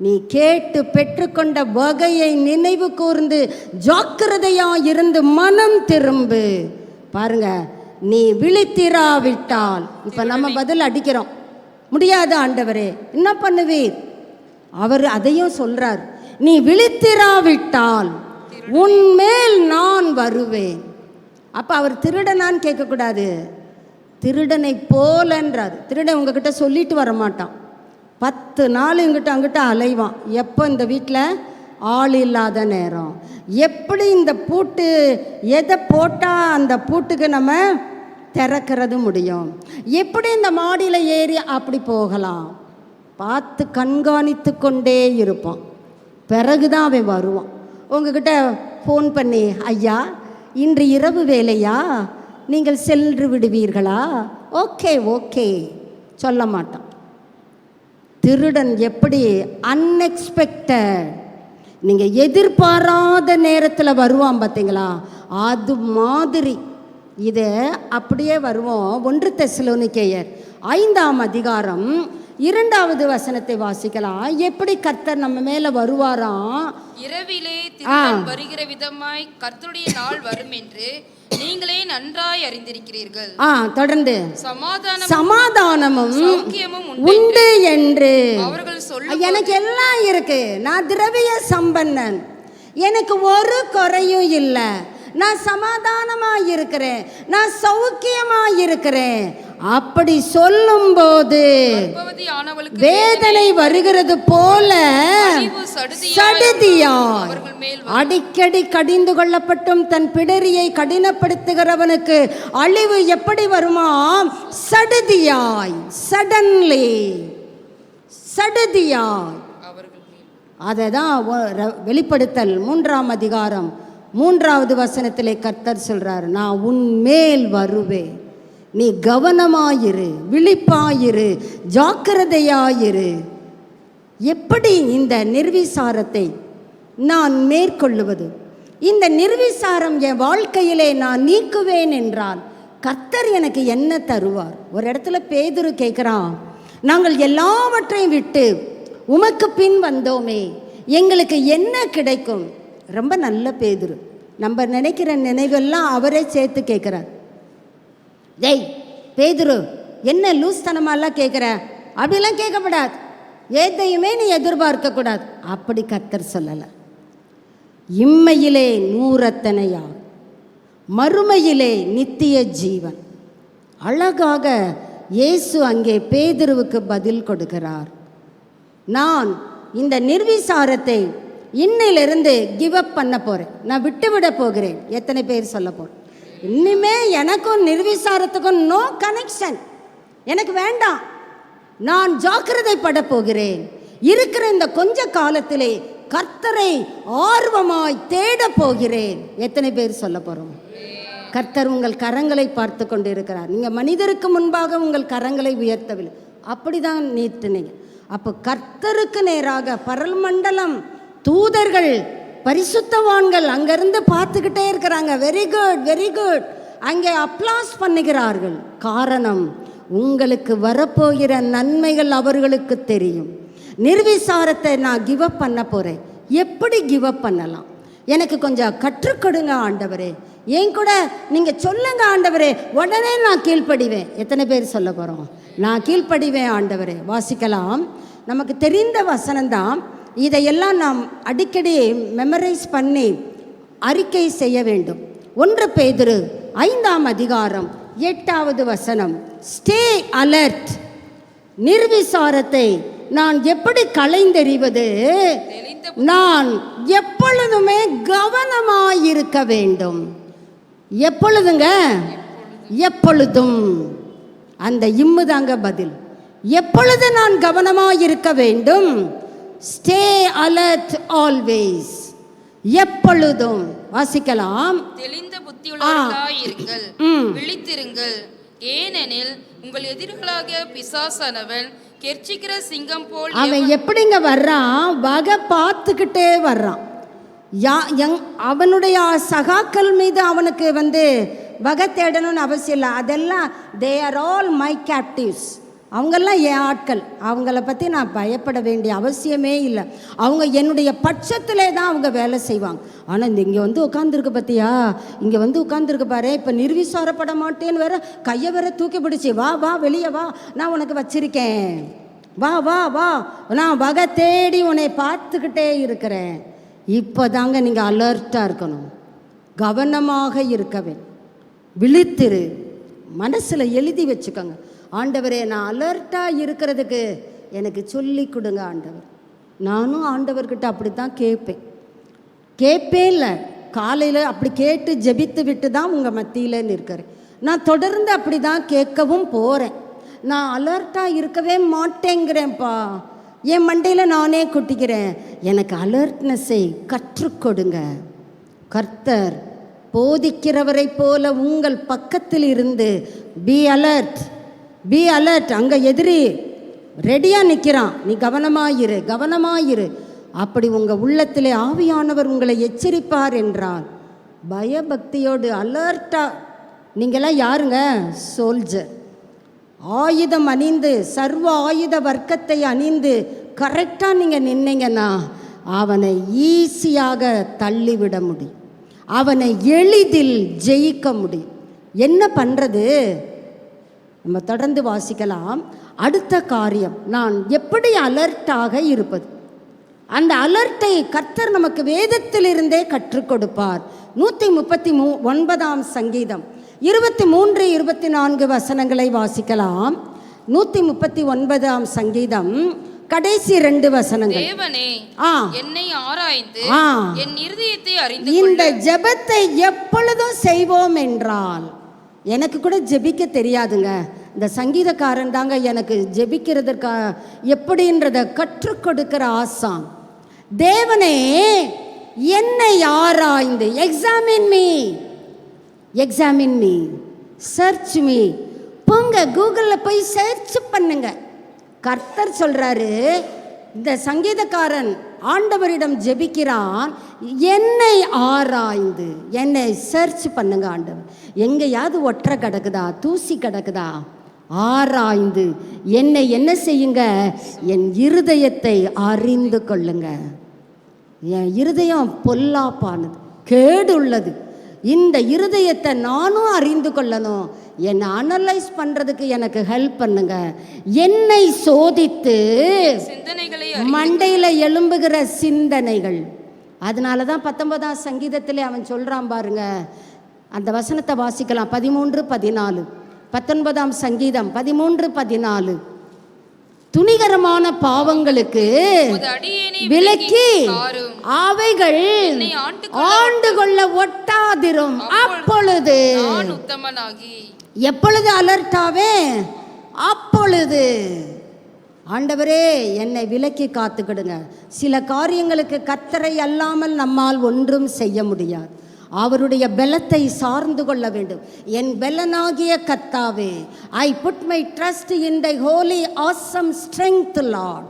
Speaker 2: நீ கேட்டு பெற்றுக்கொண்ட வகையை நினைவு கூர்ந்து ஜாக்கிரதையா இருந்து மனம் திரும்பு. பாருங்க, நீ விழித்திராவிட்டால். இப்போ நம்ம பதில் அடிக்கிறோம், முடியாது ஆண்டவரே, என்ன பண்ணுவீர்? அவர் அதையும் சொல்றார், நீ விழித்திராவிட்டால் உன்மேல் நான் வருவேன். அப்போ அவர் திருடனான்னு கேட்கக்கூடாது, திருடனை போலன்றார். திருடன் உங்ககிட்ட சொல்லிட்டு வர மாட்டான், 10 நாள் இங்கிட்ட அங்கிட்ட அலைவான். எப்போ? இந்த வீட்டில் ஆள் இல்லாத நேரம். எப்படி இந்த பூட்டு எதை போட்டால் அந்த பூட்டுக்கு நம்ம திறக்கிறது முடியும்? எப்படி இந்த மாடியில் ஏறி அப்படி போகலாம்? பார்த்து கண்காணித்து கொண்டே இருப்பான். பிறகுதான் அவன் வருவான். உங்ககிட்ட ஃபோன் பண்ணி, ஐயா இன்று இரவு வேலையா, நீங்கள் சென்று விடுவீர்களா? ஓகே ஓகே சொல்ல மாட்டான். திருடன் எப்படி அன்எக்ஸ்பெக்டட், நீங்கள் எதிர்பாராத நேரத்தில் வருவான் பார்த்தீங்களா? அது மாதிரி இதை அப்படியே வருவோம். 1 தெசலோனிக்கேயர் 5ஆம் அதிகாரம் 2வது வசனத்தை வாசிக்கலாம். எப்படி கர்த்தர் நம்ம மேல வருவாராம்?
Speaker 3: இரவிலே திருடன் வருகிற விதமாய் கர்த்தருடைய நாள் வரும் என்று நீங்களே நன்றாய் அறிந்திருக்கிறீர்கள்.
Speaker 2: தொடர்ந்து
Speaker 3: சமாதானமும் சௌக்கியமும்
Speaker 2: உண்டு என்று
Speaker 3: அவர்கள் சொல்ல.
Speaker 2: எனக்கு எல்லாம் இருக்கு, நான் திரவிய சம்பன்னன், எனக்கு ஒரு குறையும் இல்லை, நான் சமாதானமா இருக்கிறேன், நான் சௌக்கியமா இருக்கிறேன். அப்படி சொல்லும் போது வேதனை வருகிறது போல சடுதியாய் அடிக்கடி கடிந்து கொள்ளப்பட்டும் தன் பிடரியை கடினப்படுத்துகிறவனுக்கு அழிவு எப்படி வருமா? சடுதியாய், சடன்லி, சடுதியாய். அததான் வெளிப்படுத்தல் 3ஆம் அதிகாரம் 3வது வசனத்திலே கர்த்தர் சொல்றார், நான் உன்மேல் வருவேன், நீ கவனமாயிரு, விழிப்பாயிரு, ஜாக்கிரதையாயிரு. எப்படி இந்த நிர்விசாரத்தை நான் மேற்கொள்ளுவது? இந்த நிர்விசாரம் என் வாழ்க்கையிலே நான் நீக்குவேன் என்றால் கர்த்தர் எனக்கு என்ன தருவார்? ஒரு இடத்துல பேதுரு கேட்குறான், நாங்கள் எல்லாவற்றையும் விட்டு உமக்கு பின் வந்தோமே, எங்களுக்கு என்ன கிடைக்கும்? ரொம்ப நல்ல பேதுரு, நம்ம நினைக்கிற நினைவெல்லாம் அவரே சேர்த்து கேட்குறார். டேய் பேதுரு, என்ன லூஸ்தனமாலாம் கேட்குற? அப்படிலாம் கேட்கக்கூடாது, எதையுமே நீ எதிர்பார்க்க கூடாது. அப்படி கர்த்தர் சொல்லலை. இம்மையிலே நூறத்தனையா, மறுமையிலே நித்திய ஜீவன். அழகாக இயேசு அங்கே பேதுருவுக்கு பதில் கொடுக்கிறார். நான் இந்த நிர்விசாரத்தை இன்னிலிருந்து கிவ் அப் பண்ண போகிறேன், நான் விட்டுவிட போகிறேன். எத்தனை பேர் சொல்ல போகிறேன்? இனிமே எனக்கும் நிர்விசாரத்துக்கும் நோ கனெக்ஷன், எனக்கு வேண்டாம், நான் ஜாக்கிரதைப்பட போகிறேன். இருக்கிற இந்த கொஞ்ச காலத்திலே கர்த்தரை ஆர்வமாய் தேட போகிறேன். எத்தனை பேர் சொல்ல போகிறோம்? கர்த்தர் உங்கள் கரங்களை பார்த்து கொண்டு இருக்கிறார். நீங்கள் மனிதருக்கு முன்பாக உங்கள் கரங்களை உயர்த்தவில்லை, அப்படிதான் நீட்டினீங்க. அப்போ கர்த்தருக்கு நேராக பரல்மண்டலம், தூதர்கள், பரிசுத்தவான்கள் அங்கிருந்து பார்த்துக்கிட்டே இருக்கிறாங்க. வெரி குட், வெரி குட், அங்கே அப்ளாஸ் பண்ணுகிறார்கள். காரணம், உங்களுக்கு வரப்போகிற நன்மைகள் அவர்களுக்கு தெரியும். நிர்விசாரத்தை நான் கிவ் அப் பண்ண போகிறேன். எப்படி கிவ் அப் பண்ணலாம்? எனக்கு கொஞ்சம் கற்றுக் கொடுங்க ஆண்டவரே, ஏன் கூட நீங்கள் சொல்லுங்க ஆண்டவரே, உடனே நான் கீழ்ப்படிவேன். எத்தனை பேர் சொல்ல போகிறோம்? நான் கீழ்ப்படிவேன் ஆண்டவரே. வாசிக்கலாம், நமக்கு தெரிந்த வசனம்தான். இதையெல்லாம் நாம் அடிக்கடி மெமரைஸ் பண்ணி அறிக்கை செய்ய வேண்டும். 1 பேதுரு 5ஆம் அதிகாரம் 8வது வசனம், ஸ்டே அலர்ட். நிர்விசாரத்தை நான் எப்படி களைந்தெறிவது? நான் எப்பொழுதுமே கவனமாயிருக்க வேண்டும். எப்பொழுதுங்க? எப்பொழுதும். அந்த இம்முதாங்க பதில். எப்பொழுது நான் கவனமாயிருக்க வேண்டும்? ஸ்டே அலர்ட் ஆல்வேஸ், எப்பொழுதும். வாசிக்கலாம்,
Speaker 3: தெளிந்த புத்தியுள்ளவர்களாய் இருங்கள், விழித்திருங்கள், ஏனெனில் உங்கள் எதிரிகளாகிய பிசாசானவன் கெர்ச்சிக்கிற சிங்கம் போல்.
Speaker 2: அவன் எப்படிங்க வர்றான்? வகை பார்த்துக்கிட்டே வர்றான். அவனுடைய சகாக்கள் மீது அவனுக்கு வகை தேடணும்னு அவசியம் இல்லை. அதெல்லாம் they are all my captives. அவங்கெல்லாம் என் ஆட்கள், அவங்கள பற்றி நான் பயப்பட வேண்டிய அவசியமே இல்லை. அவங்க என்னுடைய பட்சத்திலே தான் அவங்க வேலை செய்வாங்க. ஆனால் இந்த இங்கே உட்காந்துருக்கு பார்த்தியா, இங்கே உட்காந்துருக்கு பாரு, இப்போ நிர்விசாரப்பட மாட்டேன்னு வேற கையை வேற தூக்கி பிடிச்சி, வா வா வெளியே வா, நான் உனக்கு வச்சிருக்கேன், வா வா வா, நான் வகை தேடி உன்னை பார்த்துக்கிட்டே இருக்கிறேன். இப்போ தாங்க நீங்கள் அலர்ட்டாக இருக்கணும், கவனமாக இருக்கவே, விழித்திரு. மனசில் எழுதி வச்சுக்கோங்க, ஆண்டவரே நான் அலர்ட்டாக இருக்கிறதுக்கு எனக்கு சொல்லி கொடுங்க ஆண்டவர். நானும் ஆண்டவர்கிட்ட அப்படி தான் கேட்பே இல்லை. காலையில் அப்படி கேட்டு ஜெபித்து விட்டு தான் உங்கள் மத்தியில் நிற்கிறேன். நான் தொடர்ந்து அப்படி தான் கேட்கவும் போகிறேன். நான் அலர்ட்டாக இருக்கவே மாட்டேங்கிறேன்ப்பா, என் மண்டையில் நானே கொட்டிக்கிறேன். எனக்கு அலர்ட்னஸை கற்றுக் கொடுங்க. கர்த்தர் போதிக்கிறவரை போல உங்கள் பக்கத்தில் இருந்து பி அலர்ட், பி அலர்ட். அங்கே எதிரி ரெடியாக நிற்கிறான், நீ கவனமாயிரு, கவனமாயிரு. அப்படி உங்கள் உள்ளத்திலே ஆவியானவர் உங்களை எச்சரிப்பார் என்றால் பயபக்தியோடு அலர்ட்டாக. நீங்களாம் யாருங்க? சோல்ஜர். ஆயுதம் அணிந்து, சர்வ ஆயுத வர்க்கத்தை அணிந்து கரெக்டாக நீங்கள் நின்னீங்கன்னா அவனை ஈஸியாக தள்ளிவிட முடியும். அவனை எளிதில் ஜெயிக்க முடியும். என்ன பண்ணுறது? நம்ம தொடர்ந்து வாசிக்கலாம். அடுத்த காரியம், நான் எப்படி அலர்ட்டாக இருப்பது? அந்த அலர்ட்டை கர்த்தர் நமக்கு வேதத்திலிருந்தே கற்றுக் கொடுப்பார். 139ஆம் சங்கீதம் 23, 24 வசனங்களை வாசிக்கலாம். 139ஆம் சங்கீதம் கடைசி 2 வசனங்கள்.
Speaker 3: தேவனே, என்னை ஆராய்ந்து என் இருதயத்தை அறிந்து
Speaker 2: இந்த ஜெபத்தை எப்பொழுதும் செய்வோம் என்றால், எனக்கு கூட ஜெபிக்க தெரியாதுங்க. இந்த சங்கீதக்காரன் தாங்க எனக்கு ஜெபிக்கிறதுக்கா எப்படின்றத கற்றுக் கொடுக்கிற ஆசான். தேவனே, என்னை ஆராய்ந்து, எக்ஸாமின் மீ, சர்ச் மீ. போங்க கூகுளில் போய் சர்ச் பண்ணுங்க. கர்த்தர் சொல்றாரு, இந்த சங்கீதக்காரன் ஆண்டவரிடம் ஜெபிக்கிறான், என்னை ஆராய்ந்து, என்னை சர்ச் பண்ணுங்க ஆண்டவர். எங்கேயாவது ஒற்றை கிடக்குதா, தூசி கிடக்குதா, ஆராய்ந்து என்னை என்ன செய்யுங்க, என் இருதயத்தை அறிந்து கொள்ளுங்க. என் இருதயம் பொல்லாப்பானது, கேடு உள்ளது. இந்த இருதயத்தை நானும் அறிந்து கொள்ளணும். என்னை அனலைஸ் பண்ணுறதுக்கு எனக்கு ஹெல்ப் பண்ணுங்க. என்னை சோதித்து மண்டையில் எழும்புகிற சிந்தனைகள். அதனால தான் 19ஆம் சங்கீதத்திலே அவன் சொல்கிறான் பாருங்க. அந்த வசனத்தை வாசிக்கலாம். 13, 14. 19ஆம் சங்கீதம் 13, 14. துணிகரமான பாவங்களுக்கு விலக்கி அவைகள் ஆண்டு கொள்ள ஒட்டாதிரும். அப்பொழுது எப்பொழுது அலர்ட்டாவே? அப்பொழுது ஆண்டவரே என்னை விலக்கி காத்துக்கிடுங்க. சில காரியங்களுக்கு கர்த்தரை அல்லாமல் நம்மால் ஒன்றும் செய்ய முடியாது. அவருடைய பலத்தை சார்ந்து கொள்ள வேண்டும். என் பலனாகிய கர்த்தாவே, I put my trust in thy holy awesome strength Lord.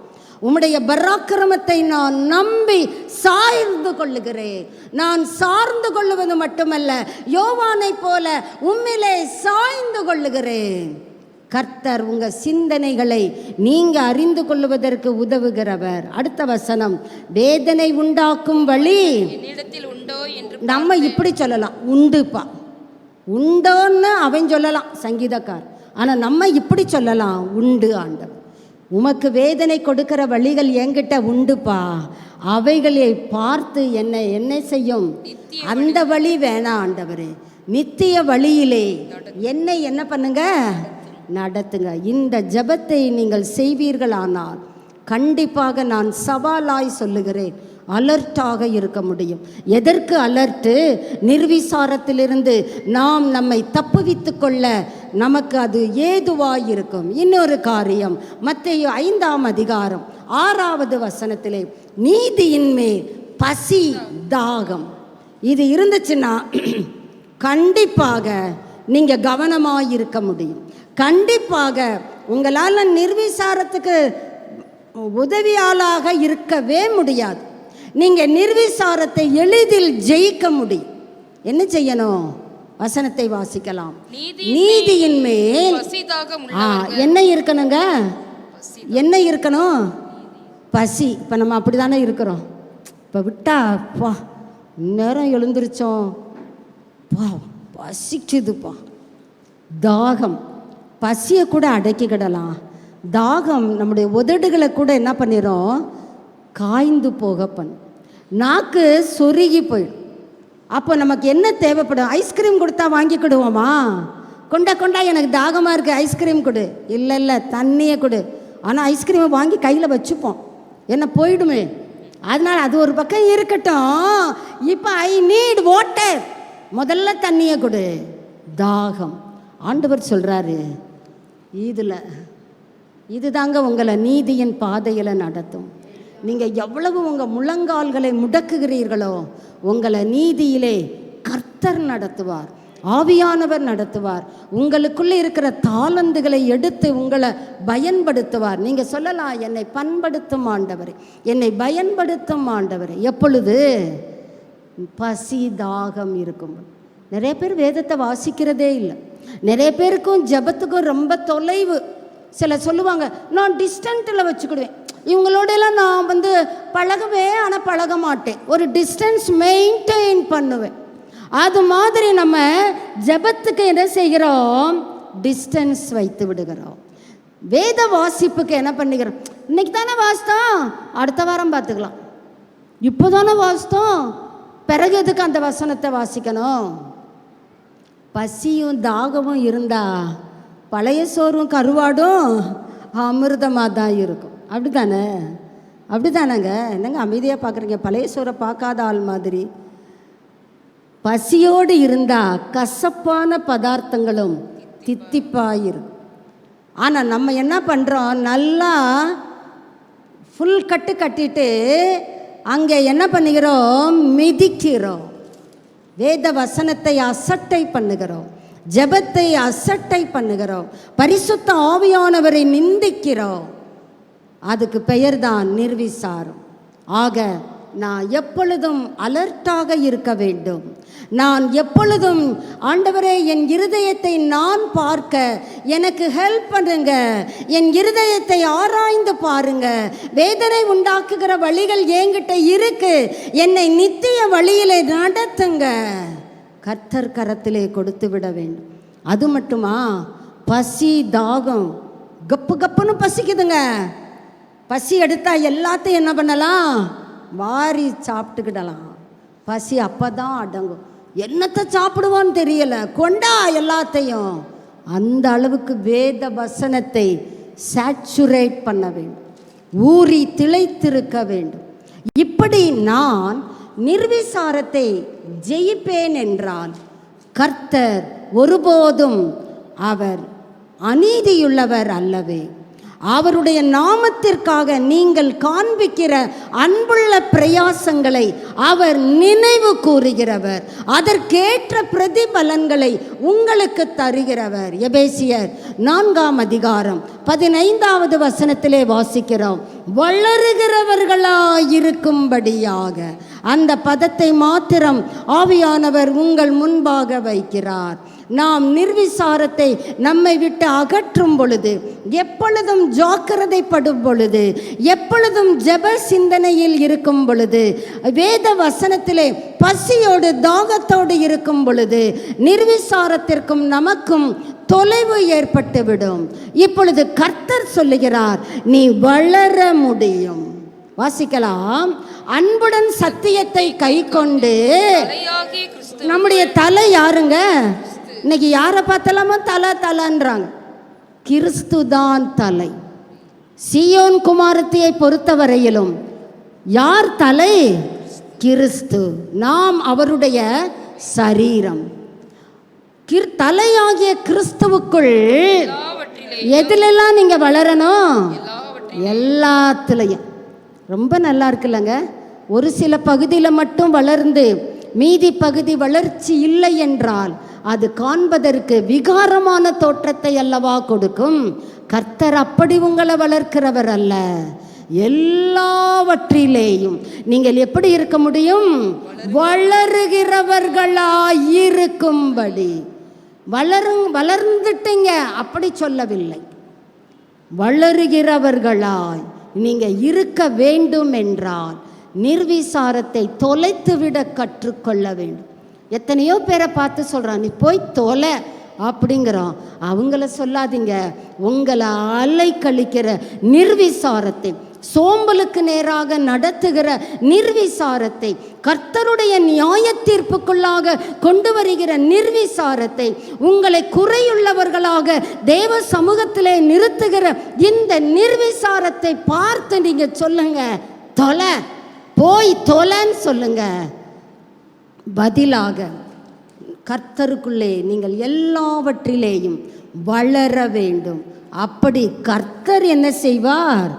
Speaker 2: உம்முடைய பராக்கிரமத்தை நான் நம்பி சார்ந்து கொள்ளுகிறேன். நான் சார்ந்து கொள்ளுவது மட்டுமல்ல, யோவானை போல உம்மிலே சாய்ந்து கொள்ளுகிறேன். கர்த்தர் உங்க சிந்தனைகளை நீங்க அறிந்து கொள்வதற்கு உதவுகிறவர். அடுத்த வசனம், வேதனை உண்டாக்கும் வழி நம்ம இப்படி சொல்லலாம், உண்டுப்பா, உண்டோன்னு அவன் சொல்லலாம் சங்கீதக்கார். ஆனால் நம்ம இப்படி சொல்லலாம், உண்டு ஆண்டவர். உமக்கு வேதனை கொடுக்கிற வழிகள் என்கிட்ட உண்டுப்பா, அவைகளை பார்த்து என்ன செய்யும்? அந்த வழி வேணாம் ஆண்டவரே, நித்திய வழியிலே என்னை என்ன பண்ணுங்க, நடத்துங்க. இந்த ஜெபத்தை நீங்கள் செய்வீர்களானால் கண்டிப்பாக நான் சவாலாய் சொல்லுகிறேன், அலர்ட்டாக இருக்க முடியும். எதற்கு அலர்ட்டு? நிர்விசாரத்திலிருந்து நாம் நம்மை தப்புவித்து கொள்ள நமக்கு அது ஏதுவாய் இருக்கும். இன்னொரு காரியம், மத்தேயு 5ஆம் அதிகாரம் 6வது வசனத்திலே, நீதியின் மேல் பசி தாகம் இது இருந்துச்சுன்னா கண்டிப்பாக நீங்க கவனமாக இருக்க முடியும். கண்டிப்பாக உங்களால் நிர்விசாரத்துக்கு உதவியாளாக இருக்கவே முடியாது. நீங்கள் நிர்விசாரத்தை எளிதில் ஜெயிக்க முடியும். என்ன செய்யணும்? வசனத்தை வாசிக்கலாம். நீதியின் மேல் என்ன இருக்கணுங்க? என்ன இருக்கணும்? பசி. இப்போ நம்ம அப்படி தானே இருக்கிறோம். இப்போ விட்டா பா நேரம் எழுந்திரிச்சோம், பா பசிக்குதுப்பா. தாகம், பசியை கூட அடக்கிக்கிடலாம். தாகம் நம்முடைய உதடுகளை கூட என்ன பண்ணிடும்? காய்ந்து போக பண்ணும். நாக்கு சொருகி போயிடும். அப்போ நமக்கு என்ன தேவைப்படும்? ஐஸ்கிரீம் கொடுத்தா வாங்கிக்கிடுவோமா? கொண்டா எனக்கு தாகமாக இருக்குது, ஐஸ்கிரீம் கொடு. இல்லை தண்ணியை கொடு. ஆனால் ஐஸ்கிரீமை வாங்கி கையில் வச்சுப்போம், என்ன போயிடுமே. அதனால் அது ஒரு பக்கம் இருக்கட்டும். இப்போ ஐ நீட் வாட்டர், முதல்ல தண்ணியை கொடு. தாகம். ஆண்டவர் சொல்கிறாரு, இதுதாங்க உங்களை நீதியின் பாதையில் நடத்தும். நீங்கள் எவ்வளவு உங்கள் முழங்கால்களை முடக்குகிறீர்களோ உங்களை நீதியிலே கர்த்தர் நடத்துவார், ஆவியானவர் நடத்துவார். உங்களுக்குள்ளே இருக்கிற தாளந்துகளை எடுத்து உங்களை பயன்படுத்துவார். நீங்கள் சொல்லலாம், என்னை பண்படுத்தும் ஆண்டவரே, என்னை பயன்படுத்தும் ஆண்டவரே. எப்பொழுது? பசி தாகம் இருக்கும். நிறைய பேர் வேதத்தை வாசிக்கிறதே இல்லை. நிறைய பேருக்கும் ஜெபத்துக்கும் ரொம்ப தொலைவு. சில சொல்லுவாங்க, நான் டிஸ்டன்ட்டில் வச்சுக்கிடுவேன், இவங்களோடலாம் நான் பழகுவேன், ஆனால் பழக மாட்டேன், ஒரு டிஸ்டன்ஸ் மெயின்டைன் பண்ணுவேன். அது மாதிரி நம்ம ஜெபத்துக்கு என்ன செய்கிறோம்? டிஸ்டன்ஸ் வைத்து விடுகிறோம். வேத வாசிப்புக்கு என்ன பண்ணிக்கிறோம்? இன்னைக்கு தானே வாசித்தோம், அடுத்த வாரம் பார்த்துக்கலாம். இப்போ தானே வாசித்தோம், பிறகு எதுக்கு அந்த வசனத்தை வாசிக்கணும்? பசியும் தாகமும் இருந்தா பழைய சோறும் கருவாடும் அமிர்தமாக தான் இருக்கும். அப்படி தானே? அப்படி தானேங்க? என்னங்க அமைதியாக பார்க்குறீங்க? பழைய சோறை பார்க்காத ஆள் மாதிரி. பசியோடு இருந்தால் கசப்பான பதார்த்தங்களும் தித்திப்பாயிருக்கும். ஆனால் நம்ம என்ன பண்ணுறோம்? நல்லா ஃபுல் கட்டு கட்டிட்டு அங்கே என்ன பண்ணுகிறோம்? மிதிக்கிறோம். வேத வசனத்தை அசட்டை பண்ணுகிறோம், ஜெபத்தை அசட்டை பண்ணுகிறோம், பரிசுத்த ஆவியானவரை நிந்திக்கிறோம். அதுக்கு பெயர் தான் நிர்விசாரம். ஆக நான் எப்பொழுதும் அலர்ட்டாக இருக்க வேண்டும். நான் எப்பொழுதும் ஆண்டவரே என் இருதயத்தை நான் பார்க்க எனக்கு ஹெல்ப் பண்ணுங்க, என் இருதயத்தை ஆராய்ந்து பாருங்க, வேதனை உண்டாக்குகிற வழிகள் என்கிட்ட இருக்கு, என்னை நித்திய வழியிலே நடத்துங்க. கர்த்தர் கரத்திலே கொடுத்து விட வேண்டும். அது மட்டுமா? பசி தாகம் கப்பு கப்புன்னு பசிக்குதுங்க. பசி எடுத்தால் எல்லாத்தையும் என்ன பண்ணலாம்? வாரி சாப்பிட்டுக்கிடலாம். பசி அப்போ தான் அடங்கும். என்னத்தை சாப்பிடுவான்னு தெரியலை, கொண்டா எல்லாத்தையும். அந்த அளவுக்கு வேத வசனத்தை சேச்சுரேட் பண்ண வேண்டும், ஊறி திளைத்திருக்க வேண்டும். இப்படி நான் நிர்விசாரத்தை ஜெயிப்பேன் என்றால் கர்த்தர் ஒருபோதும் அவர் அநீதியுள்ளவர் அல்லவே. அவருடைய நாமத்திற்காக நீங்கள் காண்பிக்கிற அன்புள்ள பிரயாசங்களை அவர் நினைவு கூறுகிறவர், அதற்கேற்ற பிரதிபலன்களை உங்களுக்கு தருகிறவர். எபேசியர் 4ஆம் அதிகாரம் 15வது வசனத்திலே வாசிக்கிறோம், வளருகிறவர்களாயிருக்கும்படியாக. அந்த பதத்தை மாத்திரம் ஆவியானவர் உங்கள் முன்பாக வைக்கிறார். நாம் நிர்விசாரத்தை நம்மை விட்டு அகற்றும் பொழுது, எப்பொழுதும் ஜாக்கிரதைப்படும் பொழுது, எப்பொழுதும் ஜெப சிந்தனையில் இருக்கும் பொழுது, வேத வசனத்திலே பசியோடு தாகத்தோடு இருக்கும் பொழுது, நிர்விசாரத்திற்கும் நமக்கும் தொலைவு ஏற்பட்டுவிடும். இப்பொழுது கர்த்தர் சொல்லுகிறார், நீ வளர முடியும். வாசிக்கலாம். அன்புடன் சத்தியத்தை கை கொண்டு. நம்முடைய தலை யாருங்க? இன்னைக்கு யாரை பார்த்தலாமோ தலை தலைன்றாங்க. கிறிஸ்து தான் தலை. சீயோன் குமாரத்தியை பொறுத்தவரையிலும் யார் தலை? கிறிஸ்து. நாம் அவருடைய சரீரம். தலையாகிய கிறிஸ்துவுக்குள் எதுலெல்லாம் நீங்க வளரணும்? எல்லாத்துலையும். ரொம்ப நல்லா இருக்குல்லங்க. ஒரு சில பகுதியில் மட்டும் வளர்ந்து மீதி பகுதி வளர்ச்சி இல்லை என்றால் அது காண்பதற்கு விகாரமான தோற்றத்தை அல்லவா கொடுக்கும். கர்த்தர் அப்படி உங்களை வளர்க்கிறவர் அல்ல. எல்லாவற்றிலேயும் நீங்கள் எப்படி இருக்க முடியும்? வளருகிறவர்களாயிருக்கும்படி. வளர்ந்துட்டீங்க அப்படி சொல்லவில்லை. வளருகிறவர்களாய் நீங்க இருக்க வேண்டும் என்றால் நிர்விசாரத்தை தொலைத்துவிட கற்றுக்கொள்ள வேண்டும். எத்தனையோ பேரை பார்த்து சொல்றான், நீ போய் தொலை அப்படிங்கிறோம். அவங்கள சொல்லாதீங்க. உங்களை அலை கழிக்கிற நிர்விசாரத்தை, சோம்பலுக்கு நேராக நடத்துகிற நிர்விசாரத்தை, கர்த்தருடைய நியாய தீர்ப்புக்குள்ளாக கொண்டு வருகிற நிர்விசாரத்தை, உங்களை குறையுள்ளவர்களாக தேவ சமூகத்திலே நிறுத்துகிற இந்த நிர்விசாரத்தை பார்த்து நீங்க சொல்லுங்க, தொலை, போய் தொலைன்னு சொல்லுங்க. பதிலாக கர்த்தருக்குள்ளே நீங்கள் எல்லாவற்றிலேயும் வளர வேண்டும். அப்படி கர்த்தர் என்ன செய்வார்?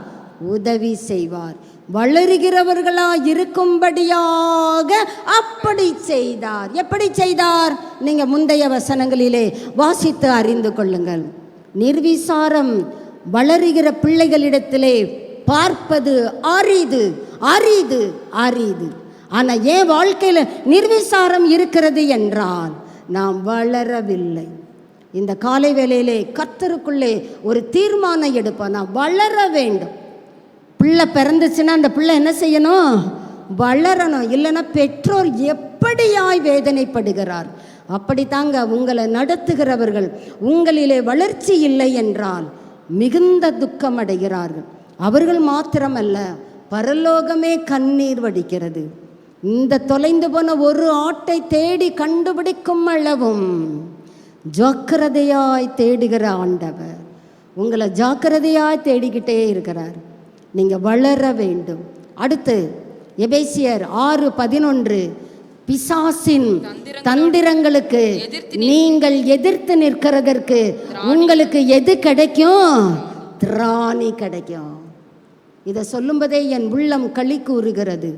Speaker 2: உதவி செய்வார். வளருகிறவர்களா இருக்கும்படியாக அப்படி செய்தார். எப்படி செய்தார்? நீங்க முந்தைய வசனங்களிலே வாசித்து அறிந்து கொள்ளுங்கள். நிர்விசாரம் வளருகிற பிள்ளைகளிடத்திலே பார்ப்பது அரிது அரிது அரிது. ஆனால் என் வாழ்க்கையில் நிர்விசாரம் இருக்கிறது என்றால் நாம் வளரவில்லை. இந்த காலை வேளையிலே கர்த்தருக்குள்ளே ஒரு தீர்மானம் எடுப்போம், நான் வளர வேண்டும். பிள்ளை பிறந்துச்சுன்னா அந்த பிள்ளை என்ன செய்யணும்? வளரணும். இல்லைன்னா பெற்றோர் எப்படியாய் வேதனைப்படுகிறார். அப்படித்தாங்க உங்களை நடத்துகிறவர்கள் உங்களிலே வளர்ச்சி இல்லை என்றால் மிகுந்த துக்கம் அடைகிறார்கள். அவர்கள் மாத்திரமல்ல, பரலோகமே கண்ணீர் வடிக்கிறது. இந்த தொலைந்து போன ஒரு ஆட்டை தேடி கண்டுபிடிக்கும் அளவும் ஜாக்கிரதையாய் தேடுகிற ஆண்டவர் உங்களை ஜாக்கிரதையாய் தேடிக்கிட்டே இருக்கிறார். நீங்கள் வளர வேண்டும். அடுத்து எபேசியர் 6:11, பிசாசின் தந்திரங்களுக்கு நீங்கள் எதிர்த்து நிற்கிறதற்கு உங்களுக்கு எது கிடைக்கும்? திராணி கிடைக்கும். இதை சொல்லும்போதே என் உள்ளம் களி கூறுகிறது.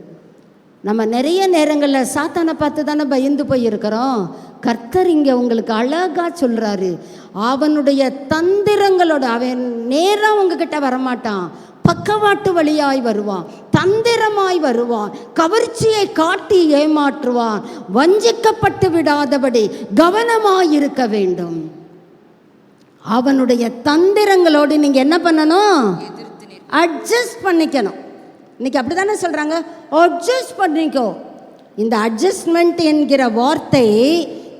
Speaker 2: நம்ம நிறைய நேரங்களில் சாத்தானை பார்த்து தானே பயந்து போயிருக்கிறோம். கர்த்தர் இங்கே உங்களுக்கு அழகாக சொல்கிறாரு, அவனுடைய தந்திரங்களோட அவன் நேரம் உங்ககிட்ட வரமாட்டான், பக்கவாட்டு வழியாய் வருவான், தந்திரமாய் வருவான், கவர்ச்சியை காட்டி ஏமாற்றுவான். வஞ்சிக்கப்பட்டு விடாதபடி கவனமாயிருக்க வேண்டும். அவனுடைய தந்திரங்களோடு நீங்கள் என்ன பண்ணணும்? அட்ஜஸ்ட் பண்ணிக்கணும். இன்னைக்கு அப்படி தானே சொல்கிறாங்க, அட்ஜஸ்ட் பண்ணிக்கோ. இந்த அட்ஜஸ்ட்மெண்ட் என்கிற வார்த்தை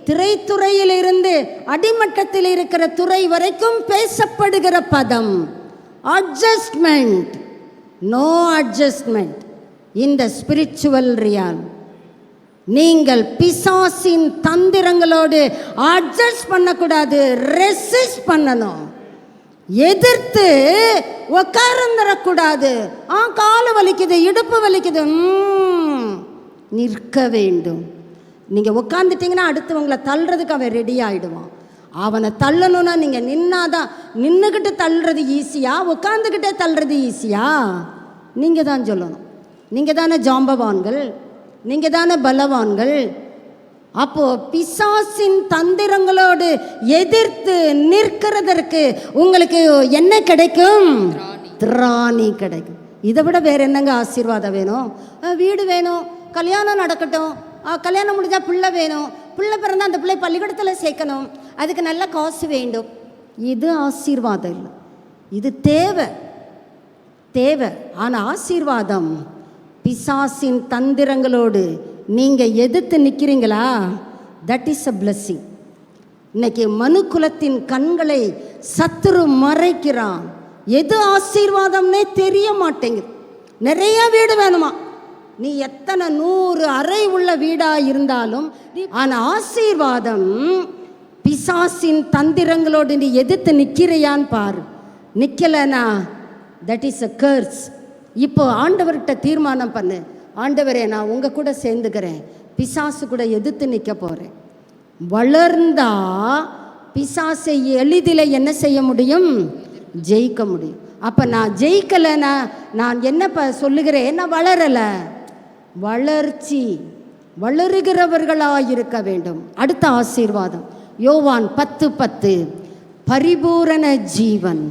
Speaker 2: திரைத்துறையிலிருந்து அடிமட்டத்தில் இருக்கிற துறை வரைக்கும் பேசப்படுகிற பதம். Adjustment, no adjustment in the spiritual realm. நீங்கள் பிசாசின் தந்திரங்களோடு அட்ஜஸ்ட் பண்ணக்கூடாது, ரெசிஸ்ட் பண்ணணும். எதிர்த்து உட்கார்ந்துடக்கூடாது. கால் வலிக்குது, இடுப்பு வலிக்குது, நிற்க வேண்டும். நீங்கள் உட்காந்துட்டிங்கன்னா அடுத்தவங்களை தள்ளுறதுக்கு அவன் ரெடி ஆகிடுவான். அவனை தள்ளணும்னா நீங்கள் நின்னாதான். நின்றுக்கிட்டு தள்ளுறது ஈஸியா, உட்காந்துக்கிட்டே தள்ளுறது ஈஸியா? நீங்கள் தான் சொல்லணும். நீங்கள் தானே ஜாம்பவான்கள், நீங்கள் தானே பலவான்கள். அப்போ பிசாசின் தந்திரங்களோடு எதிர்த்து நிற்கிறதற்கு உங்களுக்கு என்ன கிடைக்கும்? திராணி கிடைக்கும். இதை விட வேற என்னங்க ஆசீர்வாதம் வேணும்? வீடு வேணும், கல்யாணம் நடக்கட்டும், கல்யாணம் முடிஞ்சால் பிள்ளை வேணும், பிள்ளை பிறந்தால் அந்த பிள்ளை பள்ளிக்கூடத்தில் சேர்க்கணும், அதுக்கு நல்ல காசு வேண்டும். இது ஆசீர்வாதம் இல்லை, இது தேவை தேவை. ஆனால் ஆசீர்வாதம் பிசாசின் தந்திரங்களோடு நீங்கள் எதிர்த்து நிற்கிறீங்களா? That is a blessing. இன்னைக்கு மனு குலத்தின் கண்களை சத்துரு மறைக்கிறான். எது ஆசீர்வாதம்னே தெரிய மாட்டேங்குது. நிறைய வீடு வேணுமா? நீ எத்தனை 100 அறை உள்ள வீடாக இருந்தாலும், ஆனால் ஆசீர்வாதம் பிசாசின் தந்திரங்களோடு நீ எதிர்த்து நிற்கிறையான்னு பாரு. நிற்கலைன்னா தட் இஸ் அ கர்ஸ். இப்போ ஆண்டவர்கிட்ட தீர்மானம் பண்ணு, ஆண்டவரே நான் உங்கள் கூட சேர்ந்துக்கிறேன், பிசாசு கூட எதிர்த்து நிற்க போகிறேன். வளர்ந்தா பிசாசை எளிதில் என்ன செய்ய முடியும்? ஜெயிக்க முடியும். அப்போ நான் ஜெயிக்கலைன்னா நான் என்ன சொல்லுகிறேன்? நான் வளரலை. வளர்ச்சி, வளருகிறவர்களாக இருக்க வேண்டும். அடுத்த ஆசீர்வாதம் யோவான் 10:10, பரிபூரண ஜீவன்.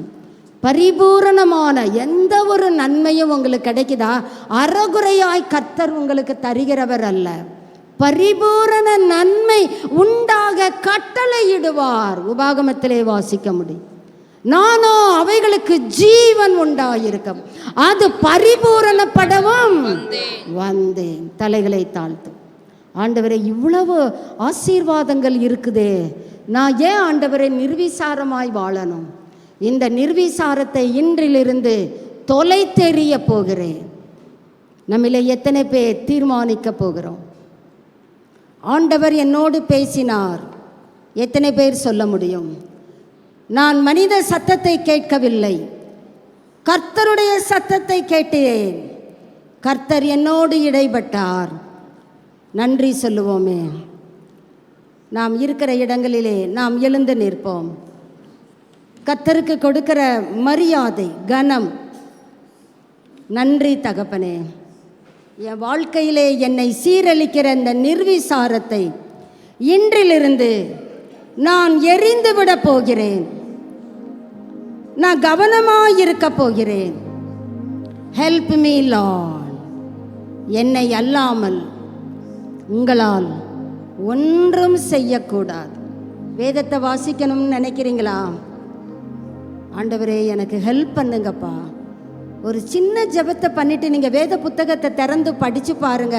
Speaker 2: பரிபூரணமான எந்த ஒரு நன்மையும் உங்களுக்கு கிடைக்குதா? அறகுறையாய் கர்த்தர் உங்களுக்கு தருகிறவர் அல்ல. பரிபூரண நன்மை உண்டாக கட்டளையிடுவார். உபாகமத்திலே வாசிக்க முடியும். நானோ அவைகளுக்கு ஜீவன் உண்டாயிருக்கும், அது பரிபூரணப்படவும் வந்தேன். தலைகளை தாழ்த்தும். ஆண்டவரே, இவ்வளவு ஆசீர்வாதங்கள் இருக்குதே, நான் ஏன் ஆண்டவரை நிர்விசாரமாய் வாழணும்? இந்த நிர்விசாரத்தை இன்றிலிருந்து தொலை தெரிய போகிறேன். நம்மிலே எத்தனை பேர் தீர்மானிக்க போகிறோம்? ஆண்டவர் என்னோடு பேசினார். எத்தனை பேர் சொல்ல முடியும்? நான் மனித சத்தத்தை கேட்கவில்லை, கர்த்தருடைய சத்தத்தை கேட்டேன். கர்த்தர் என்னோடு இடைப்பட்டார். நன்றி சொல்லுவோமே. நாம் இருக்கிற இடங்களிலே நாம் எழுந்து நிற்போம். கர்த்தருக்கு கொடுக்கிற மரியாதை, கனம். நன்றி தகப்பனே, என் வாழ்க்கையிலே என்னை சீரழிக்கிற இந்த நிர்விசாரத்தை இன்றிலிருந்து நான் எரிந்து விட போகிறேன். நான் கவனமாயிருக்க போகிறேன். Help me Lord. என்னை அல்லாமல் உங்களால் ஒன்றும் செய்யக்கூடாது. வேதத்தை வாசிக்கணும்னு நினைக்கிறீங்களா? ஆண்டவரே எனக்கு ஹெல்ப் பண்ணுங்கப்பா. ஒரு சின்ன ஜெபத்தை பண்ணிட்டு நீங்கள் வேத புத்தகத்தை திறந்து படித்து பாருங்க.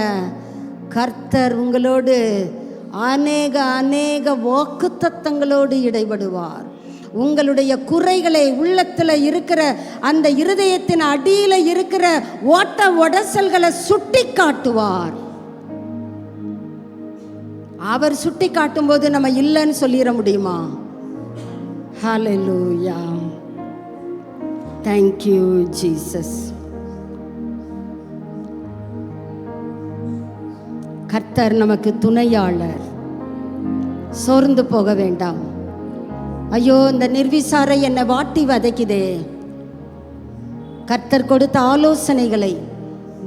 Speaker 2: கர்த்தர் உங்களோடு அநேக வாக்குத்தத்தங்களோடு இடைபடுவார். உங்களுடைய குறைகளை, உள்ளத்தில் இருக்கிற அந்த இருதயத்தின் அடியில் இருக்கிற ஓட்ட உடசல்களை சுட்டி காட்டுவார். அவர் சுட்டி காட்டும் போது நம்ம இல்லைன்னு சொல்லிட முடியுமா? ஹல்லேலூயா, thank you Jesus. கர்த்தர் நமக்கு துணையாளர். சோர்ந்து போக வேண்டாம். ஐயோ, இந்த நிர்விசாரை என்னை வாட்டி வதைக்குதே. கர்த்தர் கொடுத்த ஆலோசனைகளை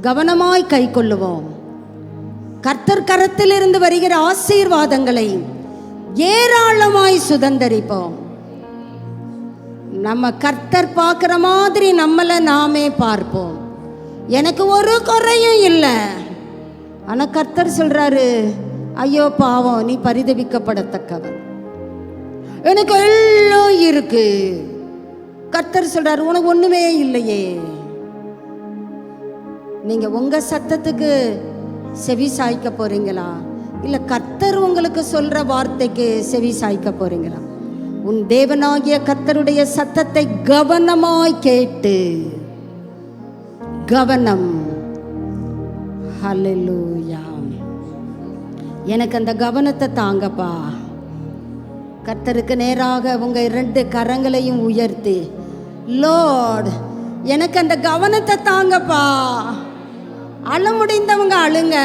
Speaker 2: கவனமாய் கை கொள்ளுவோம். கர்த்தர் கரத்திலிருந்து வருகிற ஆசீர்வாதங்களை ஏராளமாய் சுதந்தரிப்போம். நம்ம கர்த்தர் பார்க்குற மாதிரி நம்மளை நாமே பார்ப்போம். எனக்கு ஒரு குறையும் இல்லை. ஆனால் கர்த்தர் சொல்றாரு, ஐயோ பாவம், நீ பரிதபிக்கப்படத்தக்கவன், எனக்கு எல்லாம் இருக்கு. கர்த்தர் சொல்றாரு, உனக்கு ஒண்ணுமே இல்லையே. நீங்க உங்க சத்தத்துக்கு செவி சாய்க்க போறீங்களா, இல்ல கர்த்தர் உங்களுக்கு சொல்ற வார்த்தைக்கு செவி சாய்க்க போறீங்களா? உன் தேவனாகிய கர்த்தருடைய சத்தத்தை கவனமாய் கேட்டு, கவனம். ஹல்லேலூயா. எனக்கு அந்த கவனத்தை தாங்கப்பா. கர்த்தருக்கு நேராக உங்க 2 கரங்களையும் உயர்த்தி, லார்ட் எனக்கு அந்த கவனத்தை தாங்கப்பா. அழ முடிந்தவங்க அழுங்க.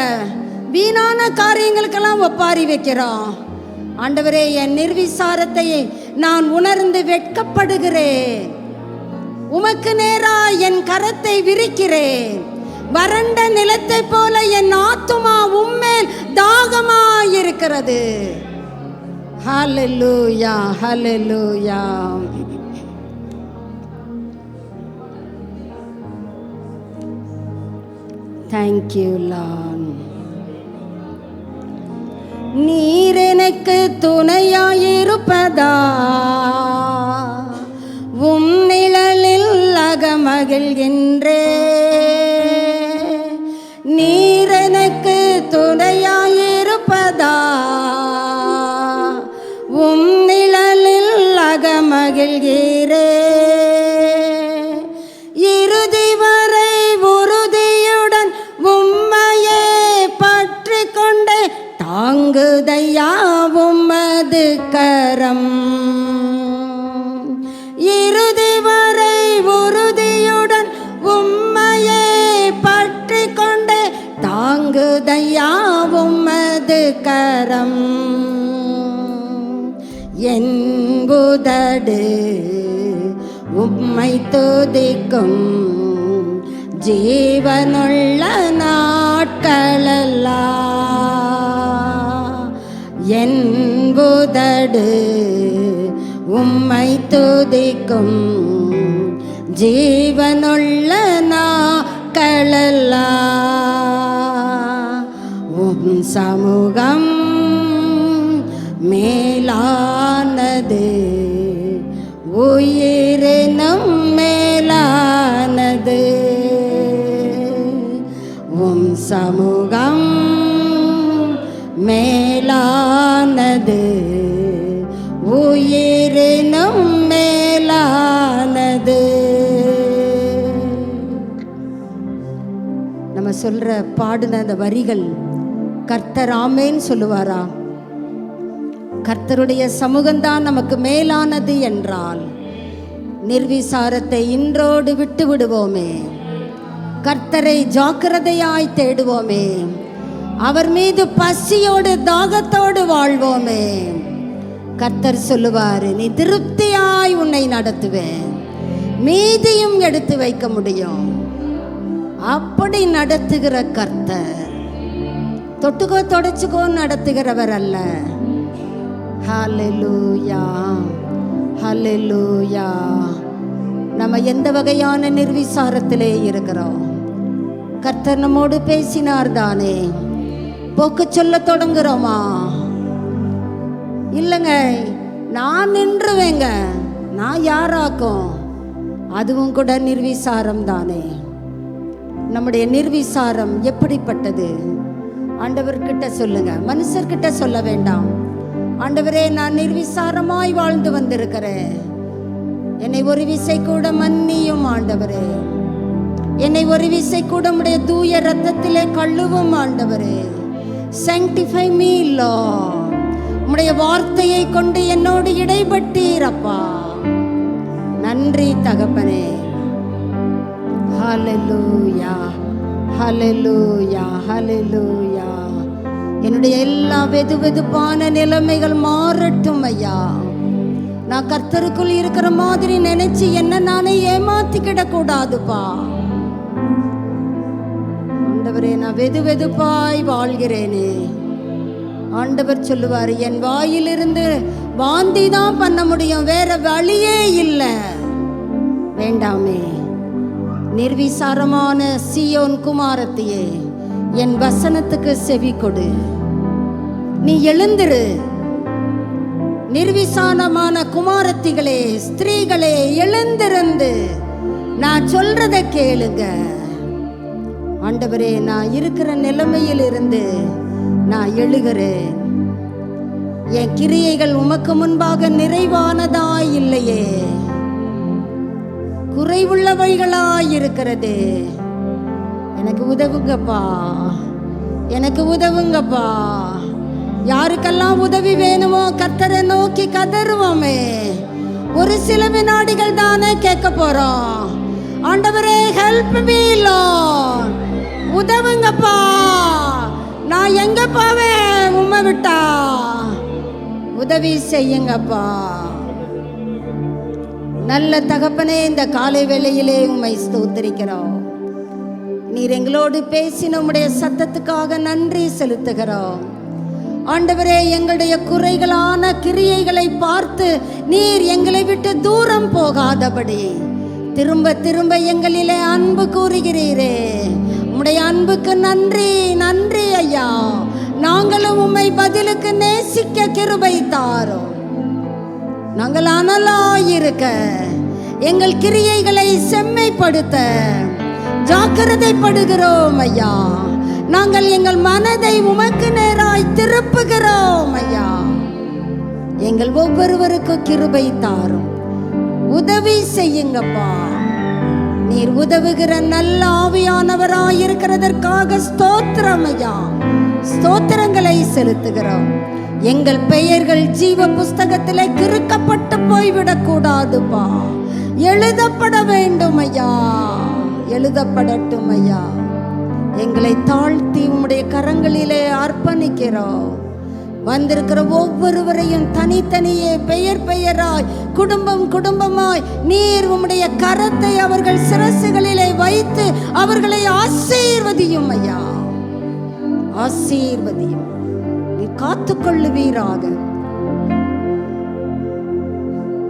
Speaker 2: வீணான காரியங்களுக்கெல்லாம் ஒப்பாரி வைக்கிறோம். ஆண்டவரே, என் நிர்விசாரத்தை நான் உணர்ந்து வெட்கப்படுகிறேன். உமக்கு நேரா என் கரத்தை விரிக்கிறேன். வறண்ட நிலத்தை போல என் ஆத்துமா உம்மேல் தாகமாயிருக்கிறது. ஹல்லேலூயா, ஹல்லேலூயா. Thank you Lord. நீர் எனக்கு துணையாயிருப்பதா, உம் நிழலில் அகமகிழ்கின்றே. நீர் எனக்கு துணையாயிருப்பதா, உம் நிழலில் அகமகிழ்கிறே. இறுதி வரை உறுதியுடன் உம்மையே பற்றி கொண்டே தாங்குதையா உம்மது கரம். இறுதி வரை உறுதியுடன் உம்மையே பற்றி கொண்டே தாங்குதையா உம்மது கரம். என் உதடு உம்மை துதிக்கும் ஜீவனுள்ள நாட்களெல்லாம். என் உதடு உம்மை துதிக்கும் ஜீவனுள்ள நாட்களெல்லாம். உம் சமூகம் மேலானது, உயிரினும் மேலானது. உம் சமூகம் மேலானது, உயிரினும் மேலானது. நம்ம சொல்ற பாடுன அந்த வரிகள் கர்த்தர் ஆமேன்னு சொல்லுவாரா? கர்த்தருடைய சமூகம்தான் நமக்கு மேலானது என்றால் நிர்விசாரத்தை இன்றோடு விட்டு விடுவோமே. கர்த்தரை ஜாக்கிரதையாய் தேடுவோமே. அவர் மீது பசியோடு தாகத்தோடு வாழ்வோமே. கர்த்தர் சொல்லுவாரு, நீ திருப்தியாய் உன்னை நடத்துவேன், மீதியும் எடுத்து வைக்க முடியும். அப்படி நடத்துகிற கர்த்தர் தொட்டுக்கோ தொடச்சுக்கோ நடத்துகிறவர் அல்ல. ஹல்லேலூயா, ஹல்லேலூயா. நம்ம எந்த வகையான நிர்விசாரத்திலே இருக்கிறோம்? கர்த்தர் நம்மோடு பேசினார் தானே, போக்கு சொல்ல தொடங்குறோமா? இல்லைங்க, நான் நின்றுவேங்க, நான் யாராக்கும்? அதுவும் கூட நிர்விசாரம் தானே. நம்முடைய நிர்விசாரம் எப்படிப்பட்டது? ஆண்டவர்கிட்ட சொல்லுங்க, மனுஷர்கிட்ட சொல்ல வேண்டாம். ஆண்டவரே, நான் நிர்விசாரமாய் வாழ்ந்து வந்திருக்கிறேன், என்னை ஒரு விசை கூட மன்னியும் ஆண்டவரே. என்னை ஒரு விசை கூட உம்முடைய தூய ரத்தத்திலே கழுவும் ஆண்டவரே. sanctify me Lord. உம்முடைய வார்த்தையை கொண்டு என்னோடு இடைப்பட்டீரப்பா. நன்றி தகப்பனே. ஹல்லேலூயா, ஹல்லேலூயா, ஹல்லேலூயா. என்னுடைய எல்லா வெதுவெதுப்பான நிலைமைகள் மாறட்டும் ஐயா. நான் கர்த்தருக்குள் இருக்கிற மாதிரி நினைச்சு என்ன நானே ஏமாத்திக்கிட கூடாதுப்பா. ஆண்டவரே, நான் வெதுவெதுப்பாய் வாழ்கிறேனே. ஆண்டவர் சொல்லுவார், என் வாயிலிருந்து வாந்தி தான் பண்ண முடியும், வேற வழியே இல்லை. வேண்டாமே, நிர்விசாரமான சீயோன் குமாரத்தியே, என் வசனத்துக்கு செவி கொடு. நீ எழுந்திரு. நிர்விசாரமான குமாரத்திகளே, ஸ்திரீகளே, எழுந்திருந்து நான் சொல்றதை கேளுங்க. ஆண்டவரே, நான் இருக்கிற நிலைமையில் இருந்து நான் எழுகிறேன். என் கிரியைகள் உமக்கு முன்பாக நிறைவானதாய் இல்லையே, குறைவுள்ளவைகளாய் இருக்கிறது. எனக்கு உதவுங்கப்பா, எனக்கு உதவுங்கப்பா. யாருக்கெல்லாம் உதவி வேணுமோ கர்த்தரை நோக்கி கதறுவோமே. ஒரு சில வினாடிகள் தானே கேட்க போறோம். ஆண்டவரே, ஹெல்ப் மீ லார்ட், உதவுங்கப்பா. நான் எங்க போவேன் உம்மை விட்டா? உதவி செய்யுங்கப்பா. நல்ல தகப்பனே, இந்த காலை வேளையிலே உம்மை ஸ்தோத்திரிக்கிறோம். நீர் எங்களோடு பேசின உம்முடைய சத்தத்துக்காக நன்றி செலுத்துகிறோம். ஆண்டவரே, எங்களுடைய குறைகளான கிரியைகளை பார்த்து நீர் எங்களை விட்டு தூரம் போகாதபடி திரும்ப திரும்ப எங்களிலே அன்பு கூறுகிறீரே. உம்முடைய அன்புக்கு நன்றி, நன்றி ஐயா. நாங்களும் உம்மை பதிலுக்கு நேசிக்க கிருபை தாரும். நாங்கள் அனலாயிருக்க, எங்கள் கிரியைகளை செம்மைப்படுத்த ஜாக்கிரதைப்படுகிறோம் ஐயா. நாங்கள் எங்கள் மனதை உமக்கு நேராய் திருப்புகிறோம் ஐயா. எங்கள் ஒவ்வொருவருக்கும் கிருபை தாரும், உதவி செய்யுங்கப்பா. நீர் உதவுகிற நல்ல ஆவியானவராய் இருக்கிறதற்காக ஸ்தோத்திரம் ஐயா. ஸ்தோத்திரங்களை செலுத்துகிறோம். எங்கள் பெயர்கள் ஜீவ புஸ்தகத்திலே கிறுக்கப்பட்டு போய்விடக் கூடாதுப்பா. எழுதப்பட வேண்டும் ஐயா, எழுதப்படட்டும் ஐயா. எங்களை தாழ்த்தி உம்முடைய கரங்களிலே அர்ப்பணிக்கிறோம். வந்திருக்கிற ஒவ்வொருவரையும் தனித்தனியே பெயர் பெயராய், குடும்பம் குடும்பமாய் நீர் உம்முடைய கரத்தை அவர்கள் சிரசுகளிலே வைத்து அவர்களை ஆசீர்வதியும் ஐயா, ஆசீர்வதியும். நீ காத்துக்கொள்ளுவீராக.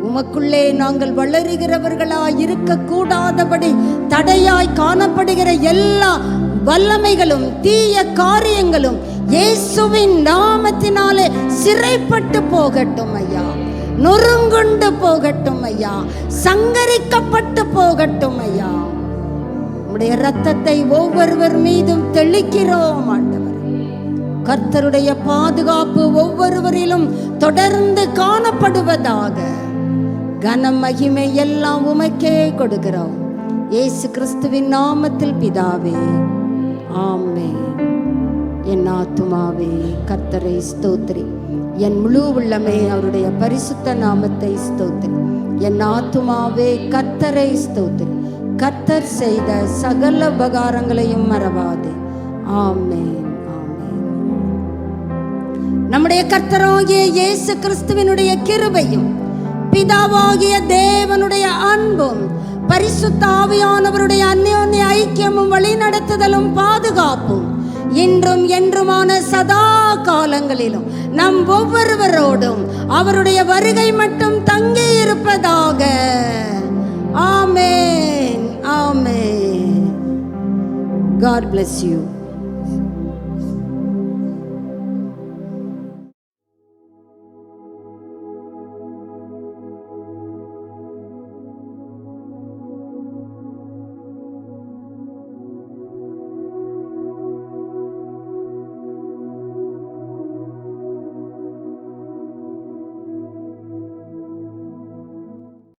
Speaker 2: உமக்குள்ளே நாங்கள் வளருகிறவர்களாய் இருக்க கூடாதபடி தடையாய் காணப்படுகிற எல்லா வல்லமைகளும் தீய காரியங்களும் இயேசுவின் நாமத்தினாலே சிறைப்பட்டு போகட்டும் ஐயா, நொறுங்குண்டு போகட்டும் ஐயா, சங்கரிக்கப்பட்டு போகட்டும் ஐயா. உம்முடைய இரத்தத்தை ஒவ்வொருவர் மீதும் தெளிக்கிறோம் ஆண்டவர். கர்த்தருடைய பாதுகாப்பு ஒவ்வொருவரிலும் தொடர்ந்து காணப்படுவதாக. கனம் மகிமை எல்லாம் உமக்கே கொடுக்கிறோம். இயேசு கிறிஸ்துவின் நாமத்தில் பிதாவே, ஆமென். என் ஆத்துமாவே கர்த்தரை ஸ்தோத்திரி, என் முழு உள்ளமே அவருடைய பரிசுத்த நாமத்தை ஸ்தோத்திரி. என் ஆத்துமாவே கர்த்தரை ஸ்தோத்திரி, கர்த்தர் செய்த சகல உபகாரங்களையும் மறவாதே. ஆமென், ஆமென். நம்முடைய கர்த்தராகிய இயேசு கிறிஸ்துவினுடைய கிருபையும் பிதாவாகிய தேவனுடைய அன்பும் பரிசுத்த ஆவியானவருடைய அந்யோன்ய ஐக்கியமும் வழிநடத்துதலும் பாதுகாப்பும் இன்றும் என்றுமான சதா காலங்களிலும் நம் ஒவ்வொருவரோடும் அவருடைய வருகை மட்டும் தங்கி இருப்பதாக. ஆமென், ஆமென். God bless you.